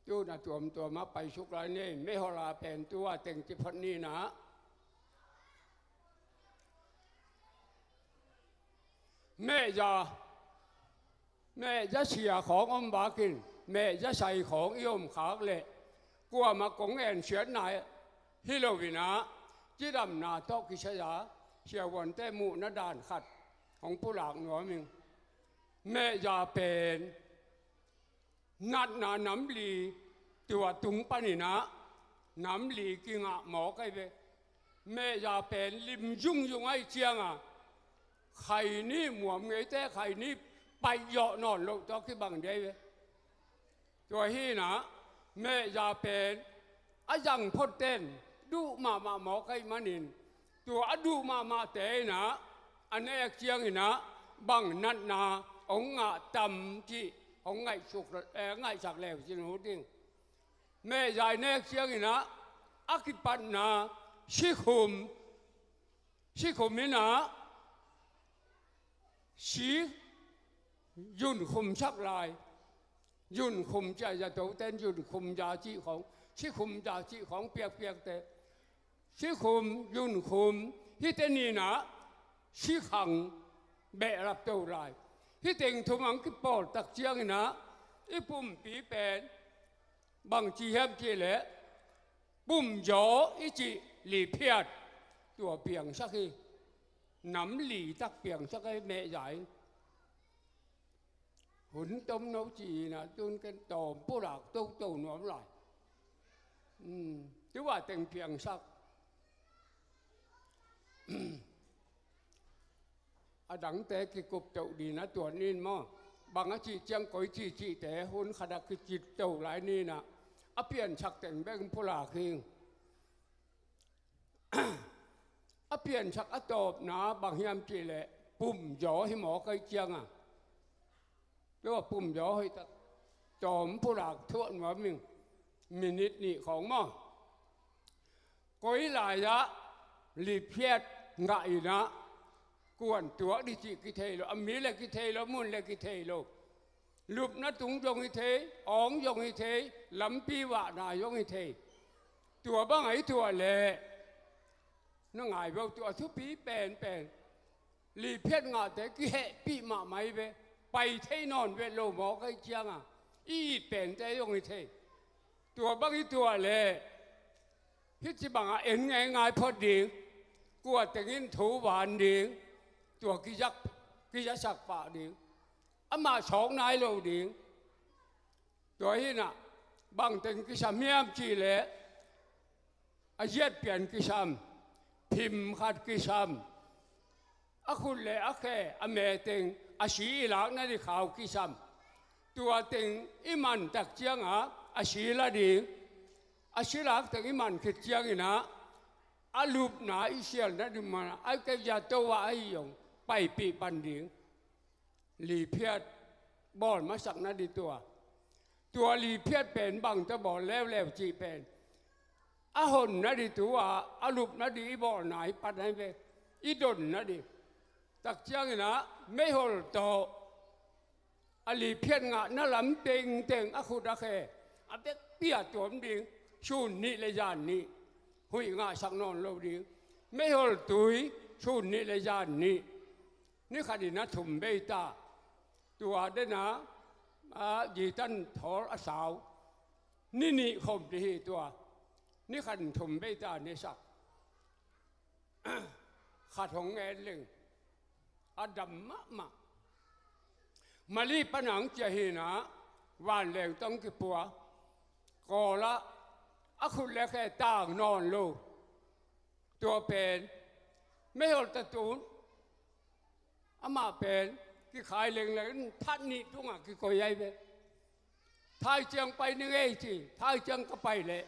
ตัวน่ะตัวมาไปชุกไรนี่ไม่ฮอลาเป็นตัวเต็งจิพันนี่นะแม่จะเสียของอมบากินแม่จะใส่ของยมขากเละกลัวมากงเอ็นเสียนายฮิโลวินะจีดำนาโตกิชยาเสียวันเตมูนดานขัดของผู้หลักหนัวมิงแม่ยาเป็นนัดนาน้ำลีตัวตุงปนินะน้ำลีกิงหมอไก่เบแม่ยาเป็นลิมยุ่งไอเจียงไข่นี่หมวมไงแต่ไข่นี่ไปเหยาะนอนลงตัวที่บังได้เว้ตัวฮีนะแม่ยาเป็นอายังพดเต้นดูมาหมอไก่มานินตัวดูมาเตนะอันนี้เจียงนะบังนัดนาองงะตำที่องไงสุกไงสักแล้วจินหูดิ้งแม่ยายเนกเชียงนะอากิปันนาชิคุมนี่นะชียุนคุมชักลายยุนคุมใจจะโตเต้นยุนคุมยาจีของชิคุมยาจีของเปียกแต่ชิคุมยุนคุมที่เตนี่นะ ชี้ขังเบะรับเท่าไรที่เต็งทุมังกิปอลตักเจียงนะอีปุ่มปีเป็นบางจีเฮมจีเละปุ่มจ่ออีจีหลีเพียดตัวเปียงสักทีน้ำหลีตักเปียงสักไอ้แม่ใหญ่หุ่นต้มนกจีนะจนกันตอมผู้หลักตู้ตู้หนวมไหลถือว่าเต็งเพียงสักดังแต่กิกบเต่าดีนะตัวนี้มั้งบางอาชีเจียงก้อยจีแต่หุ่นขนาดคือจิตเต่าหลายนี่นะเปลี่ยนชักแต่งแบงผู้หลักเองเปลี่ยนชักตอบนะบางยามจีแหละปุ่มจ่อให้หมอเคยเจียงเรียกว่าปุ่มจ่อให้จอมผู้หลักทั่วหัวมึงมินิทนี่ของมั้งก้อยหลายละหลีเพียดไงนะกวนตัวดิจิกิเทโลอมีเลกิเทโลมุนเลกิเทโลลุบนัดตุงยงอิเทอ๋องยงอิเทลำปีวะนายงอิเทตัวบ้างไอ้ตัวเล่นั่งไงเบลตัวทุปีเป็นลีเพียดงาแต่กิเหปีมาไม่เบไปเทนอนเวโลหมอไก่เจียงอีเป็นแต่ยงอิเทตัวบ้างไอ้ตัวเล่พิจิบังเอ็นง่ายพอดีกวดแต่งินถูหวานดีตัวกิยักสักป่าดีมาสองนายโลดีตัวนี้น่ะบางแต่กิสามยามจีเล่เย็ดเปลี่ยนกิสามพิมขัดกิสามคุณเล่แค่เมติงสีหลังนั่นที่ข่าวกิสามตัวติงอิมันตักเจียงสีละดีสีหลังติงอิมันคิดเจียงนะลูบหนาอิเชียลนั่นมันก็จะตัวไอ้ยงไปปีปันดิงหลีเพียดบอลมาสักนั่นดีตัวหลีเพียดเป็นบางจะบอลแล้วจีเป็นหนนั่นดีตัวลูบนั่นดีบอลไหนปัดไหนไปอีดนนั่นดีตักเจียงนะไม่หดโตหลีเพียดงะนั่นลำเต็งคุณตะแค่เป็นเปียตัวมันดิงชูนี่เลยยานนี่หุยงาสักนอนเราดีไม่หดตุยชูนี่เลยยานนี่ขดีนะถุมเบตาตัวได้นะยีตันทออาสาวนี่คมดีตัวนี่ขันถุมเบตาเนี่ยสักขาดของเงินเล่งดัมมาลีปนังเจหินะวันแรงต้องกิปัวก่อละคุณเล็กแค่ต่างนอนลูกตัวเป็นไม่หดตะตูนมาเป็นกี่ขายเล็งท่านนี่ทุกอย่างกี่ก็ใหญ่ไปท้ายเจียงไปนึงเอจีท้ายเจียงก็ไปเลย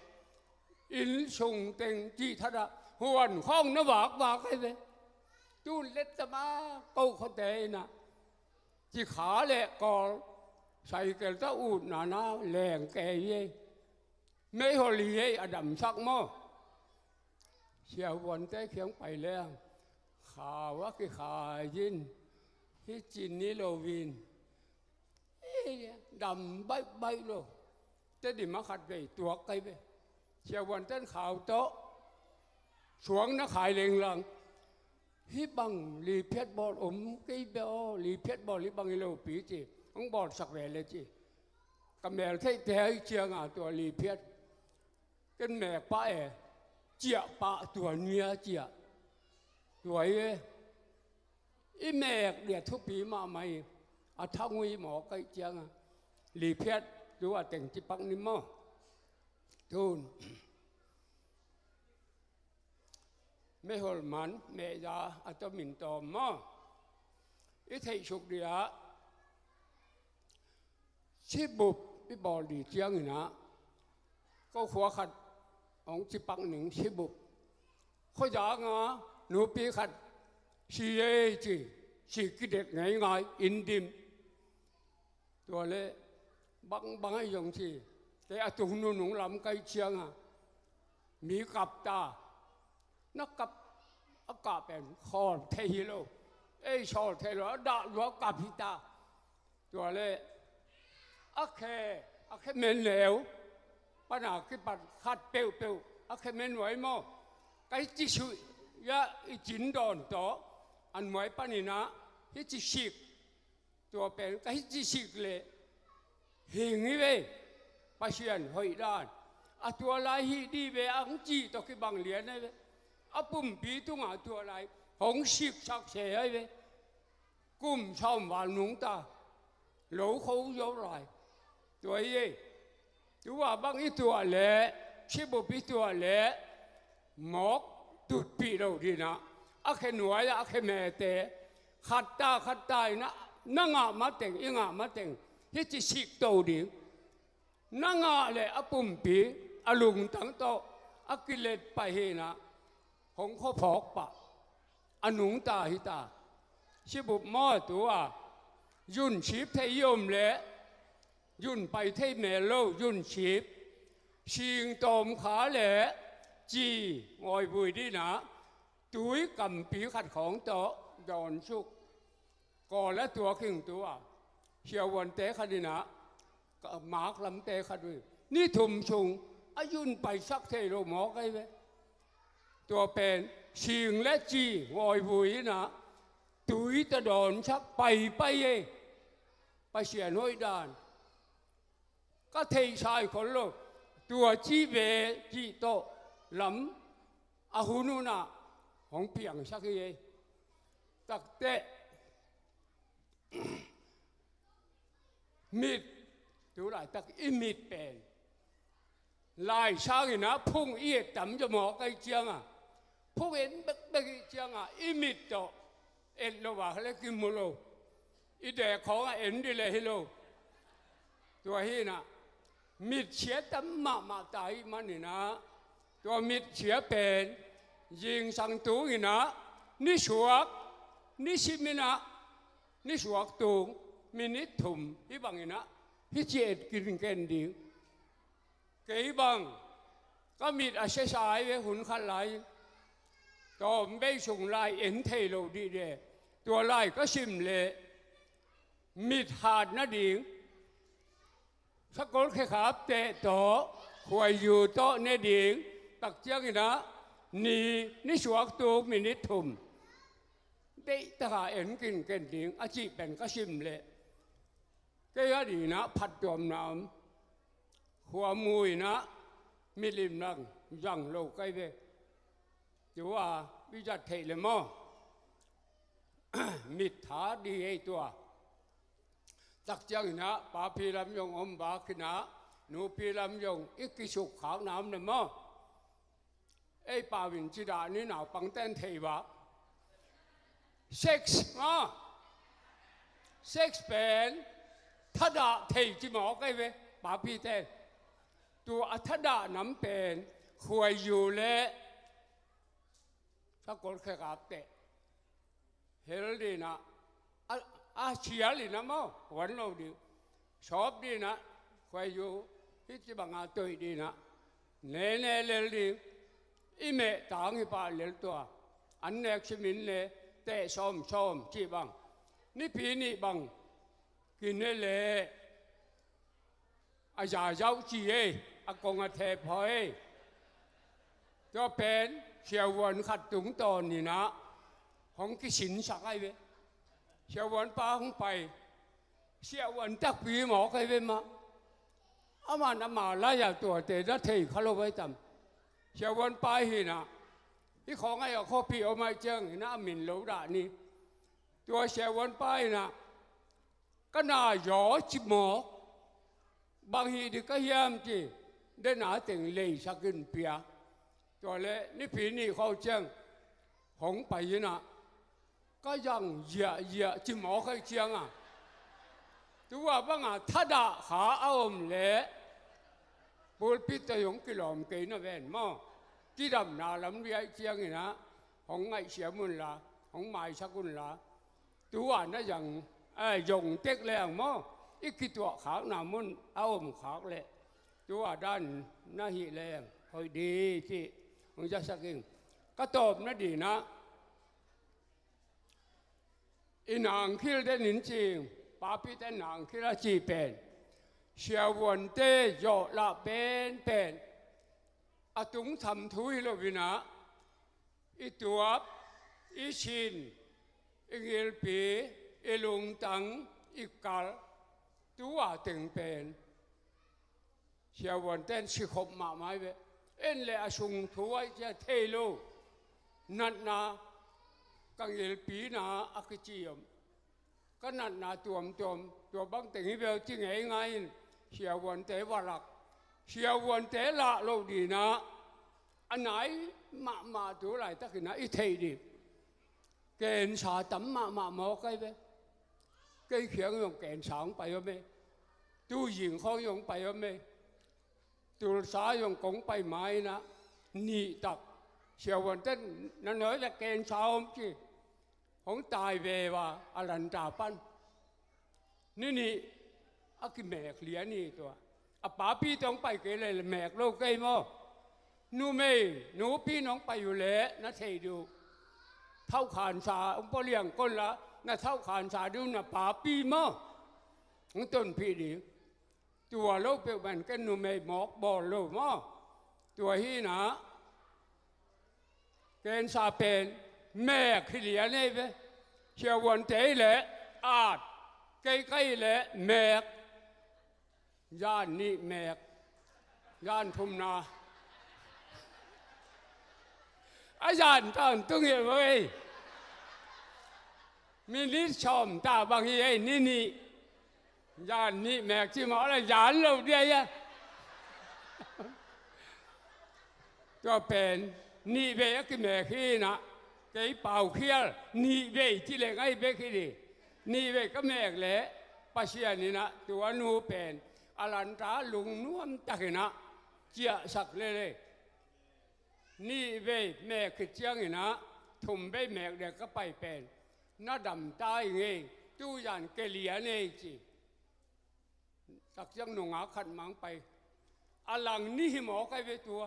อินส่งเต็งจีทัดหวนข้องนวากให้ไปตูนเล็ดจะมาเก้าเขาเตยนะจีขาเละก่อใส่เกลืออูดหนาแรงแก่ยี่ไม่หอลีอดัมสักหม้อเชียววันเต้เขียงไปแล้วข่าวว่ากี่ขายินที่จินนี่โลวินดำใบโลจะดิมาขัดไปตัวไกลไปเชียววันเต้นข่าวโตสวงนักขายเล็งลังฮิบังลีเพชรบอลกี่เบลลีเพชรบอลลีบังโลปีจีองบอลสักเวลเลยจีกับแมวที่แท้เชียงตัวลีเพชรกันแม่ป้าเจียปะตัวเนื้อเจียตัวอีแม่เดียทุกปีมาใหม่ทั้งวีหมอไก่เจียงหลีเพียรหรือว่าแต่งจิปังนิมอทูนไม่หลมันแม่ยาอัตมินตอมออีไทยชุกเดียชิบุบอีบอลดีเจียงนะก็ขวาขัดของจิปังหนึ่งชิบุบเขาอยากหนูปีขัดชีเอจีชีกิเด็กง่ายอินดิมตัวเล่บางให้ยงชีแต่ตุงนุ่งลำไกเชียงมีกับตานักกับอากาศเป็นคอเทฮิโลชอเทโลดาลัวกับพิตาตัวเล่โอเคเมนเหลวปัญหาคือปัดขัดเปียวโอเคเมนไหวมั้งไก่จิชุยะจินดอนโต อันหมายปานินะฮิจิชิกตัวเป็นก็ฮิจิชิกเลยหิงนี่เว้ปะเชียนหอยด้านอะตัวลายฮิดีเวอังจีตอกิบังเหลียนนี่เว้อะปุ่มปีตุงอะตัวลายหงชิกชักเฉยเว้กุมชาวบ้านนุ่งตาหลูเขาเยอะไรตัวเย่ตัวบางอีตัวเละชิบุปีตัวเละหมอกตุดปีเราดีนะอะแค่หน่วยอะแค่แม่เตะขัดตานะนั่งมาเต็งอิงมาเต็งฮิจิชิกโตดีนั่งเลยอะปุ่มปีอะลุงตั้งโตอะกิเลสไปเฮนะหงเขาพอกปะอะหนุงตาฮิตาชิบุหม้อตัวยุ่นชีพเทยมเละยุ่นไปเทเมโลยุ่นชีพชิงตอมขาเละจีงอยบุยดีนะตุ้ยกำปีขัดของโตดอนชุกก่อและตัวขึ้นตัวเชียววันเตะคดีนะหมากลำเตะคดีนี่ถุมชุงอายุนไปสักเทโลหมอกไอ้เว้ตัวเป็นชิงและจีงอยบุยนะตุ้ยตะดอนชักไปเย่ไปเสียน้อยดานก็เทชายคนโลตัวจีเวจีโตลำอาหุนุนะของเปียงสักเย่ตักเตะมิดดูหลายตักอิมิดเป็นลายช้างนะพุ่งเอียดต่ำจะหมอกไอเจียงอ่ะพุ่งเอ็นเบกเจียงอ่ะอิมิดโตเอ็นโลวะเขากินมุโลอีเด็กของเอ็นดีเลยฮิโลตัวฮีนะมิดเฉียตั้มมาตายมันนี่นะตัวมิดเฉียเป็นยิงสังตูนี่นะนี่สวกนี่ชิมินะนี่สวกตูงมินิถุมที่บังนี่นะที่เจ็ดกินเกนดิงเกี่ยบังก็มิดอาเชสายเวหุนขันไหลตัวไม่ส่งลายเอ็นเทโลดีเดตัวลายก็ชิมเลยมิดหาดนะดิงสกุลแค่ขับเตะต่อหวยอยู่โตเนดิงตักเจ้ากินะนี่สวกตูงมินิถุมได้ตาเอ็นกินเกนดิงอาชีพเป็นก็ชิมเลยก็ยดีนะผัดจอมน้ำหัวมุยนะมิลิมนังยังโลกไกเวจูว่าวิจัดเทเลมอมิถาดีไอตัวตักจังนะปาพีลำยงอมบาขนะหนูพีลำยงอิกิสุขขาวน้ำเนี่ยมอไอป่าวินจิดานี่หนาวปังเต้นเทวะเซ็กซ์เซ็กซ์เป็นทัดดาเทจิหมอไกเวป่าพีเต้นตัวทัดดาน้ำเป็นหวยอยู่และถ้ากดแค่กับเตะเฮลดีนะอาเชียลีนะมั้งวันเราดีชอบดีนะหวยอยู่ที่จะบังอาตัวดีนะเน่เลดีอีเมต่างให้ป่าเลตัวอันเน็กชิมินเลยเตะชมจีบังนี่ปีนี่บังกินเลยอาญาเจ้าจีเออากงอาเทพอยก็เป็นเชียววันขัดตุงตอนนี่นะของกิสินสักไอเวเชียววันป้าของไปเชียววันตักปีหมอไอเวมาอามาไล่ยาตัวเตะรัฐีเขาลงไว้ต่ำเชียววันป้าหินะที่ของไอ้ข้อพี่เอามาเจิงนะมินโลดานี่ตัวเชียววันป้านะก็น่าหยอจิหมอบางทีก็ยามจีได้หนาแต่งเลยสักขึ้นเปียตัวเล่นี่ผีนี่เขาเจ้งหงไปนะก็ยังเหยียจิหมอเคยเจียงอ่ะตัวบ้างอ่ะถ้าด่าขาเอาอมเละปูปิตยงกิโลมกินนะเว้นมั่งที่ดำนาลำเรียเจียงนี่นะหงไงเสียมุนละหงไม้สักกุนละตัวนั่นยังยงเต็กแรงมั่งอีกกี่ตัวขาวหนามุนเอาอมขาวเลยตัวด้านน่าหิแรงคอยดีที่มึงจะสักกิ่งก็ตอบนะดีนะอีนางคิดได้หนินจริงป้าพี่แต่นางคิดละจีเป็นเชียววันเตยโยละเป็นอาตุงทำทุยโลวินะอีตัวอีชิน อิเงลปีอิลุงตังอิกาลตัวตึงเป็นเชียวันเต้นสิขบมาไม่เวเอ็นเลยอาชุงถวยจะเทโลนัดนากังเงลปีนาอักจียมก็นัดนาตัวบังตึงฮิเวลจริงไงเชียวันเตวรักเชียวันเตละโลดีนะอันไหนมาตัวไรตะกินนะอีเทดีเกณฑ์สาตั้มมาหมอไก่เว้ไก่เขียง用เกณฑ์สางไปว่าไหมตู้หญิงเขา用ไปว่าไหมตู้สา用กงไปไม้นะนี่ตักเชียววันเต้นนั่นเหรอจะเกณฑ์สาวจีของตายเวว่าอรันตาปันนี่อากิแมกเหลียนี่ตัวอาป๋าพี่ต้องไปเกเลยแมกโลกไก่มั้งนูไม่หนูพี่น้องไปอยู่แล้วนะเทดูเท่าขานสาองค์พ่อเลี้ยงก้นละนะเท่าขานสาดูนะป่าปีมั้งต้นพี่ดีตัวโลกเปลี่ยนกันนูไม่หมอกบอลโลกมั้งตัวฮีนะเกณฑ์สาเป็นแม่ขี้เหลียนี่ไปเชียววันเตะแหละอาดใกล้ๆแหละแมกย่านนี่แมกย่านทุ่มนาอาจารย์ตอนตุ้งเหี้ยเว้ยมีนิดชมตาบางทีไอ้นี่ยานนี่แม็กที่หมอละยานเราเดียะก็เป็นนี่เบกแม็กที่นะไก่เป่าเขี้ยวนี่เบที่เล็กไอ้เบกที่ดีนี่เบก็แม็กแหละปัจจัยนี่นะตัวนูเป็นอลันตาลุงนุ่มตะกินะเจียสักเลยนี่เว้แม่คือเจียงอีนะทุ่มเว้แม่เด็กก็ไปเป็นน่าดำตายไงตู้ยันเกลียนี่จีตักเจียงหนุ่งอาขัดมังไปอลังนี่หมอใครไปตัว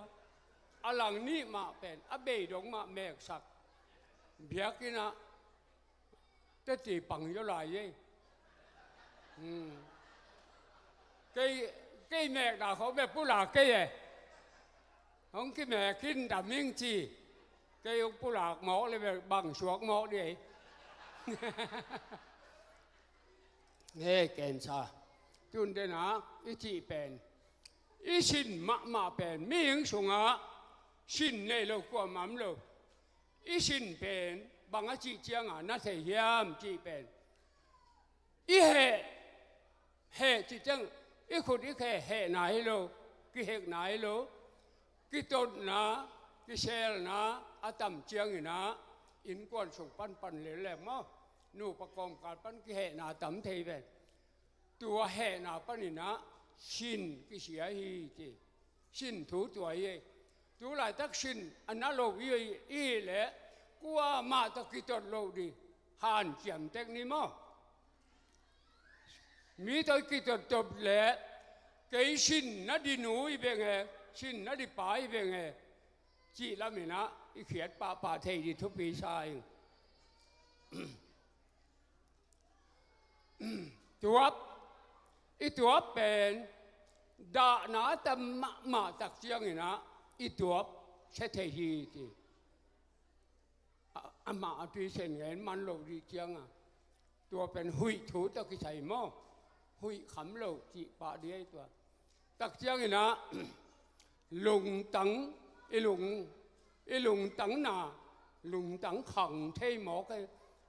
อลังนี่มาเป็นอเบยดงมาแม่สักเบียกินะจะตีปังอยู่หลายยี่เกยแม่ด่าเขาแบบผู้หลาเกยของที่แม่กินดำมิ่งจีเกี่ยวผู้หลากหมอเลยแบบบังสวกหมอดีเฮ้เกณฑ์ชาจุนเดนะอิจิเป็นอิชินมาเป็นมีหงสงะชินในโลกกว่ามั่มโลอิชินเป็นบางอาจีเจียงน่าเสียมจีเป็นอิเฮจีจังอิขุดอิเฮไหนโลกิเฮไหนโลกิตนนะกิเชลนะอาตัมเจียงนะอินกวนส่งปันเลยแหละมั้งนูประกอบการปันกิเหนาตัมเทเวนตัวเหนาปันนี่นะชินกิเสียฮีจีชินถูตัวเย่ตัวหลายทักชินอันนั้นโลวีอีแหละกูว่ามาตะกิตนโลดีหันเจียมเทคนิมั้งมีตะกิตนจบแหละเกยชินนัดดีหนูอีเบงเอชินนัดดีป่าอีเบงเอจีละมินะอีเขียนป่าเทดีทุกปีชายตัวเป็นดานาแต่มาตักเจียงนะอีตัวเชเทฮีที่อามาที่เส้นเงินมันโลดีเจียงอ่ะตัวเป็นหุยถูตะกิใส่หม้อหุยขำโลจีป่าเดียตัวตักเจียงนะลุงตังอีลุงตังนาลุงตังขังเทหมอกัน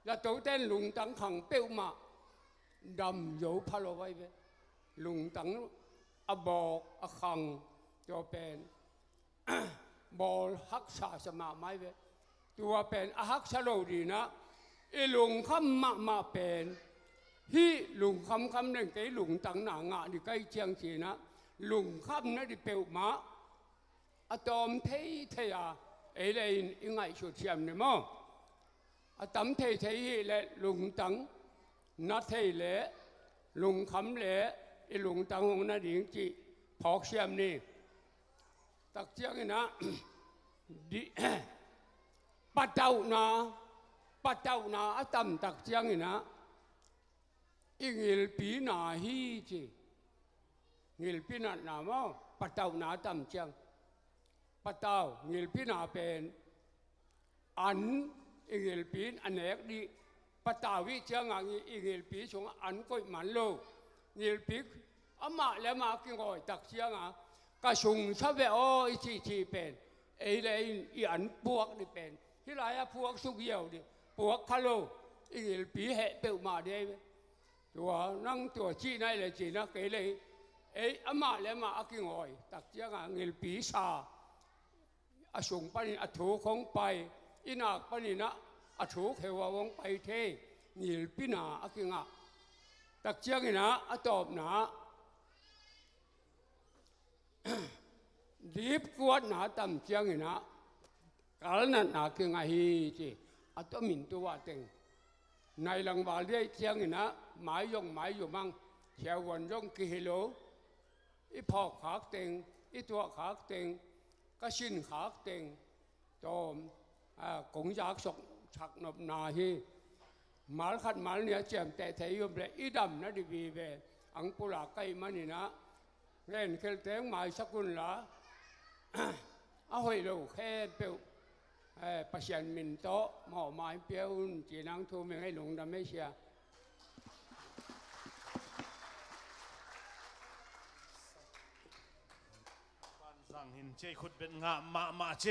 แล้วตัวเต้นลุงตังขังเปี้ยวมาดำโยพะโลไว้เว้ลุงตังบอกขังตัวเป็นบอลฮักษาสมาไม่เว้ตัวเป็นฮักษาโลดีนะอีลุงคำมาเป็นฮีลุงคำหนึ่งไอ้ลุงตังหนางะดิใกล้เชียงจีนะลุงคำนั่นดิเปียวมาอะตอมเทยาไอ้เลยยังไงชุดเทียมเนี่ยมั้งอะตอมเทเลยลุงตังนัดเทเลยลุงคำเลยไอ้ลุงตังของนั่นดิจีพอกเทียมนี่ตักเจียงนะดิปัดเจ้านาอะตอมตักเจียงนะอิงลปีนาฮีจีงิลปีนามั้งปัดเจ้านาตอมเจียงปัตตาวงิลปีนาเป็นอันอิงลปีนอันเอกดี ปตาวิเชียงอ่ะอีเงินปีชงอันก็มันโลเงินปีอามาแล้วมากินก่อยตักเชียงอ่ะก็ชงชอบแบบอีทีเป็นไอ้เลยอีอันพวกนี่เป็นที่ไรอะพวกสุกเยี่ยวดิพวกคาโลอีเงินปีเหตุเปิดมาได้ตัวนั่งตัวชี้ในเลยจีนะเกเลยไอ้อามาแล้วมากินก่อยตักเชียงอ่ะเงินปีชาอาชงปนิอถูของไปอินักปนินะอถูเขวาวงไปเทนิลปินาอากิงะตักเชียงนะอตอบนะดีบกวดนะตั้มเชียงนะกาลนั้นอากิงะฮีจีอตมินตัวเต็งในหลังบาลได้เชียงนะหมายยงหมายอยู่มั่งเชียววันยงกิโลอีพอกขากเต็งอีตัวขากเต็งก็ชินขากเต็งตอมกงจากศกฉักนบนาฮีมาลขัดมาลเนี่ยเจียมแต่ไทยยมเลยอีดำนะดิบีเบอังปุระไกมันนี่นะเล่นเคลเตงหมายสกุลละเอาให้เราแค่เปียวประชันมินโตหมอไม้เปียวจีนังทูไม่ให้หลงดำไม่เชียสั่งหินเจขุดเป็นงะมาเจ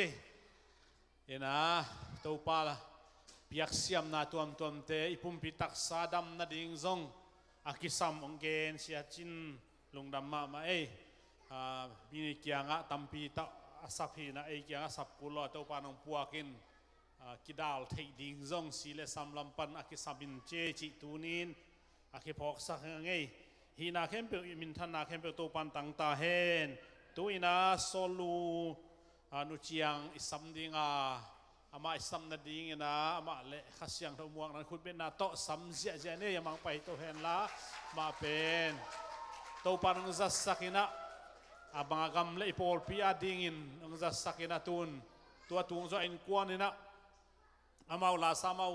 เอ็นะตัวปลาเปียกเสียมนาตัวมเตอิปุ่มปิตักซาดำนาดิ่งซงอากิซัมองเกนเสียจินลงดำมาบินิกียงะตัมปีตะสับฮีนะกียงะสับกุลอตัวปลาหนองปัวกินกิดาลเทดิ่งซงสีเลสัมลำปันอากิซัมบินเจจิตูนินอากิพอกสักไงฮีนาเข้มเปียวมินทันนาเข้มเปียวตัวปันตังตาเฮนตัวอินาโซลูนุเชียงอิสัมดิงอามาอิสัมนาดิงนะอามาเละขัสยังทั้งมวงนั้นคุณเป็นนาโตสัมเสียเจเนี่ยยังมังไปตัวเห็นละมาเป็นตัวปานุจัสสักินะอาบังกำเละพอลพิอาดิงินนุจัสสักินะตุนตัวตุงจะอินกวนนี่นะอามาลาสามา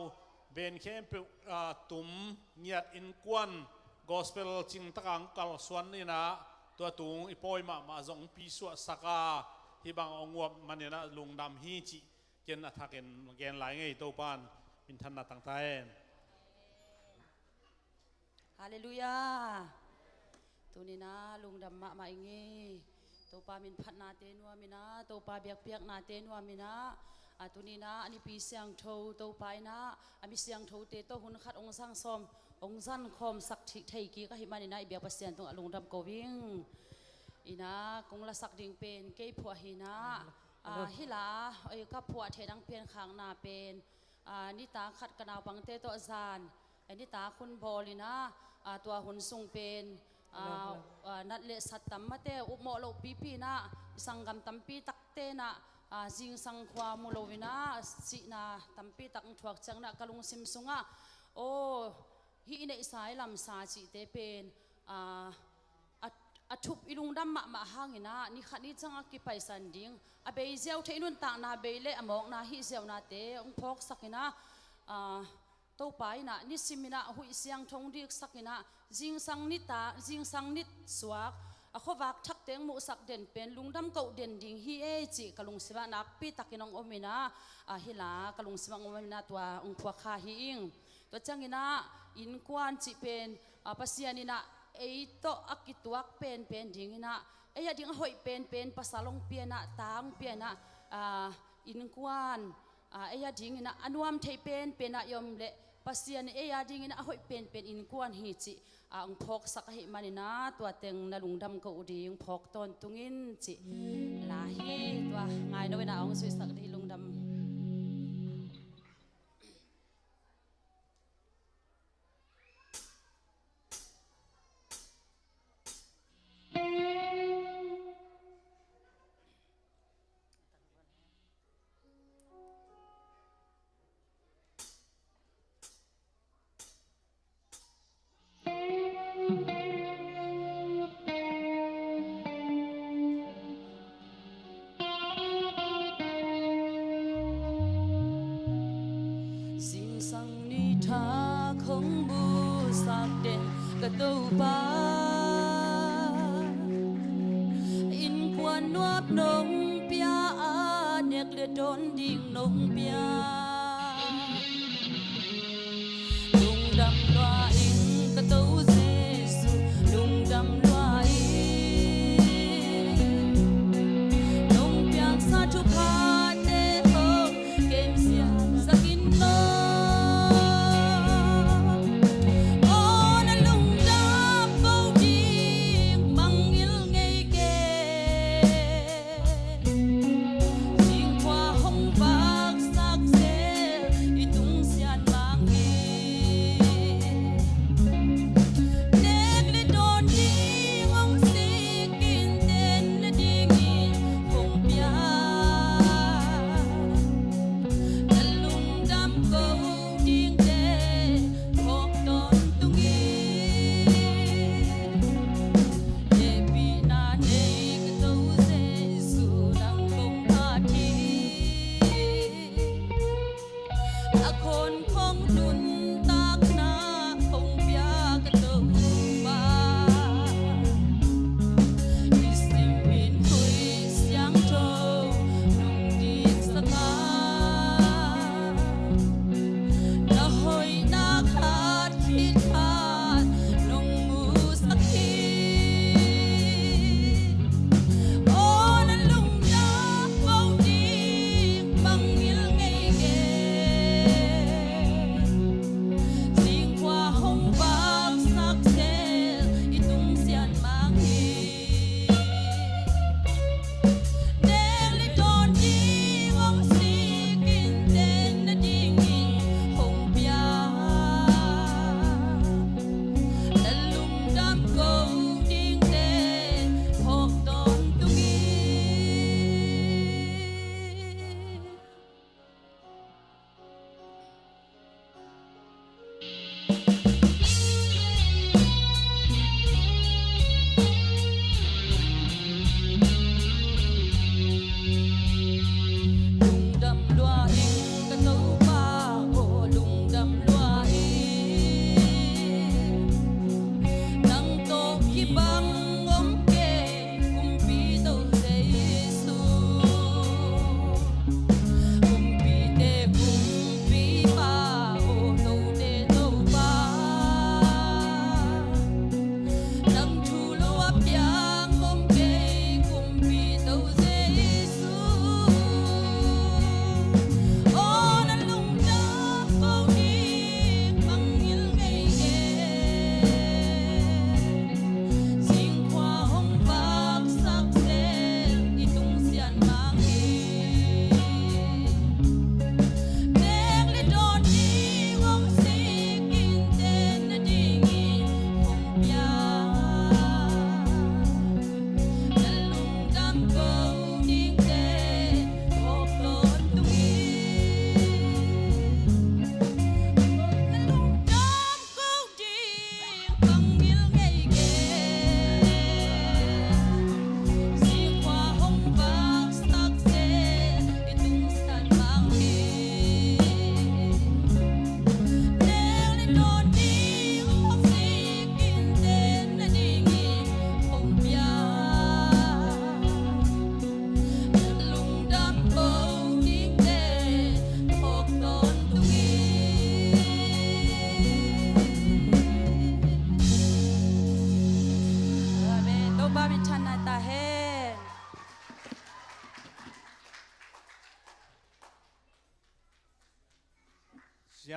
เบนเข้มเปียวตุมเงียดอินกวนกอสเปลจิงตะกังกัลสวนนี่นะตัวตุงอีปอยมาจงปีสวสักาที่บางองวบมันเนี่ยนะลุงดำฮีจิเกณฑ์อัฐเกณฑ์หลายไงตัวปานมินทันนาต่างไทยฮาเลลูยาตัวนี้นะลุงดำมาอย่างงี้ตัวปามินพัดนาเตนัวมินะตัวปาเบียกนาเตนัวมินะตัวนี้นะอันนี้ปีเสียงโทตัวไปนะอันมีเสียงโทเตตัวหุ่นขัดองค์สร้างซอมองค์สั้นคอมสักไทยกี้ก็เห็นมาในนั้นเบียกเปอร์เซ็นต์ตรงลุงดำโกวิ่งอีนะกงละสักดิ่งเป็นเกี่ยผัวหินะฮิลากับผัวเทดังเปลี่ยนขางนาเป็นนิตาขัดกระนาวปังเตโตซานนิตาคุณบอลีนะตัวหุ่นทรงเป็นนัดเลสัตตัมมาเตอุโมโลปีนะสังกัมตัมปีตักเตนะจิงสังความุโลวินะสินะตัมปีตักถวกจังนะกะลุงซิมซุงะโอฮีในสายลำสาจิเตเป็นทุบอิลุงดำมาหางนะนี่ขัดนี่จังกิไปสันดิ้งเบยเซลเทนุนตานาเบยเล่อมองนาฮิเซลนาเตองพอกสักนะโตไปนะนิสิมินะหุยเสียงทงดีสักนะจิงสังนิตาจิงสังนิดสวกเขาวักทักเตงมุสักเด่นเป็นลุงดำเก่าเด่นดิ้งฮีจิกะลุงสิวานักปีตักนองอมินะฮิลากะลุงสิวาอมินะตัวองพวกข้าหิงตัวจังนะอินควันจิเป็นปัสยานินะไอ้โตอักกิตวักเป็นดิ้งนะไอ้ยาดิ้งหอยเป็นภาษาลงเปียนะตางเปียนะอินควันไอ้ยาดิ้งนะอนุามเทเป็นนะยมเละปัสยานิไอ้ยาดิ้งนะหอยเป็นอินควันฮิจิองพกสักหิมันนะตัวเต็งนาลุงดำกูดีองพกตอนตุงินจิลาฮีตัวไงนะเวลาองสุยสักดีลุงดำตูปาอินควันนวบนงเปียเนกเลือดโดนดิ่งนงเปีย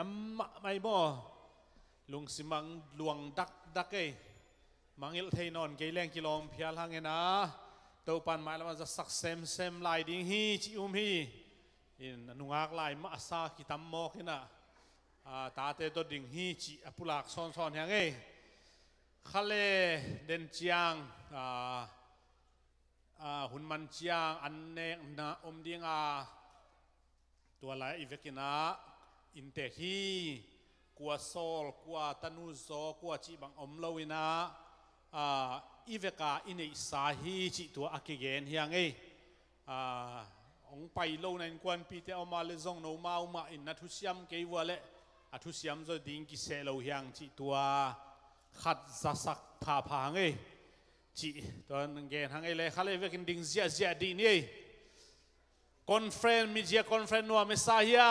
ยมไม่บ่ลุงสิมังลวงดักเอ้มังอิลเทนอนเกยแรงกิโลมเพียรหังเงนะตัวปันไม้แล้วมันจะสักเซมลายดิ้งฮีจิอุมฮีอินนุงากลายมาซาคิตัมโมกินะตาเตตัวดิ้งฮีจิปุลักซอนยังเอ้ขะเลเดนจียงหุ่นมันจียงอันเนกนะดิ้งตัวไหลอีเวกินะอินเตฮีกัวโซลกัวตันูโซกัวจีบังเลวินะอีเวกาอินอิสาฮีจิตัวอักเกนเฮียงองไปโลนันกวนปีเตอมาเลซงโนมาอุมาอินนัทุสยามเกยวเลอัทุสยามจะดิ้งกิเซโลเฮียงจิตัวขัดจะสักพาจิตัวนึงเกนหังเลยเขาเลยเวกินดิ้งเสียดีนี่คอนเฟรนมีเจียคอนเฟรนนัวเมสายา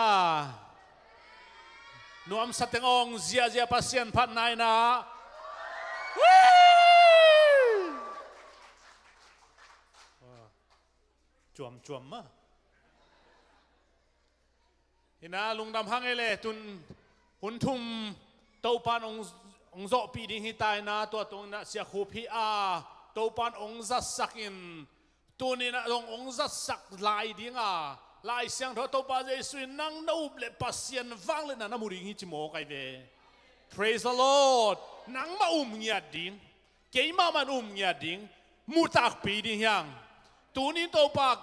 นัวมสัตย์องเจียพัศยันพัดนายนะจวมมาเห็นนะลุงดำหังเลยตุนหุ่นทุ่มเต้าปานองโซปีดิ้งหิตายนะตัวตรงนั้นเสียคูพีเต้าปานองจัดสักินตัวนี้นะองจัดสักลายดิ้งลายเสียงเต้าปานจะสุยนั่งนูบเลยพัศยันฟังเลยนะน้ำมูดิ้งหิจิโมกไอเว Praise the Lord นังมาเงียดิ้งเกี่ยมามันเงียดิ้งมูตักปีดิ้งยังตัวนี้เต้าปาก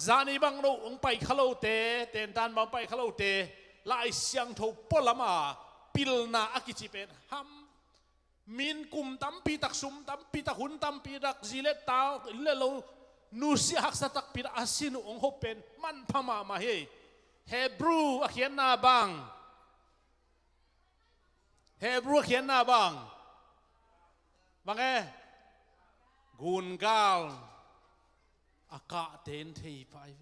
จานีบังเราองไปขลุ่เตเต็นตันบังไปขลุ่เตลายเสียงเท่าปลมาปิลนาอักิจิเป็นฮัมมินกุมตัมปีตักซุมตัมปีตักหุนตัมปีตักจิเลตาเลโลนูสิฮักสตักปีตักอาสินุองฮเป็นมันพม่ามาเฮเฮบรูเขียนนาบังเฮบรูเขียนนาบังเอกุนกาลอากาศเต็นทีไปเว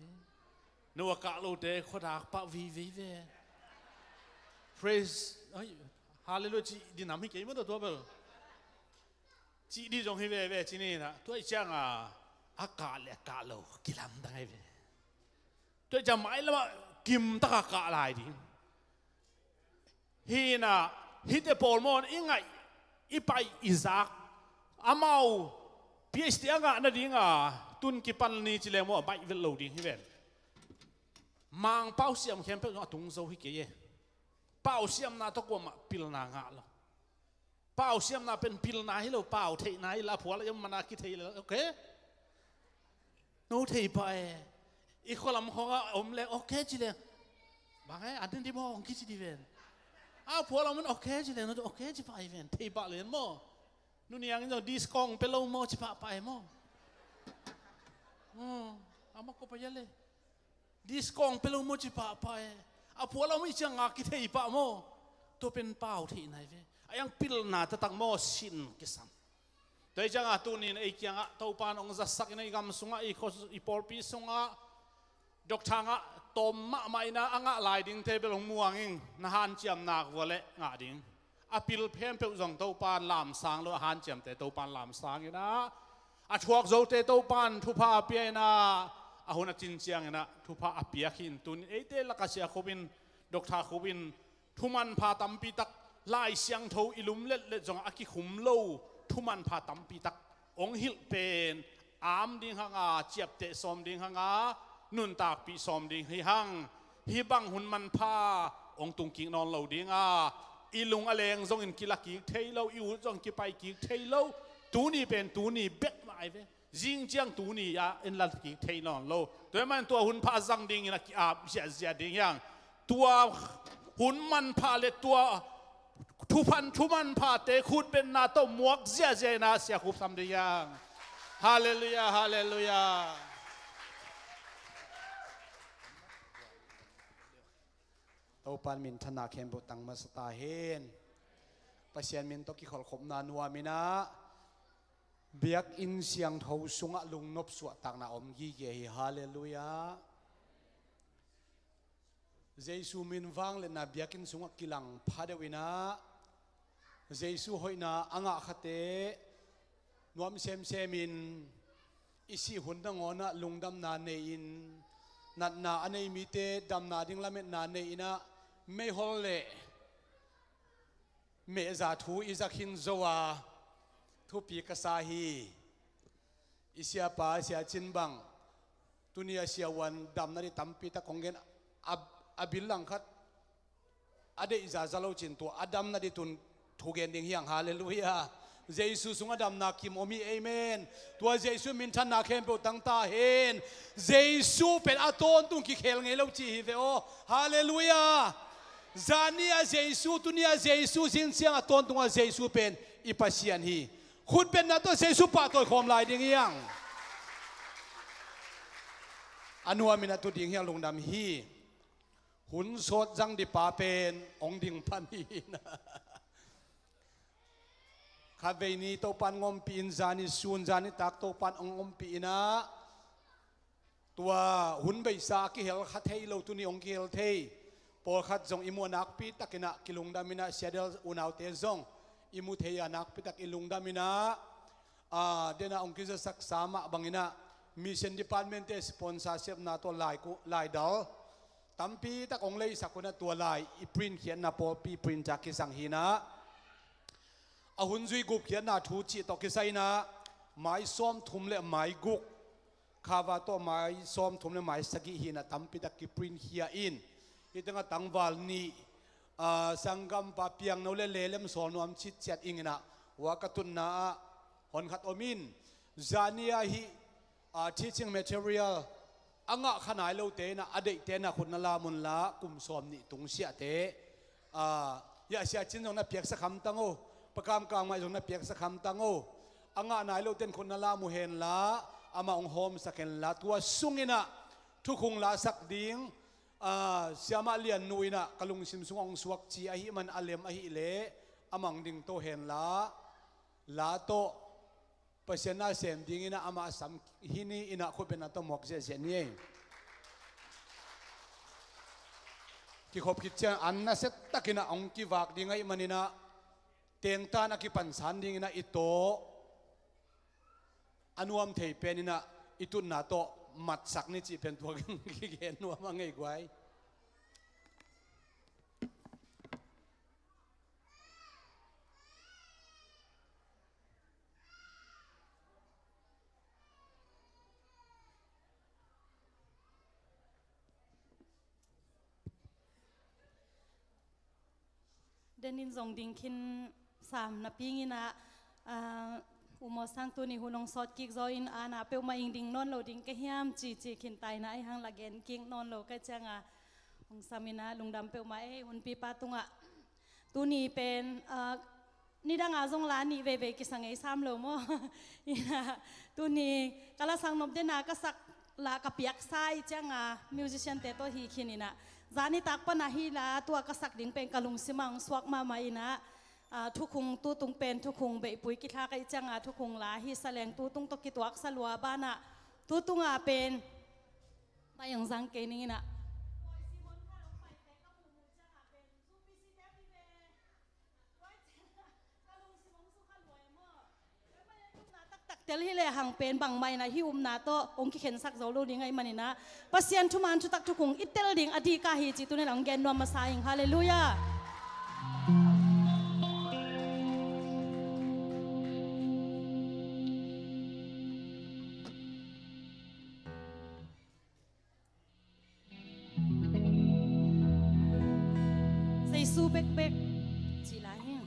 นัวกาโลเตขดากปะวีเว praise ฮาเลลูยาจีดินามิกยังไม่ตัวเบลจีดีจงให้เวจีนี่นะตัวจังอากาศเลกาโลกิลัมตั้งให้เวตัวจะหมายแล้วว่ากิมตะกะลายดิฮีน่ะฮิตเตปอลมอนอิงไงอีไปอิซักอามาพีเอสตีอ่ะนั่นดิตุนกิปันนี่จิเลมว่าไปเวลโลดิฮิเวนมังเป้าเสียมเข้มเป็นว่าตุงโซฮิเกยเป้าเสียมน่าตะกวมปิลนางาลเป้าเสียมน่าเป็นปิลนาให้เราเป้าเทนายลาผัวเรายังมานาคิดเทเลยโอเคโน้เทไปอีกคนละมองอมเลยโอเคจิเลบางไงอันนี้ที่มองคิดจิเวนผัวเรามันโอเคจิเลโน้โอเคจิไปเวนเทปะเลยมั้งนู่นยังจะดิสกองเป็นเราโมจิปะไปมั้งอามาก็ไปยันเลยดิสกองเป็นเราโมจิปะไปผัวเราไม่จังอากิเทยปะโมตัวเป็นเป้าที่ไหนเว้ยยังพิลนาตะตังโมสินกิสัมแต่จังตัวนี้ไอ้ยังตัวปานองจัสักในกำสุงอีปอลปีสุงดอกทางตอมมะไม่นะลายดิ้งเทเปลงมัวงิงนะฮันเจียมนักวัวเละงาดิ้งพิลเพียงเปิลจงตัวปานลามสังแล้วฮันเจียมแต่ตัวปานลามสังอยู่นะชวกโจเตตัวปานทุพาเปียนะหุ่นจินเจียงนะทุพาอภิยขินตุนเตลักเสียขบินดอกทาขบินทุมันพาตัมปีตักลายเสียงเท่าอิลุมเล็ดจงอากิขุมโลทุมันพาตัมปีตักองหิลเป็นอามดิ้งหังเจียบเตะซอมดิ้งหังนุนตากปีซอมดิ้งให้หังฮิบังหุ่นมันพาองตุงกิงนอนเหลาดิ้งอิลุงอเลงจงอินกิลักกิเทยโลอิวจงกิไปกิเทยโลตูนี่เป็นตูนี่เบ็ดมาไอเวจิงเจียงตูนี่อินลักกิเทยนอนโลตัวมันตัวหุ่นพาจังดิ้งนักอาบเสียดิ้งยังตัวหุ่นมันพาเลตัวทุมันพาเตะขุดเป็นนาโตมวกเสียนาเสียขุบทำได้ยังฮาเลลูยาฮาเลลูยาโตปานมินธนาเข้มบุตังมาสตาเฮนปัศยมินตกิขอลขมนานัวมินะเบียกอินเสียงเท่าสุงะลุงนบสวดตังนาอมกีเกฮิฮาเลลูยาเจสุมินวังเลนะเบียกินสุงะกิลังพาเดวินะเจสุหอยนาอ่างขัดเตนวมเซมินอิสิหุ่นดังอนะลุงดำนาเนอินนัดนาอันนี้มีเตดำนาดิ้งละเม็ดนาเนอินะไม่ฮอลเล่ เมจาทูอิจักหินโจวาทุปีกษาฮีอิเสียป้าเสียจินบังตุนียเสียวันดำนั่นที่ตั้มปีตะคงเงินอบิลลังคัดอเดอิจาซาโลจินตัวอดัมนั่นที่ตุนถูกเงินดิ่งเฮียงฮาเลลูยาเจสุสุงอดัมนักคิมโอมีเอเมนตัวเจสุมินทันนักเฮมเปตั้งตาเห็นเจสุเป็นอาตอนตุงกิเคลไงเราจีฮิเวโอฮาเลลูยาจานีอาเจสุตุนีอาเจสุสินเสียงอาตอนตุงอาเจสุเป็นอิปัสเซียนฮีคุณเป็นนักตัวเจสุปะตัวคอมลายดิ่งเฮียงอนุอามินาตุดิ่งเฮียงลงดำฮีหุนสดจังดิปาเป็นองดิ่งพันฮีนะข้าเวนีโตปันงมปีนจานิซูนจานิตักโตปันงมปีนะตัวหุนใบสากิเฮลขัดเฮลตุนีองกิเฮลเทปอลขัดจงอิมูนักปีตักินะกิลุงดามินะเสียเดลอุนาวเตจงอิมูเทียนักปีตักอิลุงดามินะเดน่าองกิจะสักสามะบังอินะมิชชั่นดีพาร์ตเมนต์สปอนเซอร์เชฟนาตัวลายดอลตั้มปีตักองเลยสักคนนะตัวลายอีพรินเขียนนะปอลปีพรินจากกิสังฮีนะอาหุนจุยกุกเขียนนาทูจิตอกิไซนะไม้ซ้อมทุ่มเละไม้กุกข้าวาตัวไม้ซ้อมทุ่มเละไม้สกิหินะตั้มปีตะกิปรินเฮียอินที่ตั้งตั้งวาลนี้สังกัมปะเปียงโนเลเลเลมสอนวมชิดเจ็ดอิงนะว่ากตุนนาหอนขัดอมินจานียฮีteaching material อ่างขนาดเราเตนะอดีตเตนะคนนลามุนละกุมซ้อมนี่ตุงเสียเตอย่าเสียจินตรงนั้นเปียกสักคำตั้งโอประกามกลางมาตรงนั้นเปียกสักคำตั้งโออ่างนายเราเต้นคนนลามุเฮนละอามาองโฮมสักเห็นละตัวสุงินะทุกคงละสักดิ้งเสียมาเลียนนุยนะกลุงซิมซุงองสวกจีอหิมันอเลมอหิเลอามังดิ้งโตเห็นละโตเปอร์เซ็นต์น่าเสียมดิ้งนะอามาสัมหินีอินะคนเป็นนัตหมอกเสียนี่ที่ขบคิดเช่นอันนั้นเสร็จตะกินะองกีวากดิ้งไอ้มันนี่นะเตียงตานักปันสันดิ้งนะอิโตอนุมเทเป็นนี่นะอิตุนนาโตมัดสักนี่จีเป็นตัวกิเกนนัวมังไงกวยเดนินจงดิ้งคินสามนับปีงี้นะอุโมสังตัวนี้หุ่นองสอดกิกจอยน์อาณาเปิลมาอิงดิ้งนอนโลดิ้งก็เฮียมจีขินไตนะไอหังละเกนกิงนอนโลก็จังองสามินะลุงดำเปิลมาหุ่นปีปาตุงตัวนี้เป็นนี่ดังอาจงลานี่เวกิสังไอซ้ำโลโมตัวนี้กาลสังนบเดนาก็สักลากระเปียกไส้จังมิวสิชันเตโตฮีคินี่นะจานิตักปนาฮีลาตัวกษักดิ้งเป็นกะลุงสิมังสวกมาไม่นะทุกคงตู้ตุงเป็นทุกคงเบปุยกิทาไกจังทุกคงลาฮีแสลงตู้ตุงตกิตวักสลัวบ้านะตู้ตุงเป็นมาอย่างสังเกนี่นะเตลฮิเลหังเป็นบางไม่นะฮิอุมนาโตองคิเข็นสักโจลูดิ้งไงมันนี่นะปัสยันทุมันทุตักทุกคงอิตเตลดิ้งอดีกาฮีจิตุในหลังแกนนวมมาสายฮาเลลูยาใส่ซูเบกเบกจีลาเฮง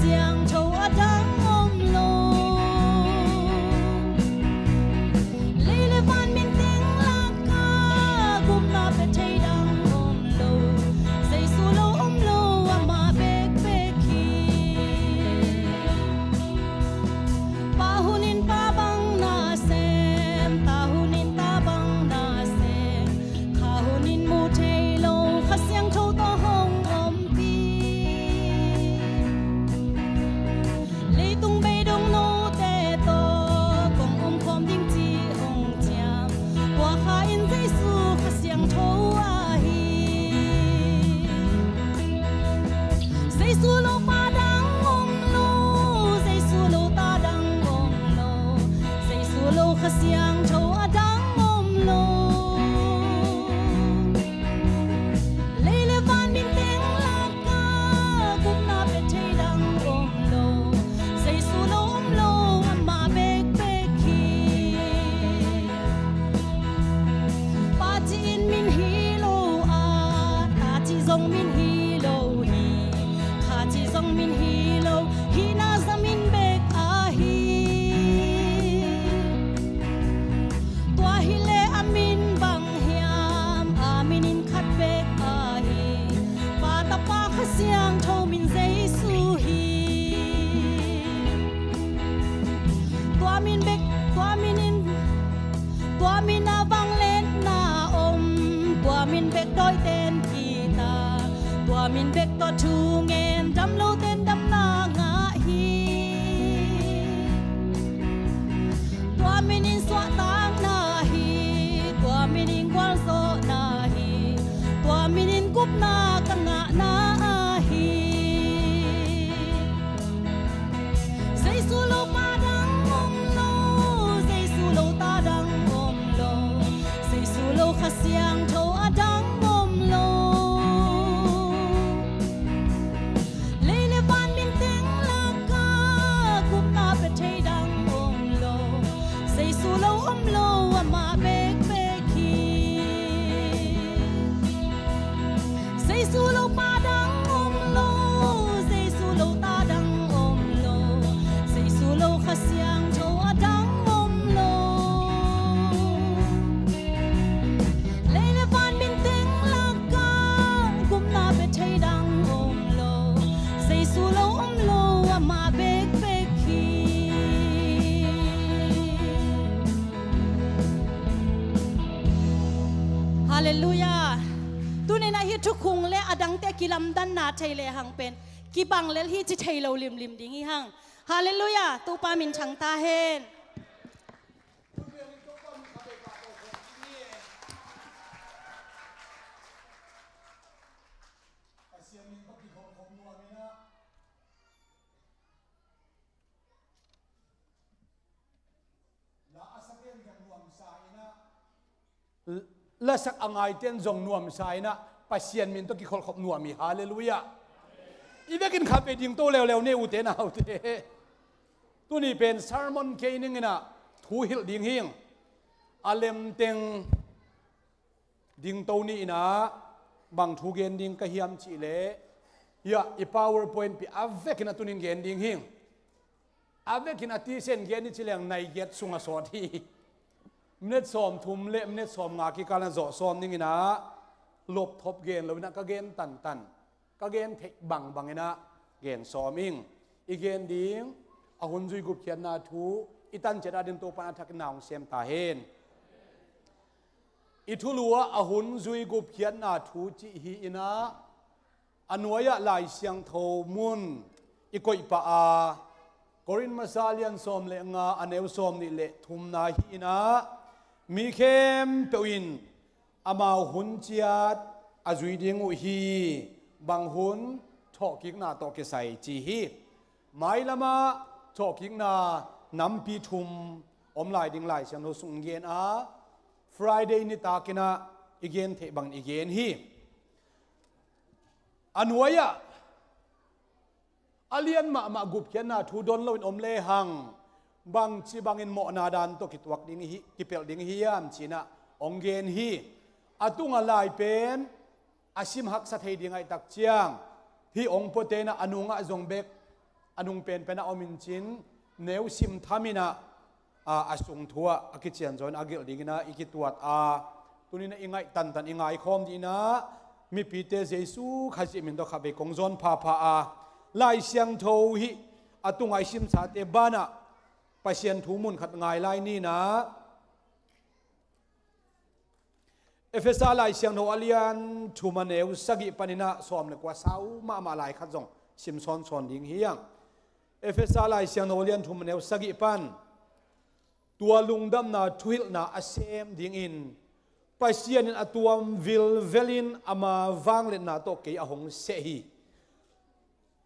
siang châu a dang om lo lấy le van min tiếng la ca gum na pe thei dang om lo say su lo om lo ama bek bek hi pa hunin pa bang na sem ta hunin ta bang na sem kha hunin mu thei lo kha siang châu to hong om pi lấy tung bay đông nô tê to cùng om khom ding chi hong chiang qua kha in dây su kha siang châu a hi dây su lo pa dang om lo dây su lo ta dang om lo dây su lo kha siang châu a dang om lo lấy le van min tiếng la ca cũng na pe thei dang om lo dây su lo om lo ama bek bek hi pa chi in min hi lo a ta chi zong min hi lo hi kha chi zong min hi lo hi na zamin bek a hi tua hi le amin bang hiam amin in khat bek a hi pa ta pa kha siang tho min zai su hi tua min bek tua min in tua min na bang len na om tua min bek doi ten ki ta tua min bek to thu ngen dam lo ten dam na nga hi tua min in swa tang na hi tua min in kwal so na hi tua min in kup na ka nga na hi say su lo pa dang om lo say su lo ta dang om lo say su lo kha siang tho a dang om lo lấy le van min tiếng la ca cũng na pe thei dang om lo say su lo om lo ama bek bek hi say su lo pa dang om lo say su lo ta dang om lo say su lo kha siang tho a dang om lo lấy le van min tiếng la ca cũng na pe thei dang om lo say su lo om lo ama bek bek hi Hallelujah ตุนนะฮิทุกคงและอดังเตกิลัมดันนาไทยเลหังเป็นกิบังเลฮิจิไทยเราลิมดิงฮิหังฮาเลลูยาตูปามินชังตาเฮนละสักอ่างไอเตียนจงนวมสายนะปัสเซียนมินต้องกิขลขบนวมีฮาเลลูยาอีเวกินขับไปดิ่งโตเร็วๆเนี่ยอุเทนเอาเทตัวนี้เป็นซาร์มอนเคนึงนะทูฮิลดิ่งหิงอาเลมเต็งดิ่งโตนี้นะบางทูเกนดิ่งกะเฮียมจีเล่ยาอี PowerPoint ปีอาเวกินตัวนี้เกนดิ่งหิงอาเวกินที่เส้นเกนนี่จีเลียงในเกตสุงสอดีมเนตสอมทุมเละมเนตสอมงากิการนั้นจ่อสอมนี่นะลบทบเกนแล้วนะก็เกนตันก็เกนเทคบังนะเกนสอมิงอีเกนดิ้งอาหุนจุยกุบเขียนนาทูอีตันเจดาดินโตปาทักนาวเซมตาเฮนอีทุลัวอาหุนจุยกุบเขียนนาทูจิฮีอินะอนุยะลายเสียงโทมุนอีกอยปะอากอรินมาซาเลียนสอมเลงาอเนวสอมนี่เลทุมนาฮีนะมีเข้มเปวินอามาหุนเจียดอาจุยดิงอุฮีบางหุนทอกิกนาตอกิใส่จีฮีไม่ละมาทอกิกนานำปีทุมอมลายดิงลายเสียงโทสุงเย็นอา Friday นี่ตากินะอีเกนเทบังอีเกนฮีอันวยะอาเลียนมากุบเขียนนาทูดอนเราเป็นอมเลหังบางชีบางอินโมนาดานตกิตวักดิ้งฮีกิเปลดิ้งฮียามชีนะองเกนฮีอาตุงอะไรเป็นอาชิมฮักสัตย์ดิ้งไอตักเจียงที่องค์โปเตนะอนุงะจงเบกอ อนุงเป็นอมินจินเนวซิมทามินะอาสุงทัวอากิเชียนจอนอากิลดิงนะอิกิตวดตุนินะอิงไงตันอิงไงคอมดีนะมีปีเตเจซูขัดมินโตขับไปกงจอนพาไล่เสียงโทหิตุงไอซิมสาเตบานะปัศยันทูมุนขัดไงไล่นี่นะเอฟเอสไลเสียงโนอเลียนทูมันเอวสกิปนินะสอมเลกว่าสาวมาไล่ขัดจงซิมซอนซอนดิ่งเฮียงเอฟเอสไลเสียงโนอเลียนทูมันเอวสกิปันตัวลุงดำนาทวิลนาอาเซมดิ่งอินปัศยันอัตัววิลเวลินอามาวังเลนนาโตเกียหงเซฮี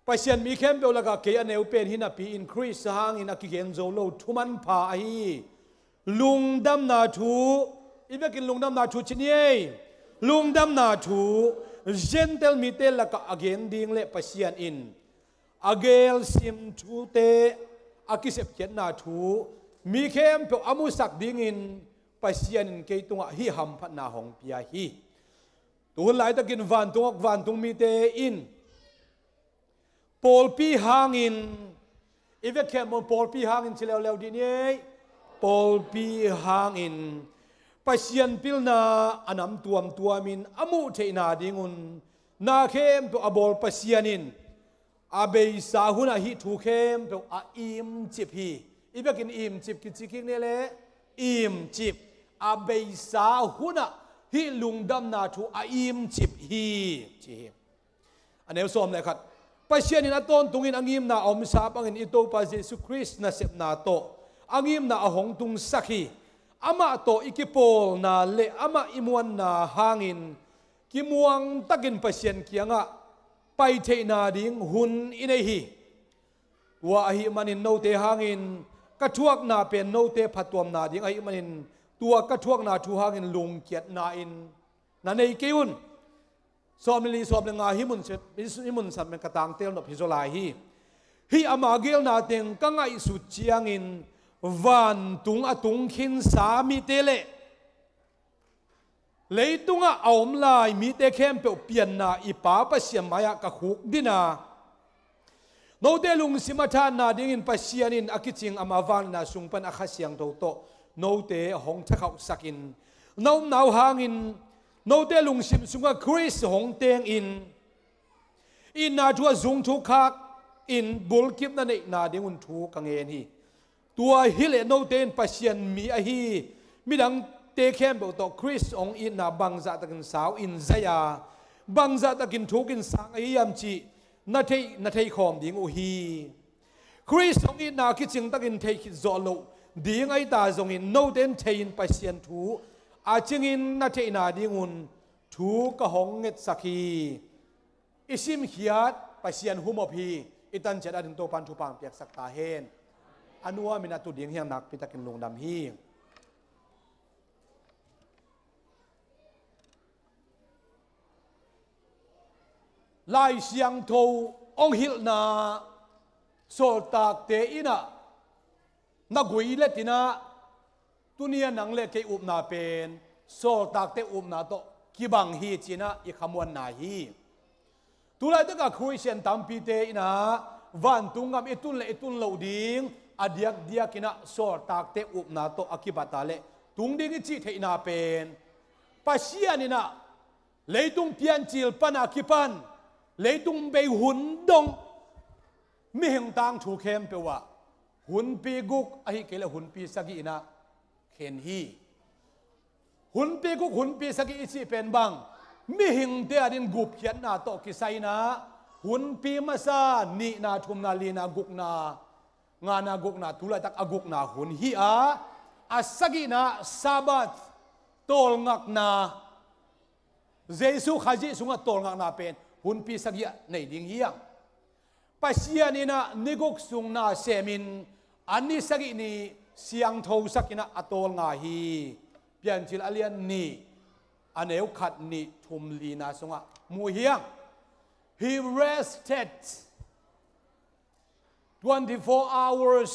ปัศยันมีเข้มเปลกะเกียเนวเป็นหินาปีอินคริสหางอินักเกนโจโลทุมันพาฮีลุงดำนาทูอีเวกินลุงดำนาทูชินีลุงดำนาทูเจนเทลมิเตลละกะอเกนดิ่งเลปัศยันอินอเกลซิมทูเตอากิเซปเกนนาทูมีเข้มเปลอามุสักดิ่งอินปัศยันเกยตุงะฮิฮัมพันนาหงพิยาฮีตัวหลายตะกินวันตุงมีเตอินปอลปีหางอินอีเวกแค่มปอลปีหางอินเฉลียวดีนี้ปอลปีหางอินปัศยันพิลนาอันนำตัวมินอมุเทนาดิงุนนาเข้มตัวอบอลปัศยันินอาเบยสาหุนาฮิทูเข้มตัวอิมจิบฮีอีเวกินอิมจิบกิจิกิเนี่ยเลยอิมจิบอาเบยสาหุนาฮิลุงดำนาทูอิมจิบฮีจิบอันนี้สมเลยครับปัศยันินต้นตุงินอังยิมนาอมสาบังอินอิโตปัสเยซูคริสต์นาเสพนาโตอังยิมนาอหงตุงสักฮีอามาโตอิกิโปลนาเลอามาอิมวนนาหางินกิมวงตักินปัศยันเกียงะไปเทนาดิงหุนอินเอฮีว่าอหิมันินโนเตหางินกระทวกนาเป็นโนเตพัดตัวนาดิงอหิมันินตัวกระทวกนาทูหางินลุงเกียรนาอินนั่นเองกิวุนสอบลีสอบเลงาฮิมุนสัมเป็นกระตังเตลนบฮิโซลาฮีอามาเกลนาเตงกังไอสุดเจียงินวันตุงตุงขินสามีเตเลเลยตุงเอาอมลายมีเตเข้มเปลี่ยนนาอีป้าปัศยมายากะขุกดินาโนเตลุงสิมาทานนาดิ่งอินปัศยานินอากิจิงอามาวันนาสุงปันอาคาเสียงโตโตโนเตหงทักเอาสักินน้องนาวหางินโนเตลุงสิมสุงคริสหงเตงอินนาทัวซุงทุกคักอินบุลกิบนั่นเองนาดิ่งอุนทุกังเงินฮีตัวฮิเลโนเตนปัศยันมีอหีมีดังเตเข้มเบตคริสองอินนาบังซาตะกินสาวอินไซยาบังซาตะกินทุกินสังอหิยามจีนาเทคอมดิ่งอุฮีคริสองอินนาคิดจึงตะกินเทคิดโจโลดิ่งไอตาจงอินโนเตนเทอินปัศยันทูอาจึงอินนาเทนาดิ่งอุนทูกะหงเงตสักีอิซิมเฮียดปัศยันหุมอพีอิตันเจดาดินโตปันทุปังเปียกสักตาเฮนอนุวามินาตุดิ่งเฮียงนักพิตากินลงดำฮีลายเสียงโทองฮิลนาโซตากเตอินะนักวิเลตินะตุเนียนังเลกอุบนาเป็นโซตากเตอุบนาโตกิบังฮีจินะอิขมวนนาฮีตุลายตะกะครุยเชนตัมปีเตอินะวันตุงกำอิตุนเลอิตุนโลดิงอดียกดียกินะโซตากเตอุบนาโตอากิบัตาเลตุงดิงจิเทอินาเป็นปัศยานินะเลยตุงเพียนจิลปันอากิปันเลยตุงไปหุนดงมีเหงตังถูกเข้มเปว่าหุนปีกุกอหิเกลหุนปีสกีนะเข็นฮีหุนปีกุกหุนปีสกีอิสิเป็นบังมีเหงเตียดินกุบเขียนนาโตกิไซนะหุนปีมาซานีนาทุมนาลีนากุกนางานากุกนาทุลาตักอากุกนาหุนฮีอาสกีนะซาบัตโตลงักนาเจสุขจิสุงะโตลงักนาเป็นหุนปีสกีในดิ่งเฮียงปัศยานินะนิกุกสุงนาเซมินอันนี้สกินีเสียงโทสกินะอโตลงาฮีเปลี่ยนจิลอเลียนนี่อันเอวขัดนี่ทุมลีนาสุงะมูเฮียง he rested 24 hours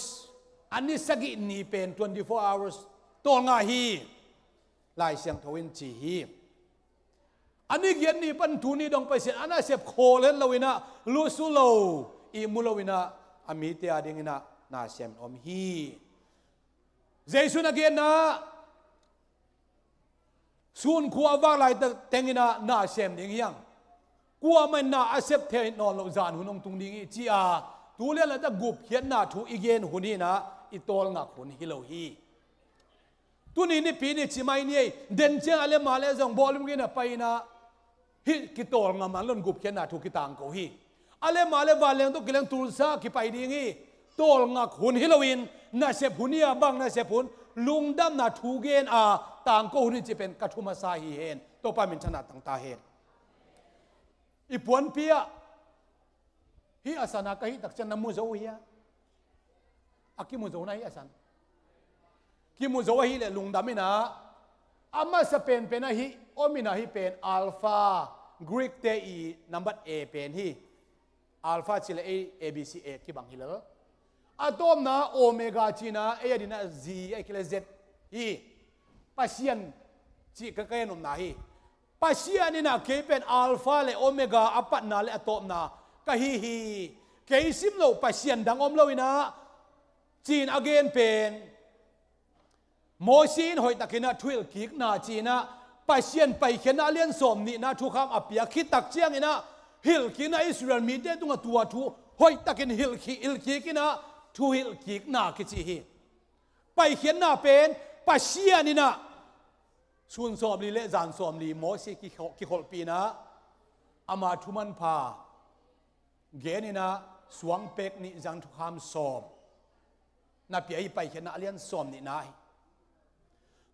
อันนี้สกินีเป็น24 hours โตลงาฮีลายเสียงโทวินจีฮีอันนี้เกียรติปันทุนีดองไปเสียอันนั้นเสียบโคเลนลวินะลูสุโลอิมุลวินะ อามีเตียดิ่งนะนาเซมอมฮีเจสุนักเกนะส่วนขัวว่าไรแต่เต็งนะนาเซมดิ่งยังกลัวมันน่าอาเซปเทนอนเราจานหุ่นงตุงดิ่งจีอาตัวเลี้ยแล้วจะกุบเขียนน่าถูกอีเกนหุ่นนี่นะอีตอลงักหุ่นฮิโลฮีตัวนี้นี่ปีนี้ชิไม่เนี่ยเดินเจ้าอะไรมาเลยจงบอลมึงนะไปนะฮิกิตอลงามันล้นกุบเขียนน่าถูกกิตังกูฮีอะไรมาเลยว่าเลี้ยงตัวกิเลงตูลซากิไปดิ่งตอลงักหุ่นฮิโลวินน่าเซปหุ่นนี่บางน่าเซปหุ่นลุงดำน่าถูกเกนต่างกูหุ่นจะเป็นกัทุมาซาฮีเฮนตัวป้ามินชนะต่างตาเฮนอีปวนเปียฮีอาสนะก็ฮีตักจันนมุโซฮีอากิมุโซนะฮีอาสันกิมุโซฮีเลยลุงดามินะอามาสเปนเป็นฮีโอมินะฮีเป็นอัลฟากรีกเตอีนัมบัดเอเป็นฮีอัลฟาชิเลเอบีซีเอกิบังฮิเลอะตอมนะโอเมกาจีนะเอยดินะซีเอกิเลเซตฮีปัสยันจีกะเกนอมนะฮีปัสยันนี่นะเคเป็นอัลฟาเลโอเมกาอปัตนาเลอะตอมนะกะฮีเคซิมโลปัสยันดังอมโลวินะจีนอเกนเป็นโมซีนหอยตะกินะทวิลกิกนาจีนะปัสยันไปเขนาเลียนสมนี่นะทุกคำอภิยาคิดตักเจียงนี่นะฮิลกินะอิสราเอลมีเดตุงตัวทุหอยตะกินฮิลกิกินะทุฮิลกิกนาคิจีฮีไปเขียนนาเป็นปัสยันนี่นะส่วนสอมลีเลจานสอมลีโมซีกิขอลปีนะอามาทุมันพาเกนี่นะสวงเป็กนี่จังทุกคำสอมนับไปเขียนนาเลียนสอมนี่นาย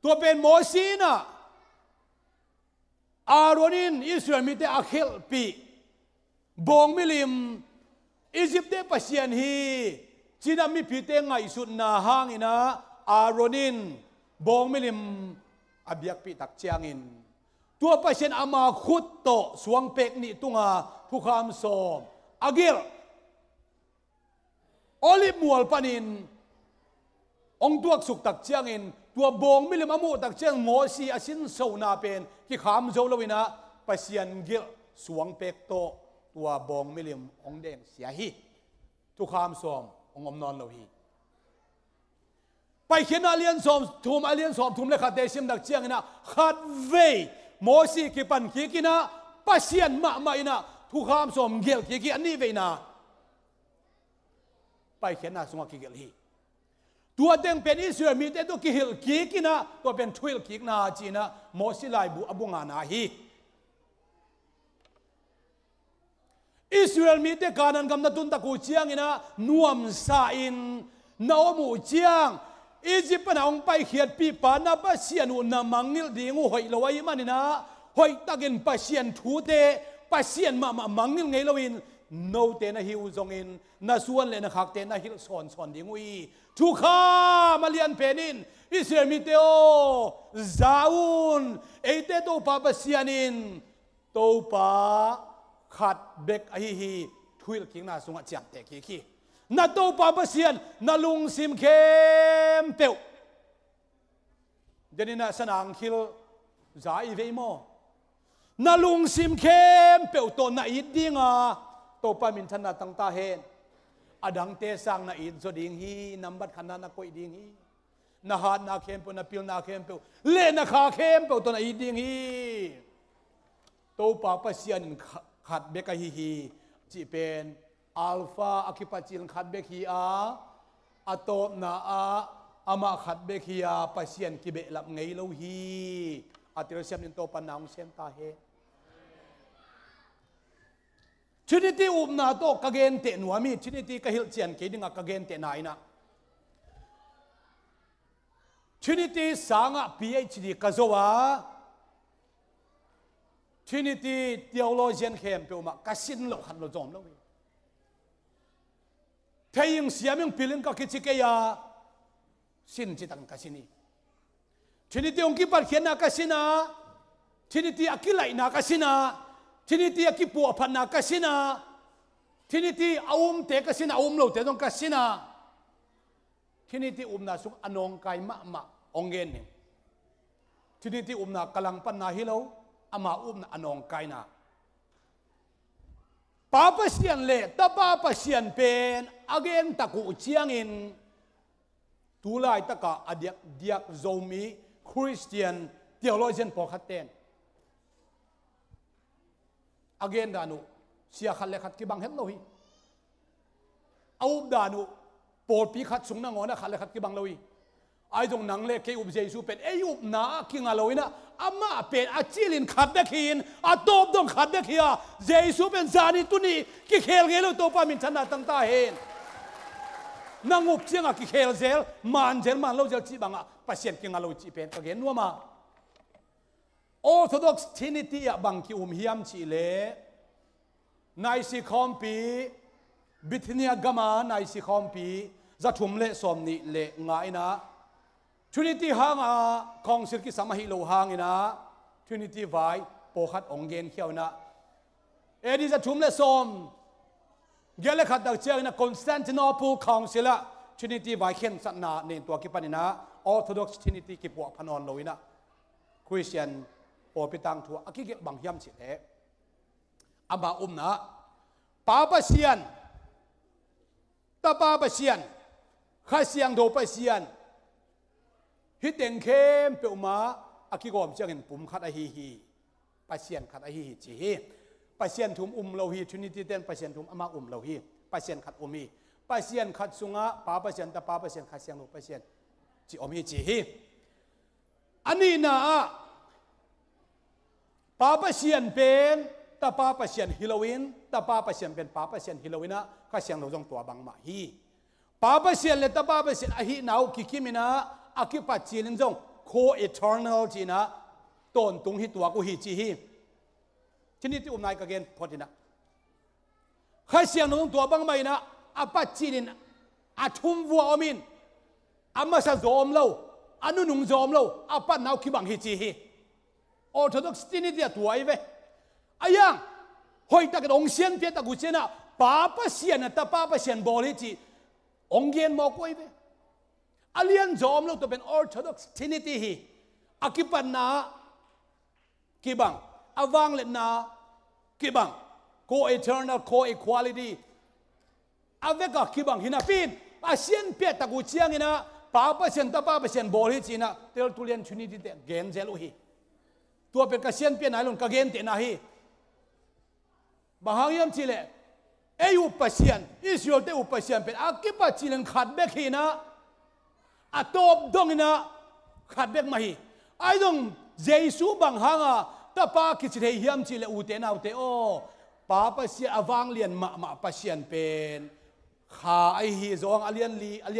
ตัวเป็นโมซีนะอารอนินอิสราเอลมีแต่อาเคลปีบองมิลิมอียิปต์เดปัสยันฮีจีนามีพิเตงไงสุดนาหางอินะอารอนินบองมิลิมอเบียกปีตักเจียงอินตัวปัสยันอามาขุดโตสวงเป็กนี่ตุงาทุกคำสอมอากิลโอลิฟมัวลปานินองตัวสุกตักเจียงอินตัวบงมิลิมอมูตักเจียงโมซีอาชินโซนาเป็นที่ขามโจลวินะปัสยันกิลสวงเป็กโตตัวบงมิลิมองเด้งเสียฮีทุกคำสอมองอมนอนโลฮีไปเขียนอาเลียนสอมทุมอาเลียนสอมทุมเลขาเตชิมตักเจียงอินะขัดเวโมซีกิปันกิกินะปัสยันมาไม่นะทุกคำสมเกลกิอันนี้เวนะไปเขียนนาสงกิเกลฮีตัวเต็งเป็นอิสราเอลมีแต่ตัวกิเฮลกินะตัวเป็นทวิลกินะจีนะโมซิไลบุอบุงานาฮีอิสราเอลมีแต่การนั้นกำนัดตุนตะกูเจียงนะนวมซาอินนาอมูเจียงอียิปต์ปนองไปเขียนปีปานาปัสยันอุนามังนิลดีงูหอยละวายมันนี่นะหอยตะกินปัสยันทูเตปัสยันมามังนิลไงละวินโนเตนะฮิวจงอินนาส่วนเลยนะขักเตนะฮิลสอนดีงุยทุกข้ามาเลียนเพนินอิสราเอลมีเตโอซาอุนเอเตโตปาปัสยันินโตปาขัดเบกอฮีทุยลกิงนาสุงะจังเตกิคีนาโตปาปัสยันนาลุงซิมเข้มเปียวเดนินาสนางคิลซาอีเวโมนาลุงซิมเข้มเปียวตัวนาอิดดิงาโตปามินธนาตั้งตาเฮนอดังเตสังนาอินโซดิงฮีนัมบัดขนานาโกอิดิงฮีนาฮาดนาเข้มเปียวนาพิลนาเข้มเปียวเลนาคาเข้มเปียวตัวนาอิดดิงฮีโตปาปัสยันขัดเบกฮีจีเป็นอัลฟาอคิปัจิลขัดเบกีอาอโตนาอามาขัดเบกีอาปัสยันกิเบลับไงโลฮีอัติรเซมนินโตปนางเซมตาเฮชินิตีอุบนาโตกะเกนเตนัวมีชินิตีกะฮิลเจียนเกดิงกะเกนเตนายนะชินิตีสางะ PhD กะโซวาชินิตีเทียโลเจียนเข้มเปียวมากะสินโลขันโลจอมโลเทยิงเสียมิงพิลินกะกิจิเกยาสินจิตังกะสินีชินิตีองกิปัดเขียนนากะสินาชินิตีอากิไลนากะสินาที่นี่ที่กิปัวพันนักสินะที่นี่ที่อาวุมเตกสินะอาวุมโลเตต้องกสินะที่นี่ที่นาสุกอนงกายมะองเงินที่นี่ที่นากำลังปันนาฮิโลอามานาอนงกายนาไป ป้าปะเสียนเละตาป้าปะเสียนเป็นอเกนตะกุเชียงอินตูไลตะกะอเดียกเดียกโจมีคริสเตียนเทียโลเจียนพอขัดเตนอเกนดานุเสียขัดเล็กขัดกิบังเห็นโลหิเอาดานุปอดปีขัดสุงนางอนะขัดเล็กขัดกิบังโลหิไอ้ตรงนังเล็กเกี่ยวกับเยซูเป็นอุบนาคิงอาโลหินะอามาเป็นอาจิลินขัดเบกินอาตบดงขัดเบกียเยซูเป็นจานิตุนีกิเคลเกลูตัวปามินชนะตั้งตาเห็นนางอุบเชียงกิเคลเซลมันเจลมันโลเจลจีบังอ่ะปัสเซียนกิงอาโลจีเป็นก็เห็นว่ามาOrthodox Trinity บางคิวฮิมชีเลนายสิคอมปีบิทเนียกามานายสิคอมปีจะทุ่มเละสมนิเละง่ายนะ Trinity หางของสิกิสมาฮิโลหางนะ Trinity ไว้โปขัดองเกนเขียวนะดีจะทุ่มเละสมเกลขัดดักเจียนะ Constantinople Council Trinity ไว้เขียนสันนาในตัวกิปนินะ Orthodox Trinity กิปวพนอนเลยนะ Christianโอปิตังทัวอากิเกบังยำสิเละอามานะป้าปะเซียนตาป้าปะเซียนข้าเสียงโดปะเซียนฮิตเต็งเข้มเปียวมาอากิกอมเชียงเห็นปุ่มขัดอหิฮีปะเซียนขัดอหิฮีจีปะเซียนทุ่มโลหีชุนิติเต้นปะเซียนทุ่มอามาโลหีปะเซียนขัดมีปะเซียนขัดสุงะป้าปะเซียนตาป้าปะเซียนข้าเสียงโดปะเซียนจีมีจีอันนี้นะป้าปะเซียนเป็นตาป้าปะเซียนฮิโลวินตาป้าปะเซียนเป็นป้าปะเซียนฮิโลวินะข้าเสียงเราจงตัวบังมาฮีป้าปะเซียนเลตาป้าปะเซียนอหินาวกิคิมินะอากิปัจจีนินจงโคเอเทอร์นัลจีนะต้นตุงฮิตัวกูฮิจีฮีที่นี่ที่นายกะเกนพอดีนะข้าเสียงเราจงตัวบังมาฮีนะอาปัจจีนินอาทุ่มวัวอมินอามาซาโจมเราอานุนุงโจมเราอาปันนาวคิบังฮิจีฮี Orthodox Trinity ตัวไอ้เว้ยอายังหอยตะกองเซียนเปียตะกุเซียนะป้าปะเซียนนะตาป้าปะเซียนบอลิจีองเกียนบอกไว้เว้ยอาเลียนจอมเราตัวเป็น Orthodox Trinity ฮีอากิปันนากิบังอวังเลนากิบัง Co-eternal Co-equality อาเวกกิบังหินาปินอาเซียนเปียตะกุเซียงหินะป้าปะเซียนตาป้าปะเซียนบอลิจีนะเตลตุเลียน Trinity เตเกนเจลุฮีตัวเป็นกระเซียนเปียนไหนลงกระเกนเตนาฮีบางอย่างที่เละอุปเซียนอิสราเอลเตอุปเซียนเป็นอากิปัจจิเลนขัดเบกฮีนะอาตบดงนะขัดเบกมาฮีไอ้ดงเจสูบางหางตาป้าคิดเฮียมที่เละอุเตนาอุเตโอป้าปะเซียนอวังเลียนมาปะเซียนเป็นขาไอฮีจงอเลียนลีอั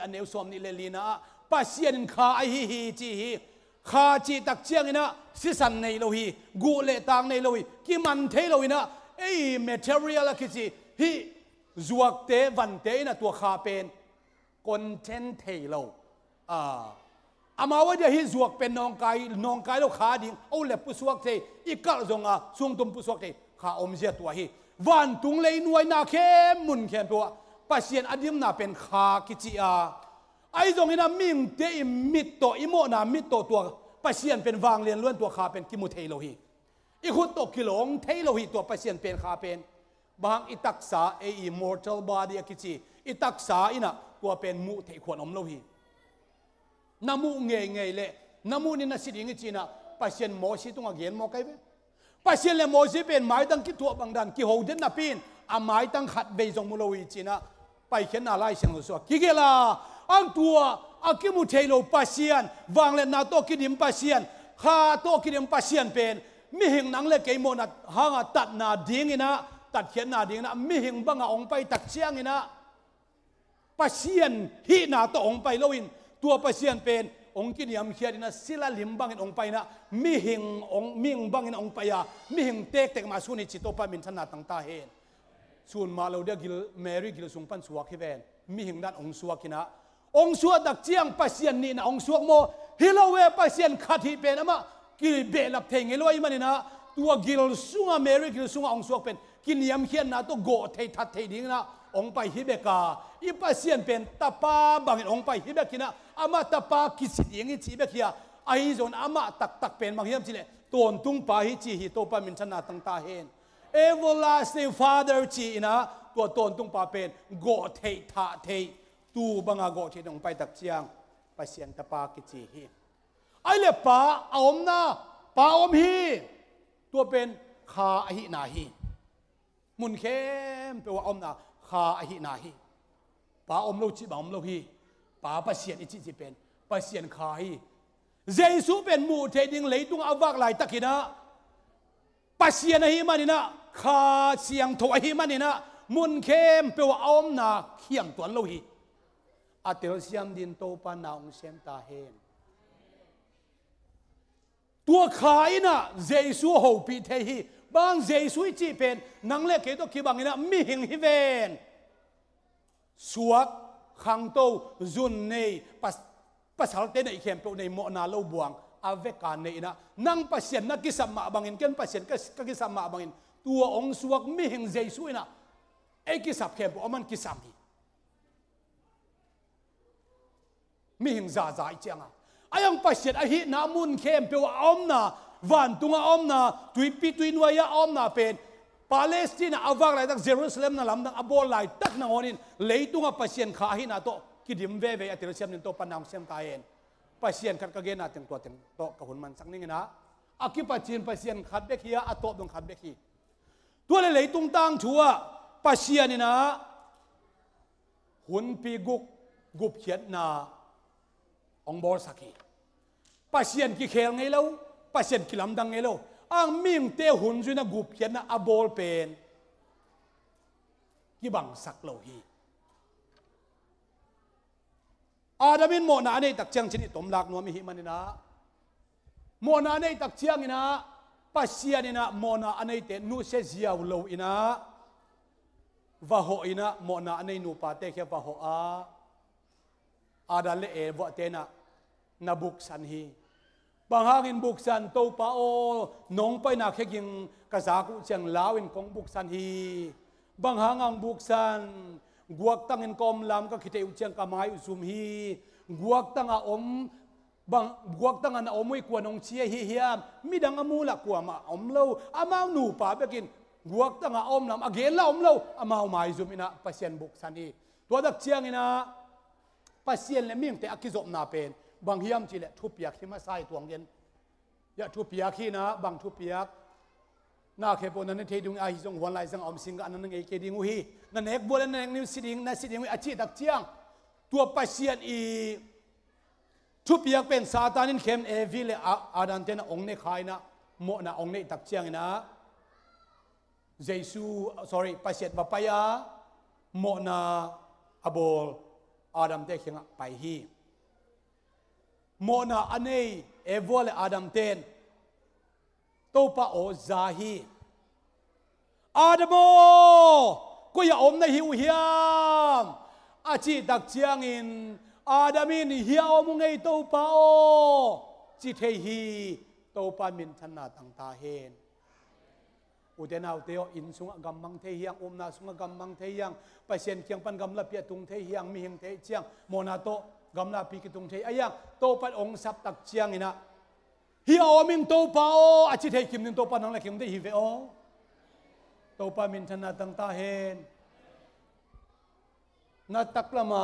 นเนวสอมนี่เลลีนะปะเซียนขาไอฮีจีฮีข้าจีตักเชียงนะสิสันในโลหีกูเลตางในโลหีกิมันเทโลหีนะmaterial คิดสิฮีจวกเตวันเตนะตัวข้าเป็นcontent เทโลอามาว่าจะฮีจวกเป็นน้องไก่เราขาดิ่งเอาเล็บปุสวกเทอีกกะจงส่งตุมปุสวกเทข้าอมเสียตัวฮีวันตุงเลยหน่วยนาเข้มมุนเข้มตัวปัสเซียนอดีมนาเป็นข้าคิดสิไอ้ตรงนี้นะมิงเตอิมิตโตอิโมนามิตโตตัวปัสเซียนเป็นวางเรียนล้วนตัวขาเป็นกิมุเทโลหีอีขุดตกกิโลงเทโลหีตัวปัสเซียนเป็นขาเป็นบางอิตักษาimmortal body กิจิอิตักษาอินะตัวเป็นมุเทขวนอมโลหีน้ำมูเงยเละน้ำมูนี่นะสิริงิจินะปัสเซียนโมชิตุงเกียนโมไกเวปัสเซียนเลโมชิเป็นไม้ตั้งกิตัวบางดันกิโฮเดนนาปินอาไม้ตั้งขัดเบยจงมุโลหีจินะไปเขียนอะไรเสียงสุดกิเกลาอังตัวอากิมุเทโลปัสเซียนวางเลนนาโตกิดิมปัสเซียนข้าโตกิดิมปัสเซียนเป็นมิหิงนังเลกไอโมนัดหางตัดนาดิ้งอินะตัดเขียนนาดิ้งนะมิหิงบังองไปตัดเชียงอินะปัสเซียนฮีนาโตองไปโลวินตัวปัสเซียนเป็นองกิดิมเขียนนะศิลาลิมบังอินองไปนะมิหิงบังอินองไปยามิหิงเตกมาสุนิจิตโตปามินธนาตั้งตาเฮนส่วนมาเราเดียกิลเมรี่กิลสุงปันสวกฮิเวนมิหิงด้านองสวกินะองสวดักเจียงปัสเซียนนี่นะองสวกโมฮิโลเวปัสเซียนขัดฮีเป็นamaกิลเบลับเทงเอลอยมันนี่นะตัวกิลสุงอเมริกิลสุงองสวกเป็นกินยำเขียนนะตัวโกเททัดเทดิ้งนะองไปฮิเบกาอีปัสเซียนเป็นตาปาบังองไปฮิเบกินะamaตาปากิสิยังอิจิเบกิยาไอโซนamaตักเป็นบางอย่างสิเลตอนตุงปาฮิจิฮิโตปามินชนะตั้งตาเฮน everlasting Father จีนะตัวตนตุงปาเป็นโกเททาเทตูบังอาโกเทตงไปตักเจียงปัสยันตปากิจีฮีไอเล่ป้าอมนะป้าอมฮีตัวเป็นคาอหินาฮีมุนเข้มแปลว่าอมนะคาอหินาฮีป้าอมโลจิบอมโลฮีป้าปัสยันอิจิจิเป็นปัสยันคาฮีเยซูเป็นมูเทดิงเลยตุงอวักไหลตะกินะปัสยันฮีมันนี่นะคาเสียงถวายฮีมันนี่นะมุนเข้มแปลว่าอมนะเขียงตัวโลฮีอาเตลเซียมดินโตปานาองเซมตาเฮนตัวขายน่ะเยซูโฮปีเทฮีบางเยซูจีเป็นนังเล็กเกตุกีบางนี่นะมีหิงฮิเวนสวกขังโตจุนเนปัสหาเตนอีเข้มโตในโมนาโลบวงอาเวกานเนนะนังปัสเซนนักกิสัมมาบางอินกันปัสเซนก็กิสัมมาบางอินตัวองสวกมีหิงเยซูน่ะเอกิสับเข้มอมันกิสัมฮีมีหิงซาซาอีเจียงอ่ะไอ้ยังปัสเซนอหินามุนเข้มเปว่าอมนาวันตุงอมนาตุยปีตุยนวยอมนาเป็นปาเลสไตน์อาวากไหลตักเยรูซาเล็มนั่นลำดังอบอลไหลตักนังอนินเลยตุงปัสเซนขาหินาโตกิดิมเวเวอติรเซียมนินโตปนามเซมตาเอ็นปัสเซนขัดกะเกนาถึงตัวถึงโตกะหุ่นมันสักนิดนะอากิปัจจินปัสเซนขัดเบคียอโตดงขัดเบคีตัวเลยตุงตังชัวปัสเซนนี่นะหุ่นปีกุบเขียนนาองบอลสักีปัสเซียนกี่เคลไงเล่าปัสเซียนกี่ลำดังไงเล่าอ่างมิ่งเตะหุ่นจุนะกุบเขียนนะอบอลเป็นกี่บังสักเล่าฮีอาดามินโมนาในตักเชียงชนิดตมหลักนัวมีหิมันนี่นะโมนาในตักเชียงนี่นะปัสเซียนนี่นะโมนาอันในเตนูเซเซียวเล่าอินะวะโฮอินะโมนาอันในนูปาเตเควะโฮอาดาเลเอวะเตนะนาบุกสันฮีบางหากินบุกสันโตปาโอน้องไปนาแค่ยิงกษากุเชียงลาวินของบุกสันฮีบางหางางบุกสันกวกตั้งอินกอมลำก็คิดอุเชียงกามายอุซุมฮีกวกตั้งอาอมบางกวกตั้งอันอมไม่กวนองเชียฮีเฮียมมีดังอามูละกว่ามาอมเล่าอามาหนูป่าไปกินกวกตั้งอาอมลำอาเกลละอมเล่าอามาหมายซุมอินะปัสเซียนบุกสันฮีตัวดักเชียงอินะปัสเซียนเลมิ่งแต่อักิจบนาเป็นบางเฮียมจีเลทุบเปียกที่มาใส่ตัวเงินอย่าทุบเปียกที่นะบางทุบเปียกน่าเคปนันเทดุงไอจงวันไลซังอมสิงกันนั่นเองเคดิงอุฮีนั่นเอกบัวนั่นเองนิวสิดิงนั่นสิดิงอาชีพดักเจียงตัวปัสเซียนอีทุบเปียกเป็นซาตานินเข้มเอวิเลอาดันเตนะองเนขายนะโมนะองเนดักเจียงนะเยซูปัสเซียนบาปายาโมนะอบอลอาดัมเตเขียงไปฮีโมนาอันนี้เอวอลอาดัมเตนโตปะโอซาฮีอาดัมโอก็อย่าอมในหิวเฮียมอาจีตักเจียงอินอาดัมินเฮียอมุงไงโตปะโอจิเทฮีโตปะมินธนาตังตาเฮนอุเทนเอาเตียวอินสุงกำมังเทียงนาสุงกำมังเทียงไปเชียนเคียงปันกำลับเปียตุงเทียงมีหิงเทียงโมนาโตกำลับปีกิตุงเทียยังโตปันองสับตักเชียงอินะเฮียอมิงโตปาโออาจิเทคิมนินโตปันนังเล็กคิมได้ฮิเวโอโตปามินธนาตังตาเฮนนัตักละมา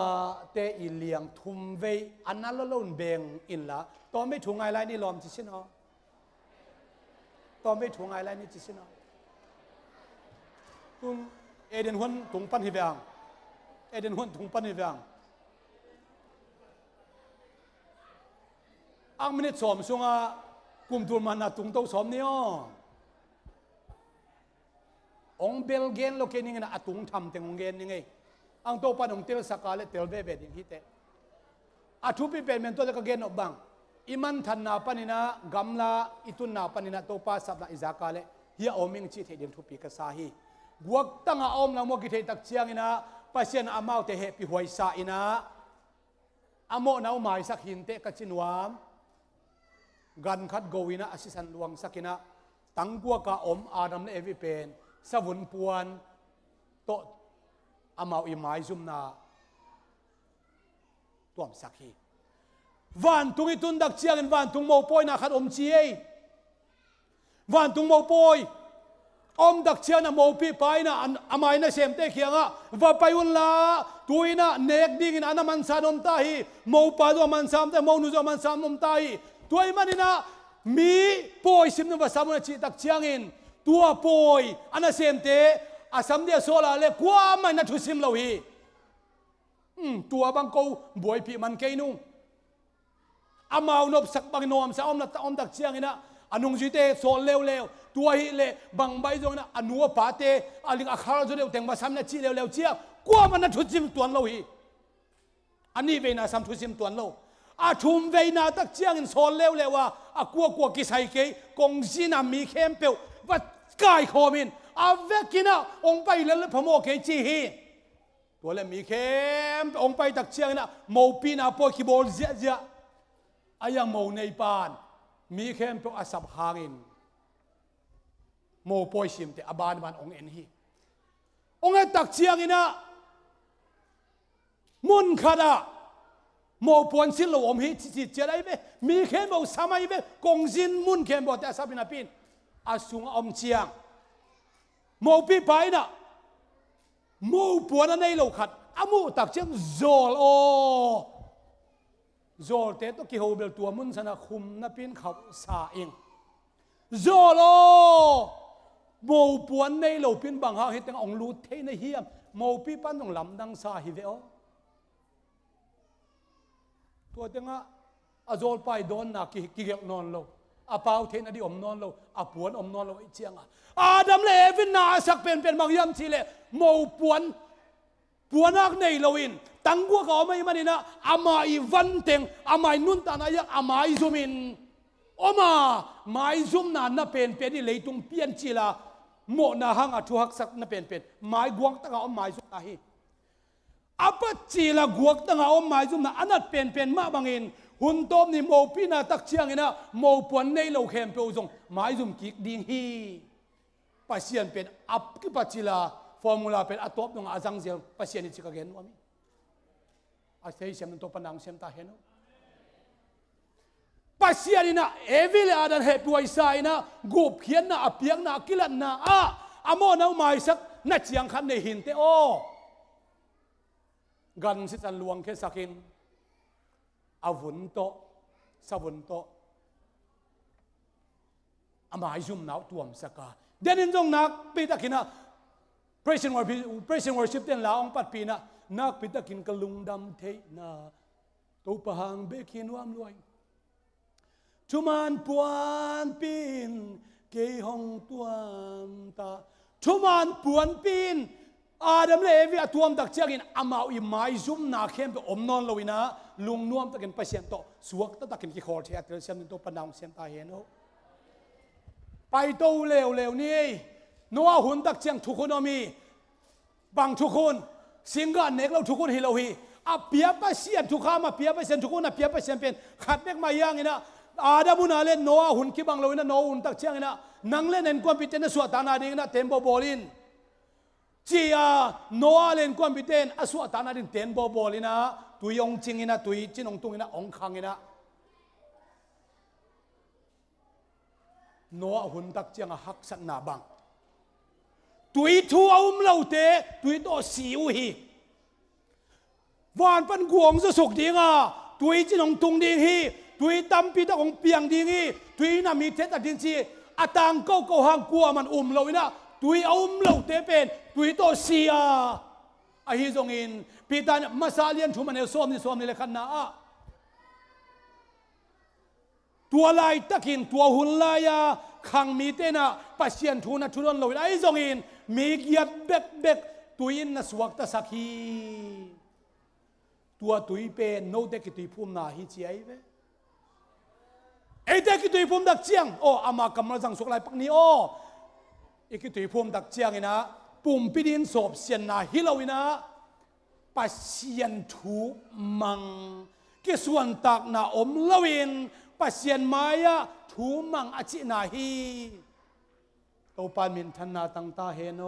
เตอิเลียงทุมเวอันนั้นละลุ่นเบงอินละตอนไม่ถูกไงไรนี่ลอมจิชินอตอนไม่ถูกไงไรนี่จิชินอคุณเอเดนฮวนถุงปันฮิเวงเอเดนฮวนถุงปันฮิเวงอังมินิสอมซุงอากุมตุลมานาตุงโตสอมเนี่ยองเบลเกนโลเกนิงนะอตุงทำเต็งองเกนยังไงอังโตปันองเตลสกาเลเตลเวเวดิงฮิเตอาทุปิเป็นเมนตัวจะเกนอบังอิมันทันนาปนินะกัมลาอิตุนนาปนินะโตปาสับนาอิซากาเลเฮียอมิงจิเทเดนทุปิกษาฮีบวกตั้งอมละโมกิเทตักเชียงอินะปัสเซียนอามาเตเฮปิหวยซาอินะอโมนาอุมาอิสักหินเตกัจินวามกันคัดโกวินะอสิสันลวงสักินะตั้งกัวกะอมอาดัมเลวิเป็นสวุนปวนโตอามาอิมายซุมนาตัวมสักฮีวันตุงอิตุนดักเชียงวันตุงโมปอยนาขัดอมเชียวันตุงโมปอย om dak chia na mo pi pai na amai na sem te khianga va payun la tuina nek ding in anaman san om ta hi mo pa do man sam te mo nu zo man sam om ta hi tuai manina mi poi sim na va samuna chi tak chiang in tua poi ana sem te asam dia sola le kwa mai na thu sim lo hi tua bang ko boi pi man ke nu amau nop sak bang nom sa om dak chiang ina anung jite sol leo tua hi le bang bai jong na anua pa te aling akhar jo le teng ma sam na chi leo chia kwa man na thu sim tuan lo hi ani ve na sam thu sim tuan lo a thum ve na tak chiang in sol leo wa a kwa ki sai ke kong jina mi khem pe va kai khomin a vekina ong pai le phamo ke chi hiตัวเล่มีเข้มองไปตักเชียงนะโมปีนาปอยคีโบลเจียอายังโมในปานมีเข้มเป็นอาสับหางินโมปอยชิมแต่อบานบานองเอ็นฮีองเอ็นตักเชียงนะมุนขาดาโมปวนสิลอมฮีจิตเจได้ไหมมีเข้มเป็นสมัยไหมกงจินมุนเข้มเป็นแต่สับนาปินอาสุงอมเชียงโมปีไปนะมูปวนในโลขัดอามูตักเชียงโจลโอโจลเตตกิโฮเบลตัวมุนสนะคุมนับเป็นเขาสาเองโจลโอมูปวนในโลเป็นบางหาเหตุองรูเทในเฮียมมูปีปันต้องลำดังสาฮิเวอตัวเต็งอาโจลไปโดนนักกิเกนอนโลอาเปาเทนอดีอมนอนโลอาปวนอมนอนโลอีเชียงอาดัมเลวินนาสักเป็นบางยามทีเลโมปวนนักในโลวินตั้งกัวเขาไม่มานี่นะอามาอีวันเต็งอามาอีนุนตานายักอามาอีซุมินโอมามาอีซุมนานน่ะเป็นนี่เลยตุงเปลี่ยนจีลาโมนาหังอาทุหักสักน่ะเป็นมาอีกวงตั้งเอามาอีซุมนาฮีอาปัจจีลากวงตั้งเอามาอีซุมนาอันนั้นเป็นมาบางอินหุ่นต้มนี่โมปีนาตักเชียงนี่นะโมปวนในโลเข้มเปวงมาอีซุมกิกดิ้งฮีปัจเจียนเป็นอับกิปัจจิลาฟอร์มูลาเป็นอัตบนงอาจังเสียปัจเจียนนี่จิกเกนวามีอาศัยเสียมันตัวปนังเสียมตาเห็นปัจเจียนนี่นะเอวิลอาดันเฮปวยไซนะกูเพียนนะอเปียงนะกิลันนะอโมนะไม่สักนัดเสียงคันในหินเตโอกันสิจันลวงเคสักินอาวุนโตสวุนโตอามาจุมนาวตัวมสักาเดนินจงนักปีตะกินะpraise and worship เต็นลาองปัดปีนะนักปีตะกินกะลุงดำเทนะตัวปะหังเบกินวามรวยชุมันปวนปีนเกยหงตัวตาชุมันปวนปีนอาดัมเลวีตัวมตักเชียกินอามาอีไม้ซุ่มนาเข้มไปอมนอนลวินะลุงนวมตะกินไปเสียนโตสวกตะกินกี่ขอเทียเตลเสียนตัวปะนาวเสียนตาเห็นโอไปโตเร็วนี่นัวหุ่นตักเชียงทุกคนมีบางทุกคนสิงกันเนกเราทุกคนฮิโลฮีอาเปียไปเสียนทุกข้ามาเปียไปเสียนทุกคนนะเปียไปเสียนเป็นขัดเนกมาย่างนี่นะอาดาบุนาเล่นนัวหุ่นกี่บางเราเนี่ยนัวหุ่นตักเชียงนี่นะนังเล่นเอ็นความพิเศษนะสวดตานาดิงนะเต็มโบบอลินจีอานัวเล่นความพิเศษอสวดตานาดิงเต็มโบบอลินนะตุยองจิงนี่นะตุยจินองตุงนี่นะองคังนี่นะนัวหุ่นตักเชียงหักสันนาบังตุยทัวอุ้มเหล่าเตะตุยโตสิวฮีวานปันกวงจะสุกดีงาตุยจีนองตุงดีฮีตุยตำปีตะของเปียงดีฮีตุยน่ะมีเทตดินซีอาตังเก้าหางกัวมันอุ้มเหล่านะตุยอุ้มเหล่าเตะเป็นตุยโตเสียไอฮิจงอินปีตามาซาเลียนชุมันเอลซ้อมนี่เลยขันนาตัวลายตะกินตัวหุ่นลายาขังมีเตนะปัสเซียนทูนะทุรนลอยไอจงอินมีเกียรเบกตัวอินนะสวักตะสักฮีตัวตุยเป็นโนเด็กตุยพุ่มนาฮิจีไอเวไอเด็กตุยพุ่มดักเจียงโออามากำลังจังสุกลายปักนี้โอไอกิตุยพุ่มดักเจียงนะปุ่มปิดินสอบเสียนนาฮิโลวินะปัสเซียนทูมังกิส่วนตักนาอมลวินปัสเซียนมายาทูมังอจินาฮีตัวปานมินทันนาตั้งตาเฮโน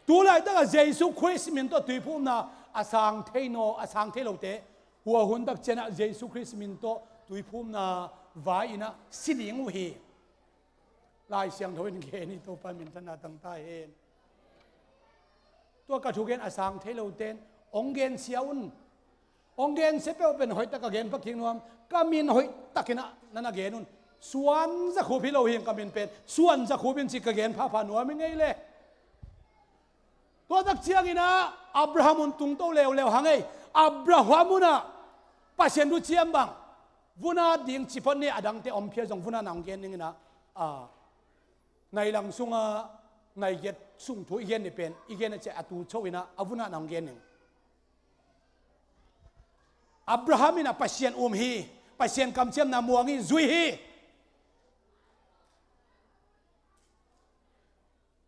ตัวไรตั้งแต่เยซูคริสต์มินตัวตุยพุ่มนาอาสังเทโนอาสังเทโลเตหัวหุ่นตักเจนะเยซูคริสต์มินตัวตุยพุ่มนาวายนะสิลิงอุฮี ลายเสียงทวินเกนี่ตัวปามินธนาตั้งใต้เองตัวกระถูกเกนอาสังเทโลเตนองเกนเสียอุนองเกนเซเปลเป็นหอยตะกะเกนพักทิ้งนวมกามินหอยตะกินะนั่นเกนุนส่วนจะคูพิโลเฮงกามินเป็นส่วนจะคูเป็นสิกะเกนพาพานัวไม่ไงเลยตัวตักเชียงอินะอับราฮัมุนตุงโตเลวเลวหังไงอับราฮัมุนะปัจเจนดูเชียมบังวุนาดิ่งจิพนี่อดังเตอมเพียจงวุนานังเกนนี่นะในหลังสุงในเกตสุงถุยเกนนี่เป็นอีเกนจะอตูโชวินะอวุนานังเกนหนึ่งอับราฮัมินะปัจเจนฮีปัจเจนคำเชียมนามัวงี้จุยฮี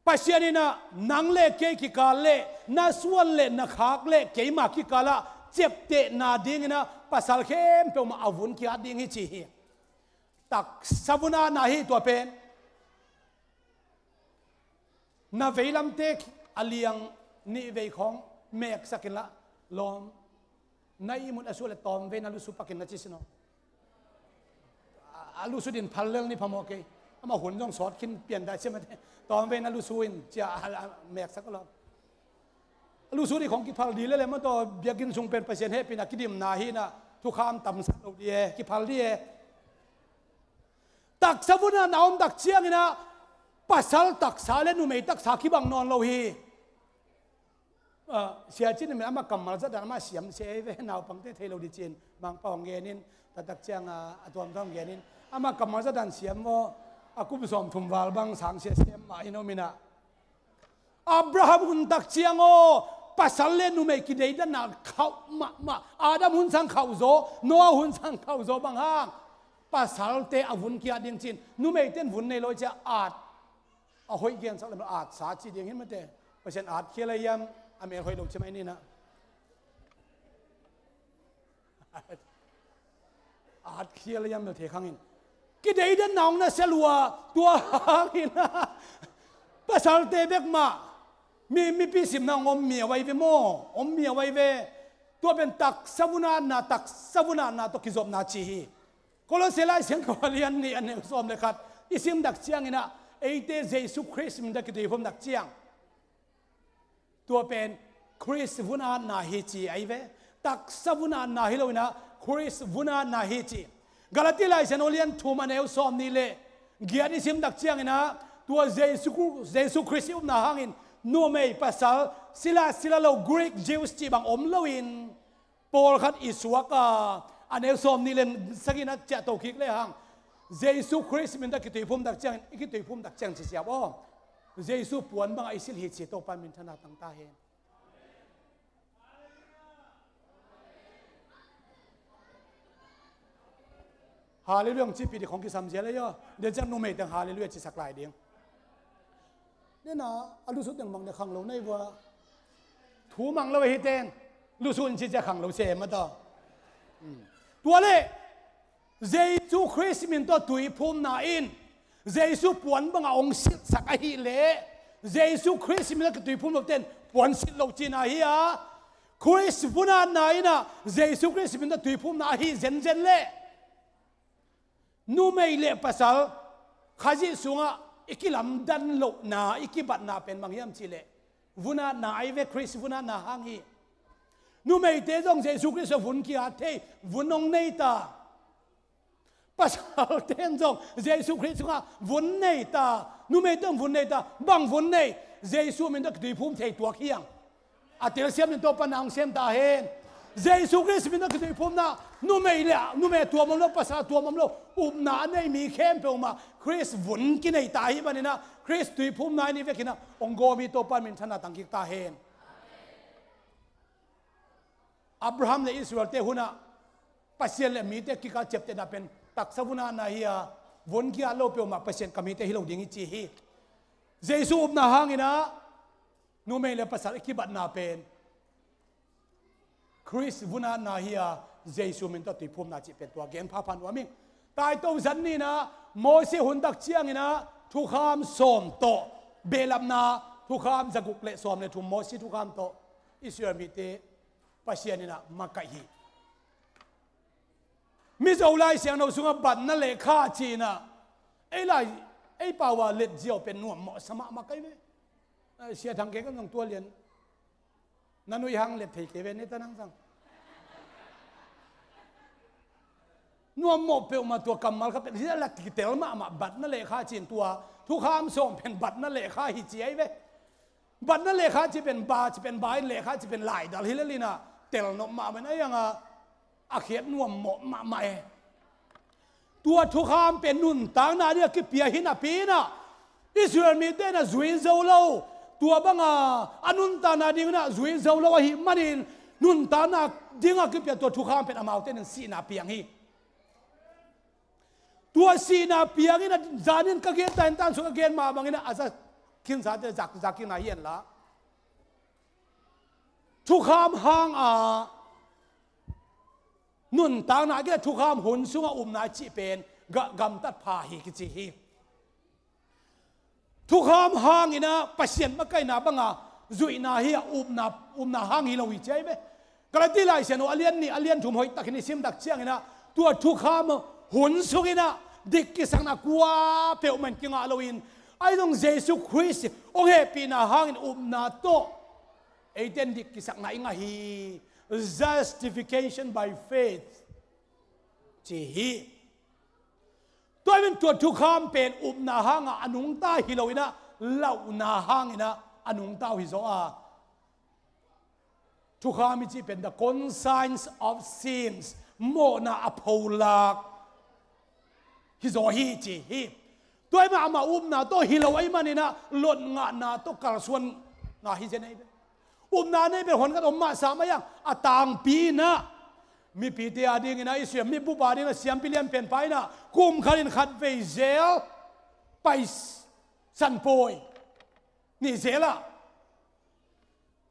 ปัจเจนี่นะนังเล่เกกิกาเล่นาส่วนเล่นักขากเล่เกยมากิกาละเจ็บเตะนาดิ่งนะปัสสาวะเข้มเปมาอาวุธขี้ดิ่งฮิจีฮีตักสบุนานาฮีตัวเป็นนาเวลัมเตกอเลียงนี่เวของเมกสักินละลอมในมุนอสุเลตอมเวนัลุสุปักินนัจิสโนอาลุสุดินพัลเลงนี่พมโอเคอามาหุ่นต้องสอดขึ้นเปลี่ยนได้ใช่ไหมตอมเวนัลุสุอินจะเมกสักลอมลูสุดีของกิพัลดีเลยมันตัวเบียกินซุงเป็นเปอร์เซ็นต์ให้เป็นนักดิมนาฮีนะทุกคำต่ำสักดีกิพัลดีตักสมุนนาอมตักเชียงนะปัสสาวะตักสาเลนุไม่ตักสากิบังนอนโลหีเสียจินมันมากำมาจะดันมาเสียมเสียเวนาวปังเตเทโลดิจินบางปองเกนินตักเชียงตัวมต้องเกนินมากำมาจะดันเสียมว่าอากุบสมทุมวาลบางสังเสียมมาอินโนมินะอับราฮัมหุนตักเชียงโอปัสสาวะนุไม่กินได้ดันนักเขามาอาดัมหุนสังเขาโซโนอาหุนสังเขาโซบางห้างปัสสาวะเตอวุนกียดิ่งจินนุไม่เต้นวุนในโลจะอาจเอาหอยเกียนสักเลยมันอาจสาจีดิ่งเห็นมั้ยเต้เพราะฉะนั้นอาจเคียร์ยำอเมริกาหอยลงใช่ไหมนี่นะอาจเคียร์ยำเราเทขังอินกินได้ดันน้องนะเสลัวตัวหางอินนะปัสสาวะเตเบกมามีปีสิมนางอมเมียไว้เวโมอมเมียไว้เวตัวเป็นตักสมุนานาตัวกิจอบนาชีฮีก็เลยเสียลายเสียงกวาลียนนี่อันนี้สมเลยครับอิสิมดักเชียงอินะเอเตเจสุคริสมันดักตีผมดักเชียงตัวเป็นคริสวุนานาฮิจีไอเวตักสมุนานาฮิโลนะคริสวุนานาฮิจีกาลาติลายเซนโอเลียนทูมันเอลสมนี่เลยเกียรติสิมดักเชียงอินะตัวเจสุคริสอุมนาหางอินนัวไม่ภาษาศิลาเรากรีกยิวส์จีบางอมเลวินโปลขัดอิสวกาอันเอลสมนี่เลนสกินัดจะตกิกเลยฮังเยซูคริสต์มันตะกิตุยพุ่มดักจังอีกิตุยพุ่มดักจังเสียบ่เยซูปวนบางไอซิลฮิตเสียโตปามินธนาตั้งตาเห็นฮาเลลูยาจีปีของกิสัมเสียเลยย่อเดี๋ยวจะนุ่มเมตังฮาเลลูยาจีสักลายเดียงเนี่ยนะอลูสุดยังบังในขังเราในว่าถูมังเราเฮเตนลูสุนจีจะขังเราเสียมาต่อตัวเล่เยซูคริสต์มินตัวตุยพุ่มนาอินเยซูปวนบังองค์สิสักไอฮิเล่เยซูคริสต์มินตัวตุยพุ่มเราเต้นปวนสิเราจีนาฮิอาคริสต์พุนานาอินะเยซูคริสต์มินตัวตุยพุ่มนาฮิเจนเล่นูไม่เล่ภาษาข้าจิสุงะอีกลำดันโลนาอีกบัดนาเป็นบางอย่างจิเล่วุนานาไอเวคริสวุนานาฮังฮีนูไม่เตจงเยซูคริสต์วุนกีอาเทวุนองเนตาภาษาเต้นจงเยซูคริสต์ว่าวุนเนตานูไม่ต้องวุนเนตาบังวุนเนเยซูมันต้องดีภูมิเทตัวเขียงอาเตลเซียมมันตัวปนังเซียมตาเห็นเยซูคริสต์มันต้องดีภูมินะนูไม่เละนูไม่ตัวมันโลภาษาตัวมันโลอุบนาในมีเข้มเปล่ามาคริสต์วุนกินในตาฮิบันนะคริสต์ดีภูมินายนี่เวกินะองโกมีตัวปันมินธนาตังกิตาเห็นอับราฮัมและอิสราเอลเตหุนะปัสเซียนและมีเตกิกาเจ็บเตน่าเป็นตักสวุนานาฮิอาวนกิอาโลเปียวมาปัสเซียนกามีเตฮิโลดิ่งจีฮีเยซูอุบนาฮังอินะนูเมเลภาษาอิกิบัตนาเป็นคริสวุนานาฮิอาเยซูมินตัวตุยพุ่มนาจิเป็นตัวเกณฑ์พาพันวามิงตายตัวสันนี่นะโมเสหุนตักเชียงอินะทุกคำสมโตเบลัมนาทุกคำจะกุกเลสมเลทุมโมเสทุกคำโตอิสราเอลมีเตปัสเซียนนี่นะมาไกฮีมิจฉาอุไลเสียงเราสุงบัดนั่นเลขาจีนะไอ้ไร ไอ้ป่าวว่าเล็ดเจียวเป็นน่วมเหมาะสมะมาไกลเลยเสียทางเกก็ต้องตัวเรียนนั่นวิหังเล็ดเทเกเวนี่ตานังสังน่วมเหมาะเปลมาตัวกำมัลครับเป็นที่ละกิเตลมาบัดนั่นเลยข้าจีนตัวทุกข้ามส่งเป็นบัดนั่นเลยข้าหิจีไอ้เว้บัดนั่นเลยข้าจะเป็นบาจะเป็นบายเลยข้าจะเป็นลายดัลฮิลลินะเตลนมาเป็นไอ้ยังอาเขียนน่วมเหมาะมาใหม่ตัวทุกข้ามเป็นนุ่นต่างนาเนี่ยกิเปียหินาปีนะอิสราเอลมีเต้นะจุยเจ้าเล่าตัวบังอนุนตานาดิ่งนะจุยเจ้าเล่าหิมันอินนุ่นตานาดิ่งกิเปียตัวทุกข้ามเป็นอมาวเต้นสีนาเปียงฮีตัวสีนาเปียงนี่นะจานินก็เกณฑ์แต่งตั้งสุกเกณฑ์มาบางนี่นะอาจจะคินสาจะจากกินนาเย็นละทุกข้ามห่างนุ่นต่างนาเกทุกข้ามหุ่นสุงนาจีเป็นกำตัดพาหิกิจิฮีทุกข้ามห่างอินะปัสเซียนมาใกล้นาบังจุยนาเฮียนาห่างฮิโลวิจัยเว้กระติไลเซนอเลียนนี่อเลียนถุมหอยตักนี่ซิมตักเชียงอินะตัวทุกข้ามหุ่นสุงอินะดิกกิสังนักว่าเปียวมันกิงอาโลวินไอ้ตรงเยซูคริสต์โอเคปีนาห่างนาโตไอ้เดนดิกกิสังนาอิงาฮี justification by faith จีฮีตัวเป็นตัวทุกข้ามเป็นนาห่างอนุงตาฮิโลวินะเล่านาห่างอินะอนุงตาฮิโซทุกข้ามิจีเป็น the conscience of sins โมนาอภูลักฮิโซฮีจีฮีตัวมานาตัวฮิโลไอมันนี่นะหล่นงานาตัวกระส่วนนาฮิเจเนย์นาเนี่ยเป็นคนกันมาสามอย่างต่างปีนะมีปีเตียดิ้งนะอิสราเอลมีบุบาดิ้งนะเสียมพิเลียนเป็นไปนะกุมขันขัดไปเซลไปสันโปยนี่เซล่ะ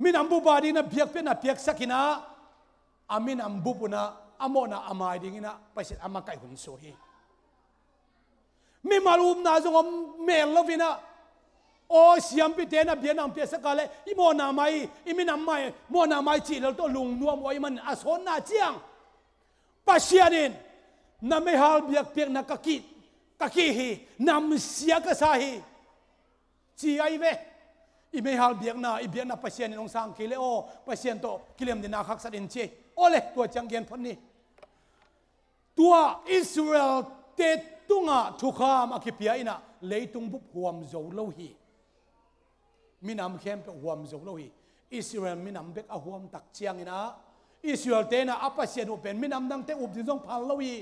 มีนำบุบาดิ้งนะเพียกเป็นนะเพียกสักินะอามีนำบุบุนะอโมนะอามายดิ้งนะไปเสร็จอามาไก่หุ่นโซฮีมีมาลูมนาจงเมลลวินะโอเสียมพิเตนะเบียนำเปียสกาเลอิโมนาไม่อิมินำไม่โมนาไม่จีเราต้องลุงนัวมวยมันอาสนนาเจียงปัสยานินนาไม่ฮัลเบียกเปียกนักกีฮีนำเสียกษาฮีจีไอเวอิไม่ฮัลเบียกนาอิเบียกนาปัสยานินองสังกิเลโอปัสยานโตกิเลมดินาคักสัดินเจโอเลตัวจังเกียนพนี้ตัวอิสราเอลเตตุงะทุกขามอคิเปียอินะเลยตุงบุบหวมโจโลฮีมินำเข้มเป็นหวมโจโลฮีอิสราเอลมินำเบกหวมตักเชียงอินะอิสราเอลเตนะอัปเสียนุเป็นมินำดังเตอุบดิจงพัลโลฮี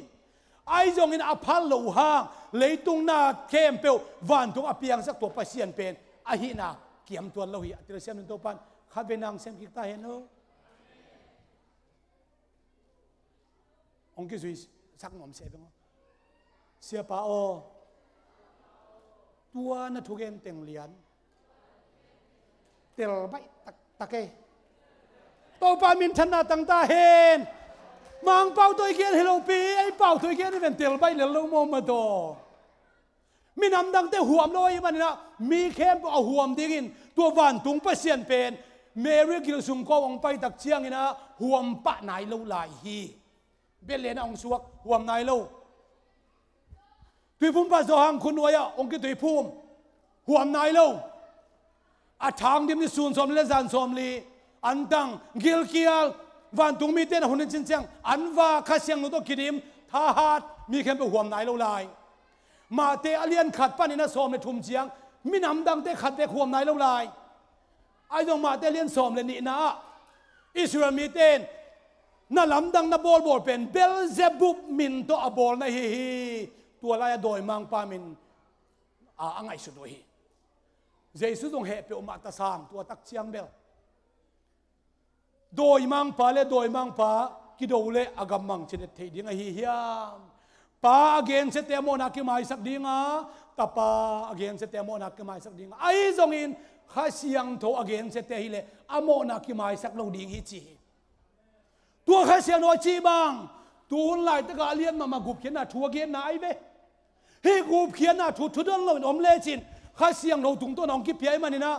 ไอจงอินอพัลโลฮางเลยตุงนาเข้มเป็นวันตุงอเปียงสักตัวปัสเซียนเป็นอหินาเกี่ยมตัวโลฮีอัติเรเซียมตัวปันข้าเป็นนางเซมกิตาเห็นโนองค์กิสุยสักหน่อมเสียเป็นเสียป้าโอตัวนัทุเกนเต็งเลียนเตลใบตะเกตัวปามินชนะตั้งตาเห็นมังเป่าตัวเกียนเฮโลปีไอเป่าตัวเกียนเป็นเตลใบเหลือลงโมมาโตมีนำดังแต่หัวมลอยมันนะมีเข้มเอาหัวมดิ้งตัววันตุงเปเซียนเป็นเมริกิลสุงก็องไปตักเชียงนะหัวมปะนายลูลายฮีเบลเลนองสวกหัวมนายลูตุยพุ่มปัสสาวะคุณวายองค์ตุยพุ่มหัวมนายลูอาทางดิมนิสูนสมเลสันสมลีอันตังกิลเกียลวันตุงมีเต้นหุ่นจินเซียงอันว่าข้าเสียงนุตกิดิมท่าหัดมีแค่เป็นหัวมนายลูลายมาเตอเลียนขัดปันนินะสมในทุ่มเชียงมีน้ำดังเตขัดเตหัวมนายลูลายไอ้ตรงมาเตเลียนสมเลยนี่นะอิสราเอลมีเต้นน่าลำดังน่าบอลเป็นเบลเซบุบมินตัวบอลนะฮีตัวลายโดยมังปามินอ่างไอสุดด้วยเจสุดงเหตุเป็นอุมาตสามตัวตักเชียงเบลโดยมังปาเลโดยมังปากิโดเลอากามังเชนเทดิ้งฮีเฮียมปาอเกนเซเตโมนักมาสักดิ้งตาปาอเกนเซเตโมนักมาสักดิ้งไอจงอินข้าเสียงโทอเกนเซเตฮิเลอโมนักมาสักลงดิ้งฮิจีตัวข้าเสียงโนจีบังตัวหลายตะกาเลียนมากุบเขียนน่ะทัวเกียนน่ะไอเวให้กุบเขียนน่ะทุดเราอมเลจินข้าเสียงเราตุงตัวน้องกิบเพียมันนี่นะ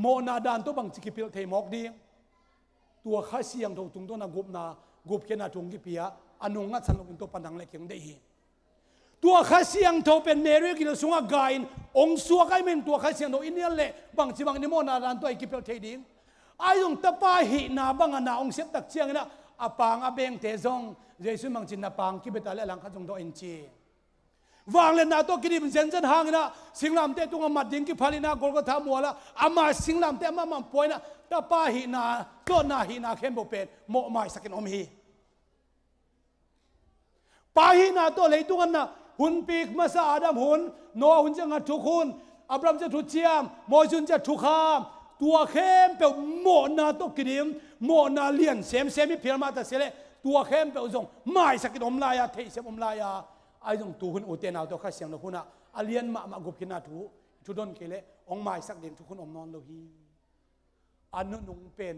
โมนาดานตัวบังจิกิพิลเทมอกดีตัวข้าเสียงเราตุงตัวน่ะกุบเขียนน่ะทุงกิบเพียอนุงัดสันลงตัวปันดังเล็กยังได้เห็น ตัวข้าเสียงเท่าเป็นเมริกินสุงกายองสัวกายเป็นตัวข้าเสียงเท่าอินเดียเละบางทีบางนิมนารันตัวไอกิเปลเทดิงไอ้ยงตะปาหินาบังนาองเสียตักเชียงนะอาปางอาเบงเทซงเยซูมังจินนาปางกิเบตาเลหลังข้าจงโดอินจีวางเลนนาตัวกิริมเซนเซนหางนะสิงลามเตตุงมัดดิงกิพาลินากอลกทามัวละอามาสิงลามเตอามาป่วยนะตะปาหินาตัวนาหินาเข้มบุเป็นโมไม้สักกินอมฮีปาหินาตัวเลยตุงันนะหุ่นปีกมาซาอาดัมหุ่นโนหุ่นจะงัดทุกหุ่นอับรามจะทุเจียมโมจุนจะทุกขามตัวเข้มเปลโมนาตัวกิริมโมนาเลียนเซมมิเพียรมาแต่เสลตัวเข้มเปลจงไม่สักกินอมลายาเทเสมอมลายาไอ้จงตัวหุ่นอุเทนเอาตัวข้าเสียงเราหุ่นอ่ะอาเลียนมากุบกินนาทุดนเกเลองไม่สักเด่นทุกคนอมนอนโลหีอันนั้นนุ่งเป็น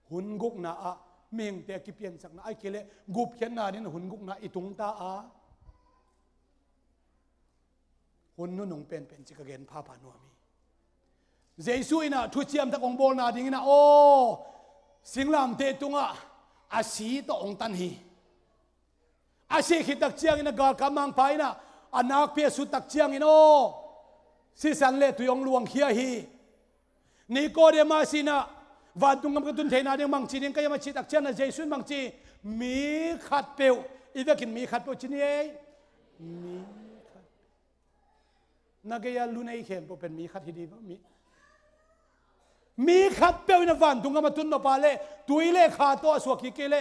หุ่นกุกนาอะเมียงแต่กิเปียนสักนาไอ้เกเลกุบเขียนนานี่หุ่นกุกนาอิตุงตาอะหุ่นนุ่งเป็นจิกเกนพาพานัวมีเจสุยนะทุเจียมตะกงโบนาดิ่งนะโอ้สิงลามเตตุงะอาศีตองตันฮีอาศีขิตักเจียงนะกากำมังไปนะอนาคเปียสุตักเจียงอินโอสิสันเลตุยองลวงเขียฮีนี่โกเดมาสินะวันตุงกำกตุนเทนาเดียงมังจีนี่ก็ยังมาชิตักเจียงนะเจสุยมังจีมีขัดเปียวอีเวกินมีขัดเปียวจีนี่มีขัดนักยาลุนัยเข็มเป็นมีขัดที่ดีป่ะมีขัดเปียวในวันตุงกำมาตุนนปาเลตุยเลขาตัวสวกิเกเล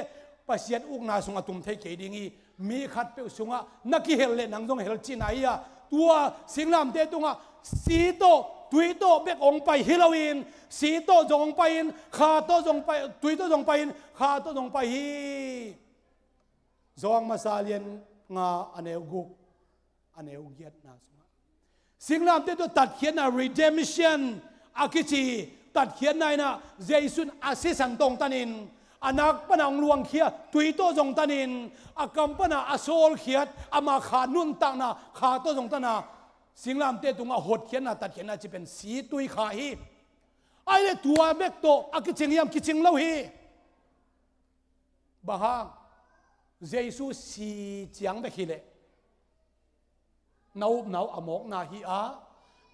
ปัสยันอุกนาสุงตุมเทเกดิงีมีขัดเปียวสุงะนักเฮลเลนังจงเฮลจีนายะตัวสิงลามเตตุงะสีโตตุยโตเบกองไปฮิโลวินสีโตจงไปอินขาโตจงไปตุยโตจงไปอินขาโตจงไปฮีจงมาซาเลียนงาอันเอวกุกอันเอวเกียรนาสุงะสิงลามเตตุตัดเขียนนะ redemption อากิจีตัดเขียนในนะเจสุนอาศิสันตงตันินอนักปนังลวงเขียตุยโตจงตันินอากำปนาอโซลเขียดอามาขานุนตังนะขาโตจงตันาสิงลามเตตุงะหดเขียนนะตัดเขียนนะจะเป็นสีตุยขาฮีไอ้เลยตัวเบกโตอากิจิงยามกิจิงเล่าฮีบ้าเจสุสีจียงเบกิเลนาวอมอกนาฮีอา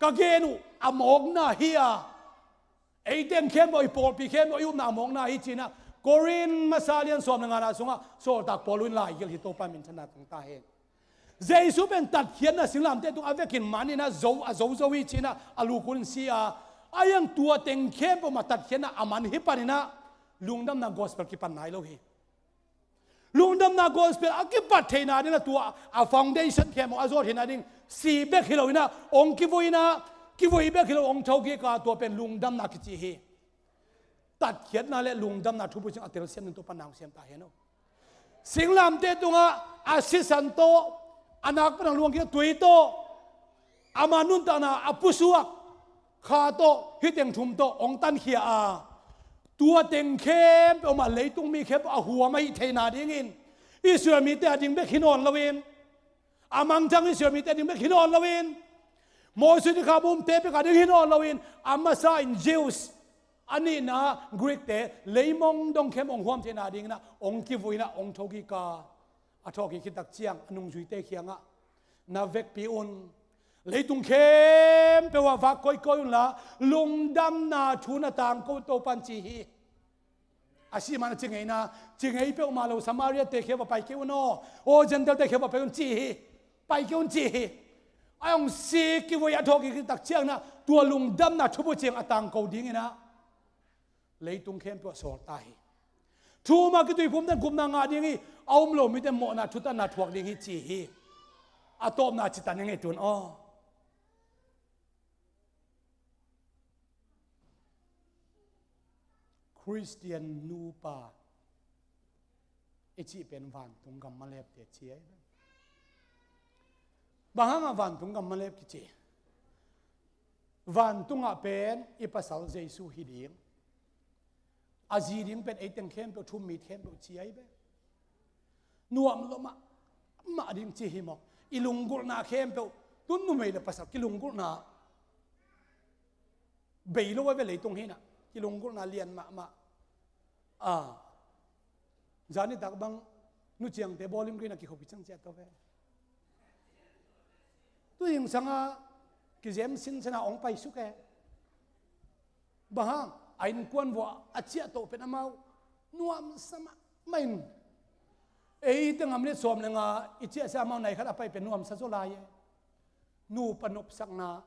กะเกนุอมอกนาฮีอาไอเต็มเข้มบ่อยปอลปีเข้มบ่อยอุ้มนามองนาฮิจินะโกรินมาซาเลียนสวมงานอาสุงะโซตักปอลุนลายกิลฮิโตปามินชนะต่างๆเองเจสุเป็นตัดเขียนนะสิงลามเตตุอาเวกินมานี่นะโซวิจินะอาลูกุนเซียอายังตัวเต็งเข้มบ่มาตัดเขียนนะอามันฮิปานี่นะลุงดำนะกอสเปลกิปันไหนโลฮีลุงดำนะกอสเปลอากิปัตเทนานี่นะตัวอาฟาวเดชั่นเข้มอาโซเทนาดิ่งสีเบกฮิโลวินะองกิโวอินะกิวอีเบกิโลองเท่ากี้กาตัวเป็นลุงดำนักจีฮีตัดเขียนนั่นแหละลุงดำนักทุบจิงอัตเตอร์เซียนตัวปนางเซียนตาเห็นโอสิงลามเตตุงะอาศิสันโตอนักปนางลวงเขียตุยโตอามานุนตานาอปุสุกขาโตฮิตเต็งทุมโตองตันเขียอาตัวเต็งเข้มเอามาเลยตุงมีเข้มเอาหัวไม่เทนาดิ่งอินอิสราเอลมีแต่ดิ่งเบกินอนละเวนอามังจังอิสราเอลมีแต่ดิ่งเบกินอนละเวนโมสุนิคาบุมเตปกันหินอนลาวินอามาซาอินจิวส์อันนี้นะกรีกเตเลยมองดงเข้มองความเทนาดิ่งนะองกิวุยนะองทอกิกาอัทอกิคิตักเชียงอนุงจุยเตเขียงะนาเวกปีอุนเลยตุงเข้มเปว่าวักก้อยๆละลุงดำนาชูนาต่างกูโตปันจีฮีอาชีมันจริงไงนะจริงไงเปว่ามาเราสมาเรียเตเขียวไปเขียวโนโอเจนเดลเตเขียวไปอุนจีฮีไปเขียวอุนจีฮีไอ้องซีกิวอยากทอกิตักเชียงนะตัวลุงดำนะทุบเชียงอตังกูดิ้งนะเลยตุงเข้มตัวสอดตายทูมากิตุยพุ่มนั่นกุมนางาดิ้งเอามโลมิเตโมนะชุดนะทวกดิ้งจีฮีอาตอมนะจิตตันยังไงตุนอ๋อคริสเตียนนูปาไอจีเป็นวันตุงกำมาเล็บเตเชียบางวันตุงกับมาเล็บกิจวันตุงอาเป็นอิปัสสาวเจสุฮิดิงอาจีดิงเป็นไอเต็งเข้มตัวทุ่มมีเข้มตัวเชียเบนัวมลมาดิงจีฮิมอกอิลุงกุลนาเข้มตัวตุนนุ่มไม่เลยภาษากิลุงกุลนาเบยโลว่าเป็นเลยตรงนี้นะกิลุงกุลนาเลียนมาจานี่ตักบังนุเจียงเตบอลิมกินนักกิขบิจังเจ้าตัวเว tu ing sanga kizem sin sana ong pai suke bahang ain kuan wa achia to pen amau nuam sama main ei tengam le som lenga ichia sa mau nai khat apai pen nuam sa zo lai nu panop sakna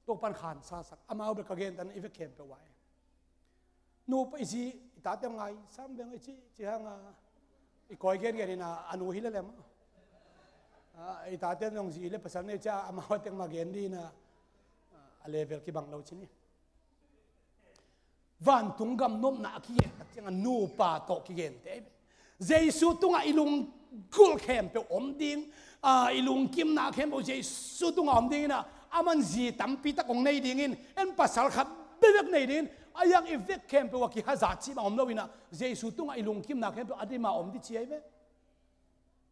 to pan khan sa sak amau be kagen tan ive kem pe wai nu pa isi ta tem ngai sam beng ichi chi hanga i koi gen gen na anu hi le lem ai ta tem nong si le pasal ne cha amau teng ma gen di na a level ki bang lo chini van tung gam nom na ki chang nu pa to ki gen te jesu tunga ilung gul khem pe om ding ilung kim na khem o jesu tunga om ding na aman ji tampi ta kong nei ding in en pasal khat bebek nei ding ayang evek khem pe wa ki haza chi ma om lo ina jesu tunga ilung kim na khem pe adima om di chi ai be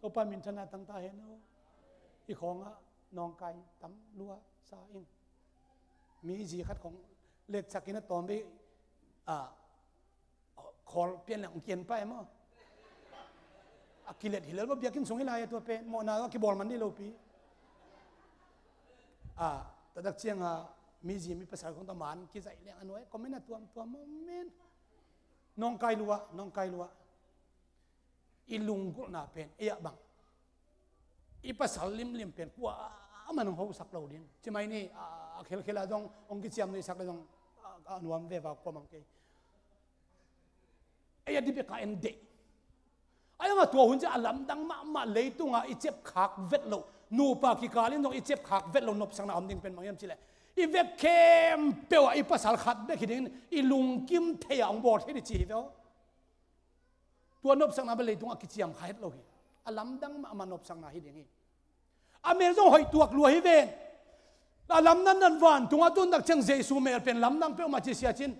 to pa min thana tang ta he no i khonga nong kai tam lua sa in mi ji khat khong lek chakina tombe khol pian lang kian pa mo akilet hilal ba biakin song hilaya to pe mo na ki bol man ni lo pi tadak chiang mi ji mi pasal kong taman ki zai leng anoi komena tuam men nong kai lua ilung ko na pen iya bang ipasal lim pen kwa aman ho sak lo din chimai ni khel dong ong ki chiam ni sak dong anuam ve va ko mang ke aya di be ka en de aya nga to hun ja alam dang ma leitunga i chep khak vet lo nu pa ki kalin dong i chep khak vet lo nop sang na am ding pen mangyam chile i ve kem pe wa i pasal khat be khidin i lung kim the ang bor the chi ve to nop sang na be leitunga ki chiam khat lo hi alam dang ma nop sang na hi ding hi amer zo hoi tuak lu hi ven alam nan van tunga tun dak chang jesu mer pen lam nang pe ma chi sia chin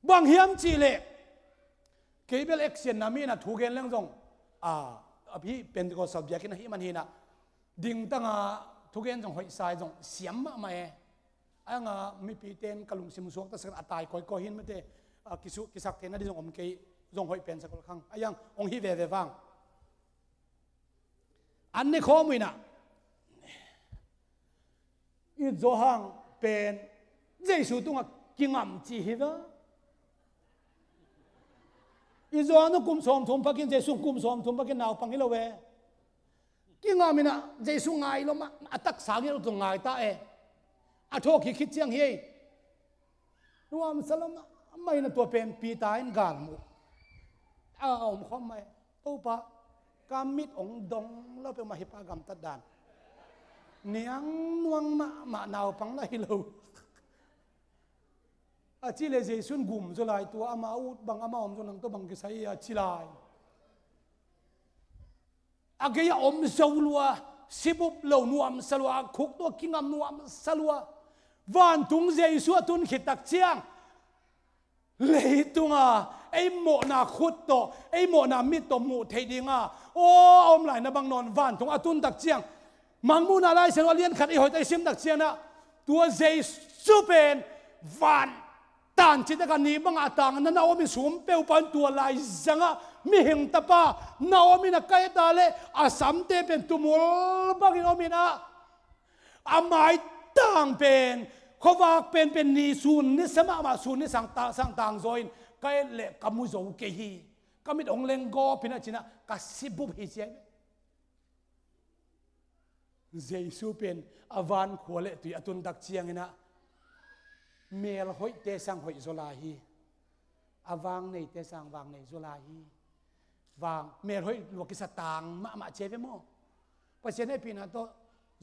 bang hiam chi le cable action na mi na thu gen leng jong abi pentecostal biakin hi man hi na ding tanga thu gen jong hoi sai jong siam ma ma e anga mi pi ten kalung sim suak ta sak atai koi hin mate kisu kisak ten na di jong om ke jong hoi pen sakol khang ayang ong hi ve wang an ne kho mui na i zo hang pen jesu tunga kingam chi hi wa izo anu kum som thum pakin jesu kum som thum pakin naw pangilo we kinga mina jesu ngai lo ma atak sangi lo ngai ta e atho ki khit chiang hi nuam salam mai na to pen pi ta in gan mu om khom mai to pa kamit ong dong lo pe ma hi pa gam ta dan niang nuang ma naw pang la hi lo chi le jesun gum zo lai tu ama ut bang ama om zo nang to bang ki sai chi lai ageya om zo lua sibup lo nuam salwa khuk to kingam nuam salwa van tung jesu atun khitak chiang leitunga ei mo na khut to ei mo na mit to mu theidinga o om lai na bang non van tung atun tak chiang mangmu na lai sen alian khat ei hoi tai sim tak chiang na tua jesu pen van tan chi ta kan ni bang atang na naomi sum peu pan tua lai zanga mi hing tapa naomi na kai ta le asam te pen tumul bang naomi na amai tang pen khowak pen ni sun ni sama ma sun ni sang tang zoin kai le kamu zo ke hi kamit ong leng go pina china kasibup hi che jesu pen avan khole tu atun dak chiang ina mel hoi te sang hoi zola hi awang nei te sang wang nei zola hi wang mel hoi lo ki satang ma cheve mo pasien e pina to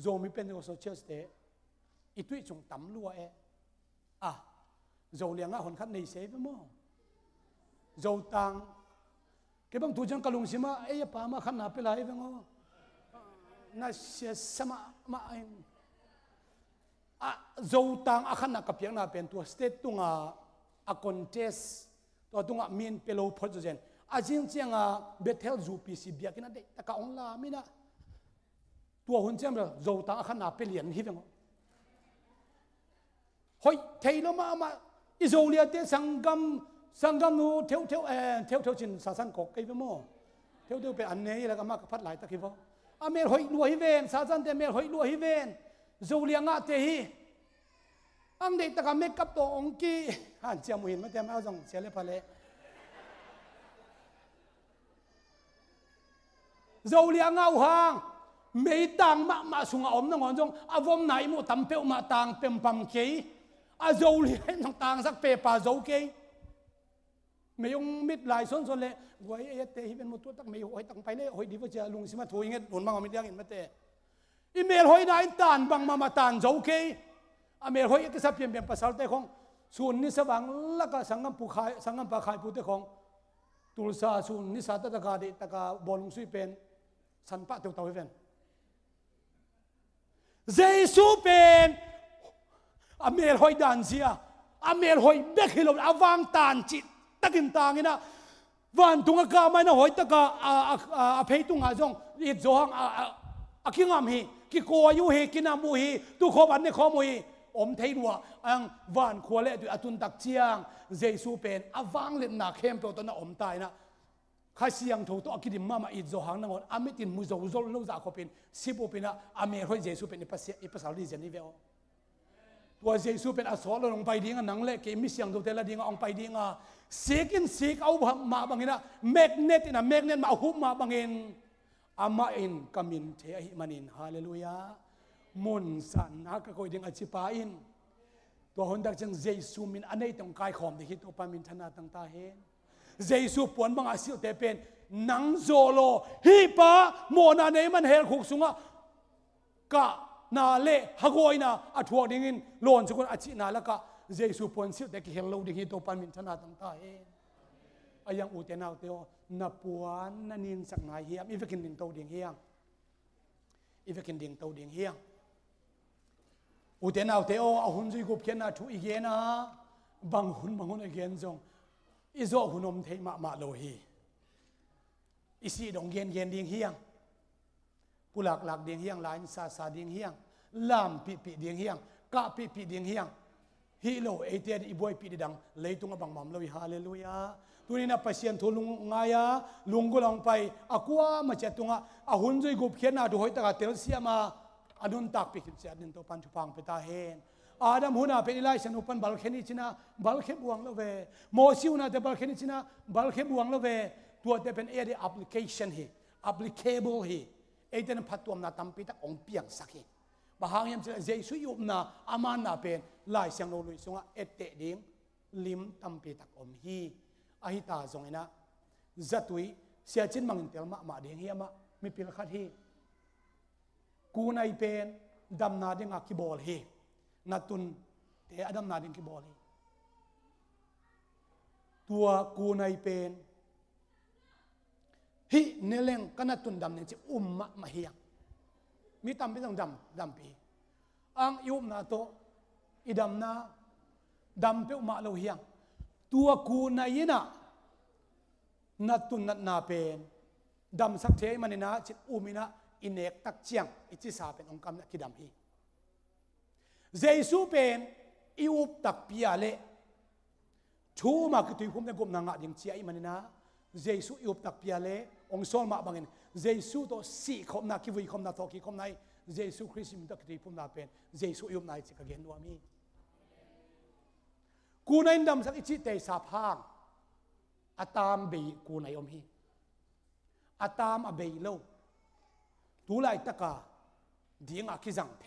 zomi pen go so church te itui chung tam lua e zo lianga hon khat nei seve mo zo tang ke bang tu jang kalung sima e pa ma khan na pe lai ve ngo na se sama ma ai zo tang akhan na kapiang na pen tu state tunga a contest to tunga min pelo phojen ajing chianga bethel zu pc biakina de taka ongla mina tua hun chem ra zo tang akhan na pe lian hi vengo hoi thailo ma izolia te sangam nu theo chin sa san kok kai mo theo pe an nei la ka ma ka phat lai ta ki vo อเมรหอยลัวฮิเวนซาจันเตเมรหอยลัวฮิเวนโจเลียงอาเตฮีอังเด็กตะการเมกับตัวองกี้หันเจียมุหินมาเต็มเอาจงเสียเลยพะเลโจเลียงเอาหางไม่ต่างมาสุงอมนังอนจงอาวมไหนมุตัมเปวมาต่างเป็นปั๊มเกยอาโจเลียงต่างสักเปปาโจเกยไม่ยงมิดหลายส่วนเลยไว้เอเตฮิเป็นมุตัวตักไม่หอยตังไปเลยหอยดีว่าจะลุงสิมาถอยเงี้ยหนุนบางมิดยังเห็นมาเตอีเมลหอยได้ตานบางมาตานโจเกยอเมลหอยก็สับเปลี่ยนเป็นภาษาเตของส่วนนิสบังแล้วก็สังกัมปุขายสังกัมปะขายปุเตของตุลซาส่วนนิสาตะกาดิตะกาบอลลุงสุยเป็นสันปะเต่าเต่าเวนเยซูเป็นอเมลหอยดันเสียอเมลหอยเบกฮิโลอวางตานจิตตะกินตางินะวันตุงกาไม่นะหอยตะกาเพยตุงอาจงอิดจงคิงามฮีกิโกยุฮีกินามูฮีตุขบันเนี่ยขโมยอมเทรัวอังวันขวเล่ตุอตุนตักเจียงเยซูเป็นอวางเล่นนักเข้มเปตอนนั้นอมตายนะข้าเสียงถูกตัวกิดิมมาอิดจงนั่งอนอามิตินมุโจโจลูกจากเขาเป็นสิบปีนะอเมริกาเยซูเป็นอิปัสสาวลีเจนี่เวลตัวเยซูเป็นอสอลลงไปดิ้งนังเล็กเกมิเสียงตัวเตละดิ้งองไปดิ้งเสกินสิกเอามาบางอินะแมกเนตนะแมกเนตมาหุบมาบางอินอามาอินกามินเทหิมันินฮาเลลูยามุนสันนักก็ดิ้งอจิปาอินตัวคนดักจังเยซูมินอันนี้ต้องกายขอมที่คิดตัวปามินธนาตั้งตาเห็นเยซูปวนบางอาศิลเตเป็นนังโซโลฮิปะโมนาเนมันเฮลขุกสุงะกะนาเล่ฮักอยนาอัฐวดิ่งโลนสุกุนอจินาแล้วก็เยซูปวนสิลเตกิเฮลโลดิ่งตัวปามินธนาตั้งตาเองอายังอุเทนาวเตโอนับปวนนันินสักนายเฮียมอีเวกินดิ่งโตดิ่งเฮียงอีเวกินดิ่งโตดิ่งเฮียงอุเทนาวเตโออาหุนจุยกุบเขียนนาทุอีเกนะบางหุนอีเกนจงอิโซหุนอมเทมาโลฮีอิสีดงเย็นดิ่งเฮียงปุหลักดิ่งเฮียงลายซาดิ่งเฮียงลามปีดิ่งเฮียงกะปีดิ่งเฮียงฮีโลเอเตียนอีบวยปีดังเลยตุงบังมัมเลยฮาเลลูยาตัวนี้นะปัสยันทุลุงงายาลุงกุลองไปอากว่ามาเจตุงอาหุนจุยกุบเขียนนาดูหอยตะกาเตลเซียมาอนุนตักปีขึ้นเสียดินตัวปันชุพังไปตาเฮนอาดัมหุนาเป็นอิไลชันอุปันบัลเขนิชินะบัลเขบวงละเวโมซิวนาเตบัลเขนิชินะบัลเขบวงละเวตัวเตเป็นเอเดียแอปพลิเคชันฮีแอปพลิเคเบิลฮีเอเดนพัดตัวนาตัมปีตักองเปียงสักฮีบางอย่างจะเจสุยุบนาอามันนาเป็นลายเสียงโลลุยสงะเอเตดิ่งลิมตัมปีตักอมฮีอาฮิตาสงนะจัตุยเสียจินมังเตลมาดิ่งเฮียมาไม่เป็นขัดฮีกูในเป็นดำนาดิ่งอักกิบอลฮีนัตุนเตอดัมนาดิ่งกิบอลฮีตัวกูในเป็นฮิเนเลงกันนัตุนดำเนี่ยจะมาเฮียมีตำเป็นต้องดำปีอังยุบนาโตอีดำนาดำเป็นมาโลเฮียงตัวกูในยินะนัตุนนัดนาเป็นดำสักเทมันนะจิตมินะอินเอกตักเชียงอิจิสาเป็นองค์กรรมนักกิดำฮีเยซูเป็นอิอุบตักพิอาเลชูมาคือตุยคุมในกลุ่มนางดิ่งเชียมันนะเยซูอิอุบตักพิอาเลองค์โซลมาบังเงินเยซูตัวสี่คมนาคิวุยคมนาโตกิคมในเยซูคริสต์มิตักตุยคุมนาเป็นเยซูอิอุบนายจิกเกนวามีกูในดำสักอิจิเตสาพางอาตามเบยกูในอมฮีอาตามอเบยโลตูไลตะกาดิ่งอาคิจังเท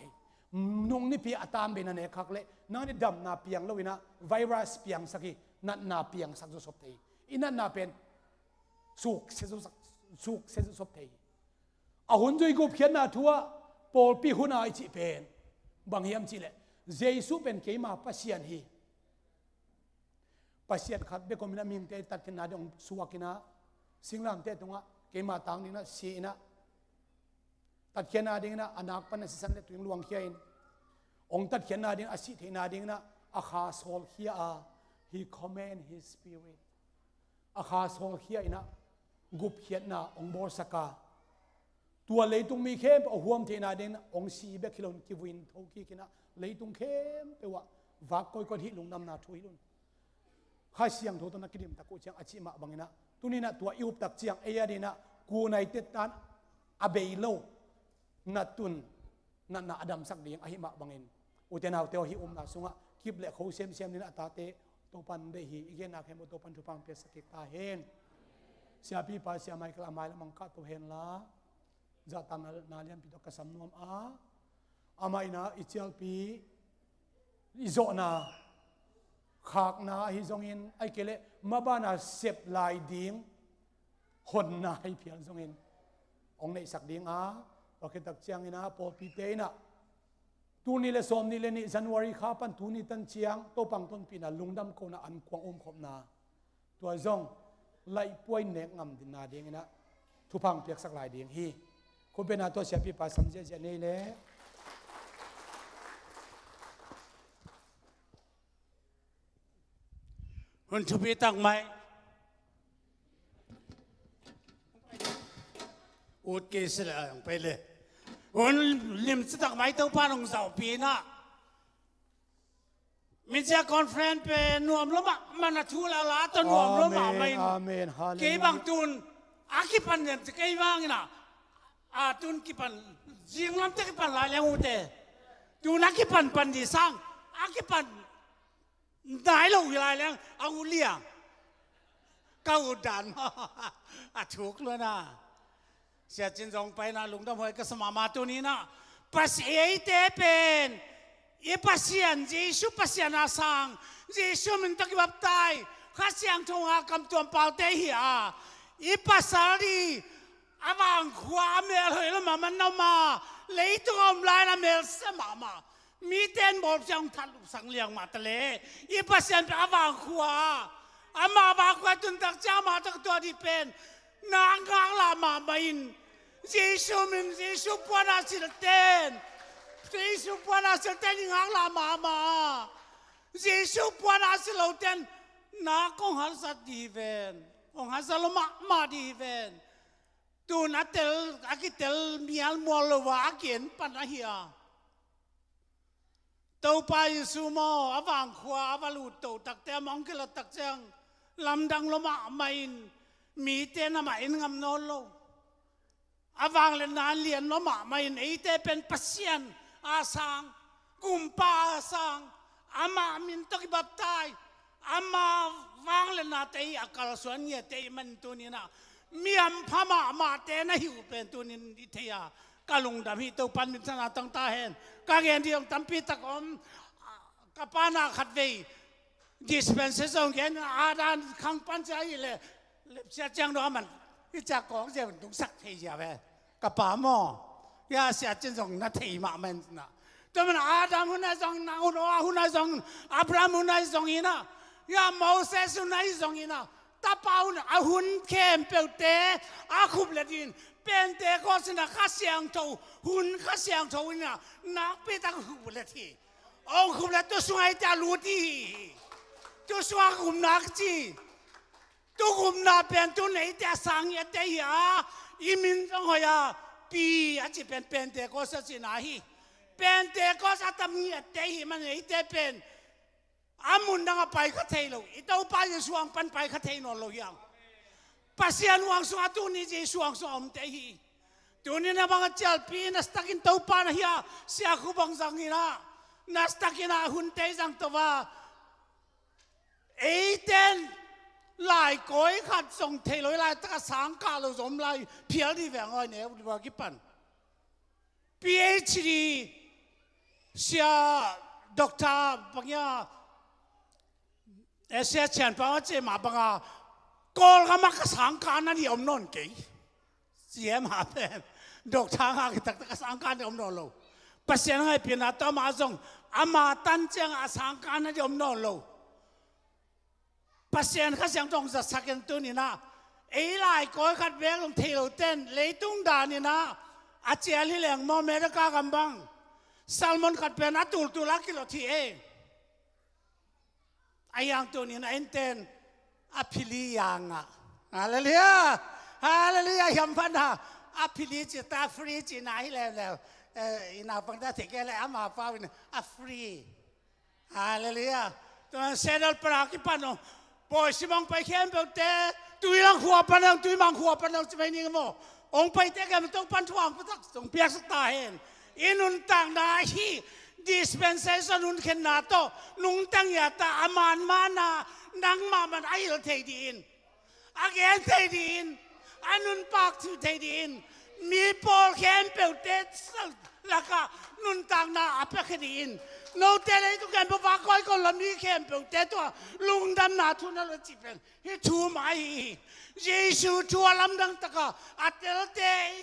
นงนี่ปีอาตามเบนันเอคักเลนั่นนี่ดำนาเปียงโลวินะไวรัสเปียงสักนัดนาเปียงสักจุดสบเทอินันนาเป็นสุกเสจุสบเทอาหุนจุยกุบเขียนนาทัวปอลปีหุนาอิจิเป็นบางเฮียมจิเลเยซูเป็นเกมาปัสยันฮีปัสยันขัดเบกอมินามิงเตตัดกินนาดงสุวากินะสิงลามเตตงะเกมาตังนี่นะสีนะตัดเขียนนาดิ่งนะอนาคปันสิสันเลตุยงลวงเขียนองตัดเขียนนาดิ่งอาศิเทนาดิ่งนะอาคาโซลเขียhe command his spirit อาคาโซลเขียนะกุบเขียนนาองบอสกาตัวเลยตุงมีเข้มเอาห่วมเทนาดิ่งนะองสีเบคิลอนกิวินทุกีกินะเลยตุงเข้มเปว่าวักก้อยก้อนหิลุงนำนาทุยลุนข้าเสียงโทตนักกิริมตะกุเชียงอาชิมาบังนะตุนี่นะตัวอิวตักเชียงเอียดีนะกูในเตตันอเบยโล นัดตุนนัดนาอดัมสักเดียงอหิมะบังอินอุเทนาวเตวหิอุมนาสุงะคิบเละเขาเซมนี่นะตาเตตัวปันเดหีอีกนักเฮมตัวปันทุพังเปียสกิตาเฮนเสียพี่ปาเสียไม่กล้าไม่ละมังคัดตัวเฮนละจะตังนาเลียนพิโตกสำนวนอาไม่นะอิเชียลปีอิโซนาขากนาฮิจงอินไอเกเลมาบ้านาเสพลายดิ้งคนนาให้เพียงจงอินองในสักดิ้งโอเคตักเชียงอินะพอปีเตนะตูนี่เลสอมนี่เลนี่จันวารีข้าปันตูนี่ตันเชียงโตปังต้นปีน่ะลุงดำโคน่ะอันควงขบนาตัวจงไล่ป่วยเนกงำดินนาเดียงนะทุพังเปียกสักลายเดียงฮีคุณเป็นตัวเสียปีปาสัมเจเจนี่เลยคุณชุบีตักไหมอุดเกสละไปเลยคุณลิมสตักไหมตัวป้าลงเสาปีน่ะมิจะคอนเฟรนซ์เป็นนวมล้มมันชูลาลาตัวนวมล้มไม่เกี่ยบางตุนอากิปันเนี่ยจะเกี่ยบางนะตุนกิปันจิงล้ำจะกิปันลายแล้วอุเตตุนอากิปันปันดีสังอากิปันได้เราอยู่ลายแล้วเอาเลี้ยงก้าวดันถูกเลยนะเสียจินจงไปนะลุงดำหอยก็สมาตัวนี้นะปัสเอเตเป็นอีปัสยันจีสุปัสยันอาสังจีสุมันตะกี้แบบตายข้าเสียงทงหากำตัวเปล่าเตะหีอีปัสสารีอาวังขวาเมลเฮลมันนำมาเลยตัวอมลายนะเมลสมามีเต้นบอกจังทันสังเลียงมาทะเลอีปัสยันเป็นอาวังขวาอามาบางขวาจนตักเจ้ามาตักตัวที่เป็นนางกางลามาบินเยซูมันเยซูปวนาสิลเตนเยซูปวนาสิลเตนงางลามาเยซูปวนาสิลเตนนาคงหันสัตดีเวนคงหันสัลมาดีเวนตูนัดเตลอากิเตลมีอัลมัวลวาอากินปันอาเฮียตัวไปซูโมอวังขวาอวาลูตัวตักเตมองกิลตักเจงลำดังลมาไม่มีเตนมาอินงำนอลอาวังเลนานเลียนลมาไม่ไอเตเป็นปัสยันอาสังกุมปาอาสังอามามินตกิบับตายอามาวังเลนาเตยอักลส่วนเนี่ยเตยมันตัวนี้นะมีอัมพม่ามาเตนะหิวเป็นตัวนี้ดิเทียกาลุงดำฮิตัวปันมินสนาตั้งตาเห็นกางเงินที่องตั้มปีตะกอมกับปานาขัดเวดิสเพนเซอร์เงินอาดานขังปันใจเลยเสียจังด้วยมันที่จะกองเจ้าต้องสักทีเดียวกับป่าหม้อยาเสียจังส่งนาทีมามันนะแต่มันอาดัมหุ่นไอ้ส่งนาอุโนอาหุ่นไอ้ส่งอับราฮัมหุ่นไอ้ส่งอีน่ะยาโมเสสหุ่นไอ้ส่งอีน่ะตาเปล่าน่ะอาหุ่นเข้มเปลวเตะอาคุบเลดินเป็นเตะก็สนะข้าเสียงโตหุ่นข้าเสียงโตน่ะนักเปตะคุบเลทีองคุบเลตัวสวยจะรู้ดีตัวสวยคุมนักจีตัวกุมนาเป็นตัวไหนแต่สังเกตเหียอีมินต้องหอยปีอาจจะเป็นแต่ก็สักสินาฮีเป็นแต่ก็สักทำเงียแต่หีมันไหนแต่เป็นอามุนดังไปขัดเทโลอีตัวไปจะสวงปันไปขัดเทนอลอยยังปัสยานวังสวงตัวนี้จะสวงสวงแต่หีตัวนี้นะบางเจ้าปีนัสตักินตัวปานเฮียเสียคุบังสังหินะนัสตักินหุ่นเตจังตัวเอเดนลายก้อยขัดส่งเทลอยลายตะสังกาลสมลายเพียรที่แหวงอ้อยเนี่ยอุบกิปัน PhD เสียด็อกเตอร์บางอย่างเสียเชียนบางเจมาบางกอลก็มักสังการนั่นที่อมนนกี่เสียมาเป็นด็อกเตอร์หากตะสังการที่อมนนโลปัสยานให้เพียงตัวมาส่งอามาตันเจียงสังการนั่นที่อมนนโลปัสยานข้าเสียงตรงจะสักกันตัวนี้นะไอ้ลายก้อยขัดแวงลงเทลเต้นเลยตุ้งดานี่นะอาเจียลิเหลงมอเมริกากำบังซัลมอนขัดเป็นอัตุลตุลักกิโลที่เองไอ้ยังตัวนี้นะเอ็นเต้นอภิลียังอ่ะฮาเลลูยาฮาเลลูยายำพันธะอภิลีจิตาฟรีจินาให้แล้วอินาฟังได้ถึงแก่แล้วอามาฟ้าวินอฟรีฮาเลลูยาตัวเซดลปรากิปันโนปอยสิมังไปเข้มเปล่าแต่ตุยลังหัวปันนังตุยมังหัวปันนังจะไปนี่กันมั้ง องไปเตะกันต้องปันทวงพระตักส่งเปียกสตาเห็นอินุนตังนาฮี dispensation นุนเข็นนาโตนุงตังยาตาอามานมานานังมามันไอ้เราเทดีนอาเกนเทดีนอันนุนปากที่เทดีนมีโปลแคนเปลเตสแล้วก็นุนตังนาอัปเปคดีนโนเตเลยทุกคนบอกว่าก้อยคนละมีแคมเปลเตตัวลุงดำนาทุนเราจีเป็นฮิทูมาฮีเยซูชัวลำดังตะกะอัตเตลเต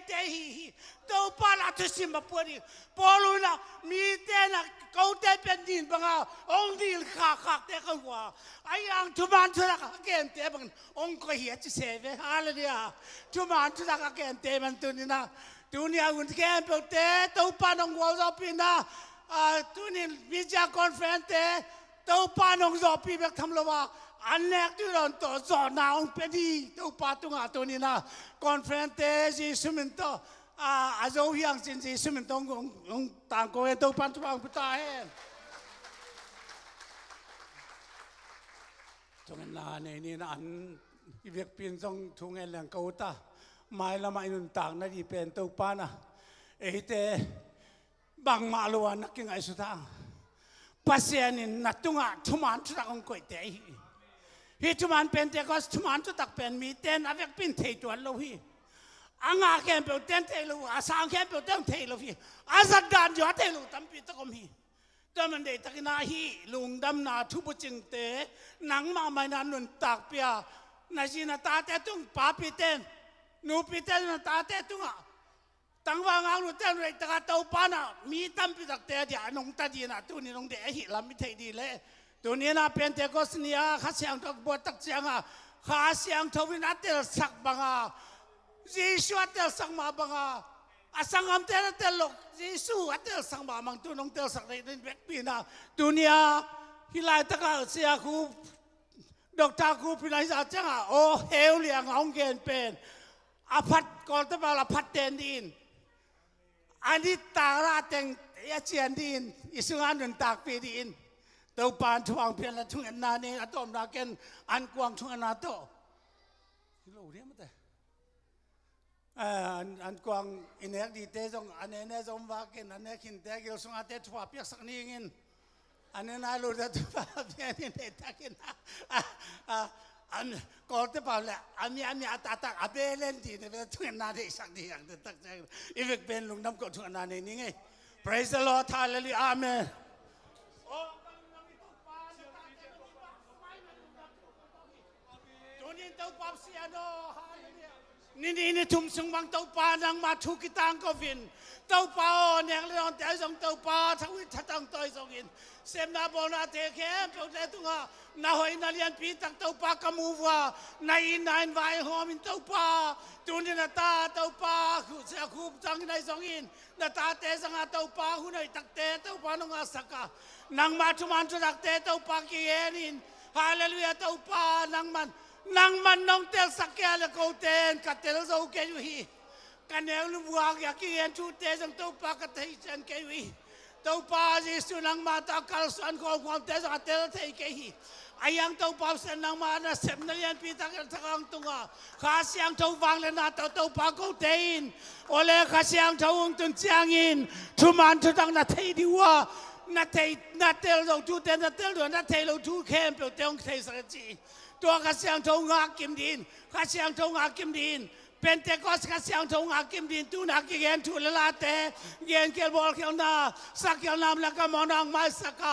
เตฮีตัวปาลาทุสิมาปวดีปอลูนะมีเตนะเขาเตเป็นดินบังอาองดีลขาเตกันว่าไอ้ยังทุมันทุรักเกนเตบังองก็เหี้ยจะเสวฮาเลลูยาทุมันทุรักเกนเตมันตุนีนะตุนีอาวุธเกนเปลเตตัวปานองวอลปินะตุนีวิจาคอนเฟรนเตตัวปานองจอปีเบกทำละว่าอันแรกที่เราต่อสอนนาองเป็นดีตัวปาตุงาตัวนี้นะคอนเฟรนเตจิสมินโตอาโจฮิยังจินจิสมินโตงต่างโกเอตัวปันทุบังพุทธาเห็นตรงนั้นนี่นะอันอีเวกปีนทรงทุ่งเงินแหลงเกาตาไม่ละไม่นุนต่างนั่นอีเป็นตัวปานะเอเตบางมาลวนนักยังไงสุดทางปัสยานินนัดตุงะทุมันทุรักองก๋วยเตี๋ยฮิทุมันเป็นเด็กก็ทุมันทุตักเป็นมีเต้นอาเวกปินเทตัวโลหิอ่างอาแกมเปลเต้นเทโลอาสังแกมเปลเต้นเทโลหิอาสัดดานยอดเทโลตั้มปีตะกมหิแต่มันเด็กตะกินาหิลุงดำนาทุบจิงเตหนังมาไม่นานนุนตักเปียนาจีนาตาเตตุงป้าปีเต้นนูปีเต้นนาตาเตตุงอ่ะตั้งว่างานรู้เต้นเลยตะกาเต้าปานะมีตั้มปีตักเตะเดียนงตาดีนะตัวนี้นงเดะหิลามิเทดีเลยตัวนี้นะเป็นเด็กก็สเนียข้าเสียงตะบวตักเสียงอ่ะข้าเสียงทวินัตเตลสักบังอ่ะเยซูอัตเตลสังมาบังอ่ะอาสังอัมเตลเตลลกเยซูอัตเตลสังมาบังตัวนงเตลสักในเว็บปีนะตัวนี้ฮิลายตะกาเสียคูดอกตาคูพินัยสัจจังอ่ะโอเฮลเลียงองเกนเป็นอภัตก่อนตะบาลอภัตเตนดินอันนี้ตาราเต็งยาเจียนดินอิสุงานนุนตากปีดินตัวปานทวงเพียนละทุ่งนาเนอตอมนาเกนอันกวางทุ่งนาโตฮิโลเรียมั้งแต่อันกวางอินเนกดีเตจงอันเนเนจงว่าเกนอันเนกินเตกิลสงอาเตทว่าเปียกสักนี้งินอันเนน่ารู้จะทว่าเพียนเนตากินอันก่อนจะเปล่าแหละอันนี้อาตาตักอาเบเลนดีเนี่ยทุ่งนาเนสักนี้อย่างตักใจอีเวกเป็นลุงน้ำกอดทุ่งนาเนนี่ไง Praise the Lord Hallelujah Amen นี่ทุ่มสงบังเต้าปานังมาทุกิตังก็วินเต้าปาเนี่ยเรื่องแต่ส่งเต้าปาทวิทตังต่อยส่งอินเซมนาโบนาเทเข้มเปล่าตุงะนาหอยนาเลียนปีตักเต้าปากมูวานาอินนายไวหอมินเต้าปาตุนินาตาเต้าปาเสียคูบจังในส่งอินนาตาเตสังอาเต้าปาหุ่นไอตักเตเต้าปานงอาสักนางมาทุมันทุตักเตเต้าปาเกียนินฮาเลลูยาเต้าปานางมันน้องเตลสักแก่ละกูเตนกัดเตลโซเกยุฮีกันเอลวักอยากกินชูเตสังตัวปากกัดเตจันเกยุฮีตัวปาจิสุนังมาตากาลสันของความเตสังเตลเทเกฮีอายังตัวปาสันนังมานะเสพนัลยันปีตักตะกังตุงะข้าเสียงตัวฟังเลนาตัวปากูเตนโอเลข้าเสียงตัวองตุนเสียงอินทุมันทุตังนาเทดิวะนาเตลเราชูเตนาเตลเรานาเทเราชูเข้มเปล่าเตงเทสักจีตัวข้าเสียงทงอากิมดินข้าเสียงทงอากิมดินเป็นเตกอสข้าเสียงทงอากิมดินตูนักเย็นทุลลาเตเย็นเกลบอลเกลนาสักเกลนามแล้วก็มอนางไม้สัก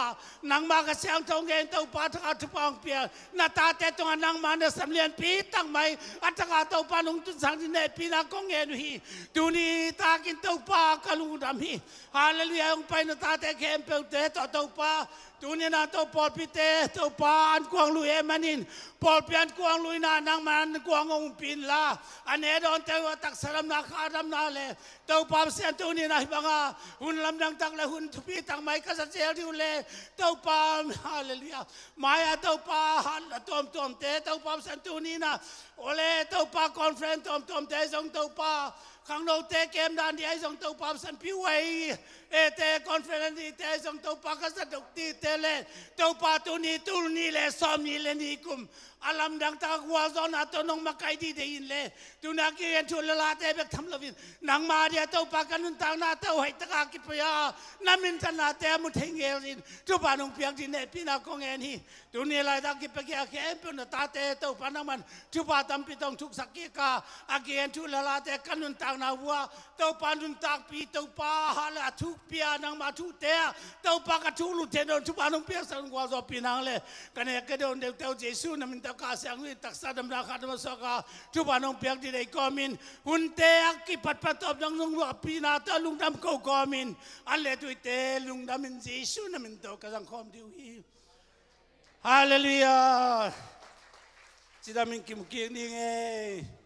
นางมาข้าเสียงทงเย็นตัวป้าทักทุปังเปียนาตาเตตัวนางมาเนี่ยสำเลียนปีตั้งไม่อัตกาตัวป้านุงตุสังดินเนปีนักกงเงินฮีดูนี่ตากินตัวป้ากะลุงดำฮีฮาเลลูยาองไปนาตาเตเข้มเปลเตต่อตัวป้าตัวนี้นะตัวปอลพิเตตัวปานกวางลุยเอมันินปอลเปียนกวางลุยนานางมันกวางองปินลาอันเอดอนเตวตักสลัมนาคาดำนาเลตัวปามเสียนตัวนี้นะบังอาหุ่นลำดังตักและหุ่นทุพีตังไม่ก็จะเสียดิวเลตัวปามฮาเลลูยาหมายตัวปาฮันตัวเตตัวปามเสียนตัวนี้นะโอเลตัวปาคอนเฟรนตัวเตจงตัวปาข้างโน้ตเตเกมด้านที่ไอ้จงตัวปามสันพิวไอเตคอนเฟรนซ์เตจงตัวปากษัตริย์ตีเตเลตัวปาตัวนี้เลซ้อมนี้เลนี่กุม alam dang tagawa zon ato nong makai di de in le tu na ki en tu la te bek tham lovin nang ma dia to pa kanun tang na to hai taka ki pa ya namin tan na te mu thengel in tu pa nong piang di ne pi na kong en hi tu ni lai da ki pa ki a ke en pu na ta te to pa na man tu pa tam pi tong thuk sak ki ka again tu la te kanun tang na wa to pa nun tak pi to pa ha la thuk pia nang ma thu te to pa ka thu lu te don tu pa nong piang sang wa zo pi nang le ka ne ke don de teo jesu na min ta ka sang wi tak sa dam na kha dam so ka tu pa nong piang di dei ko min hun te ak ki pat pat op nang nong wa pi na ta lung dam ko ko min an le tu te lung dam min jesu na min to ka sang khom diu hi hallelujah chỉ là mình kiếm kiếm đi nghe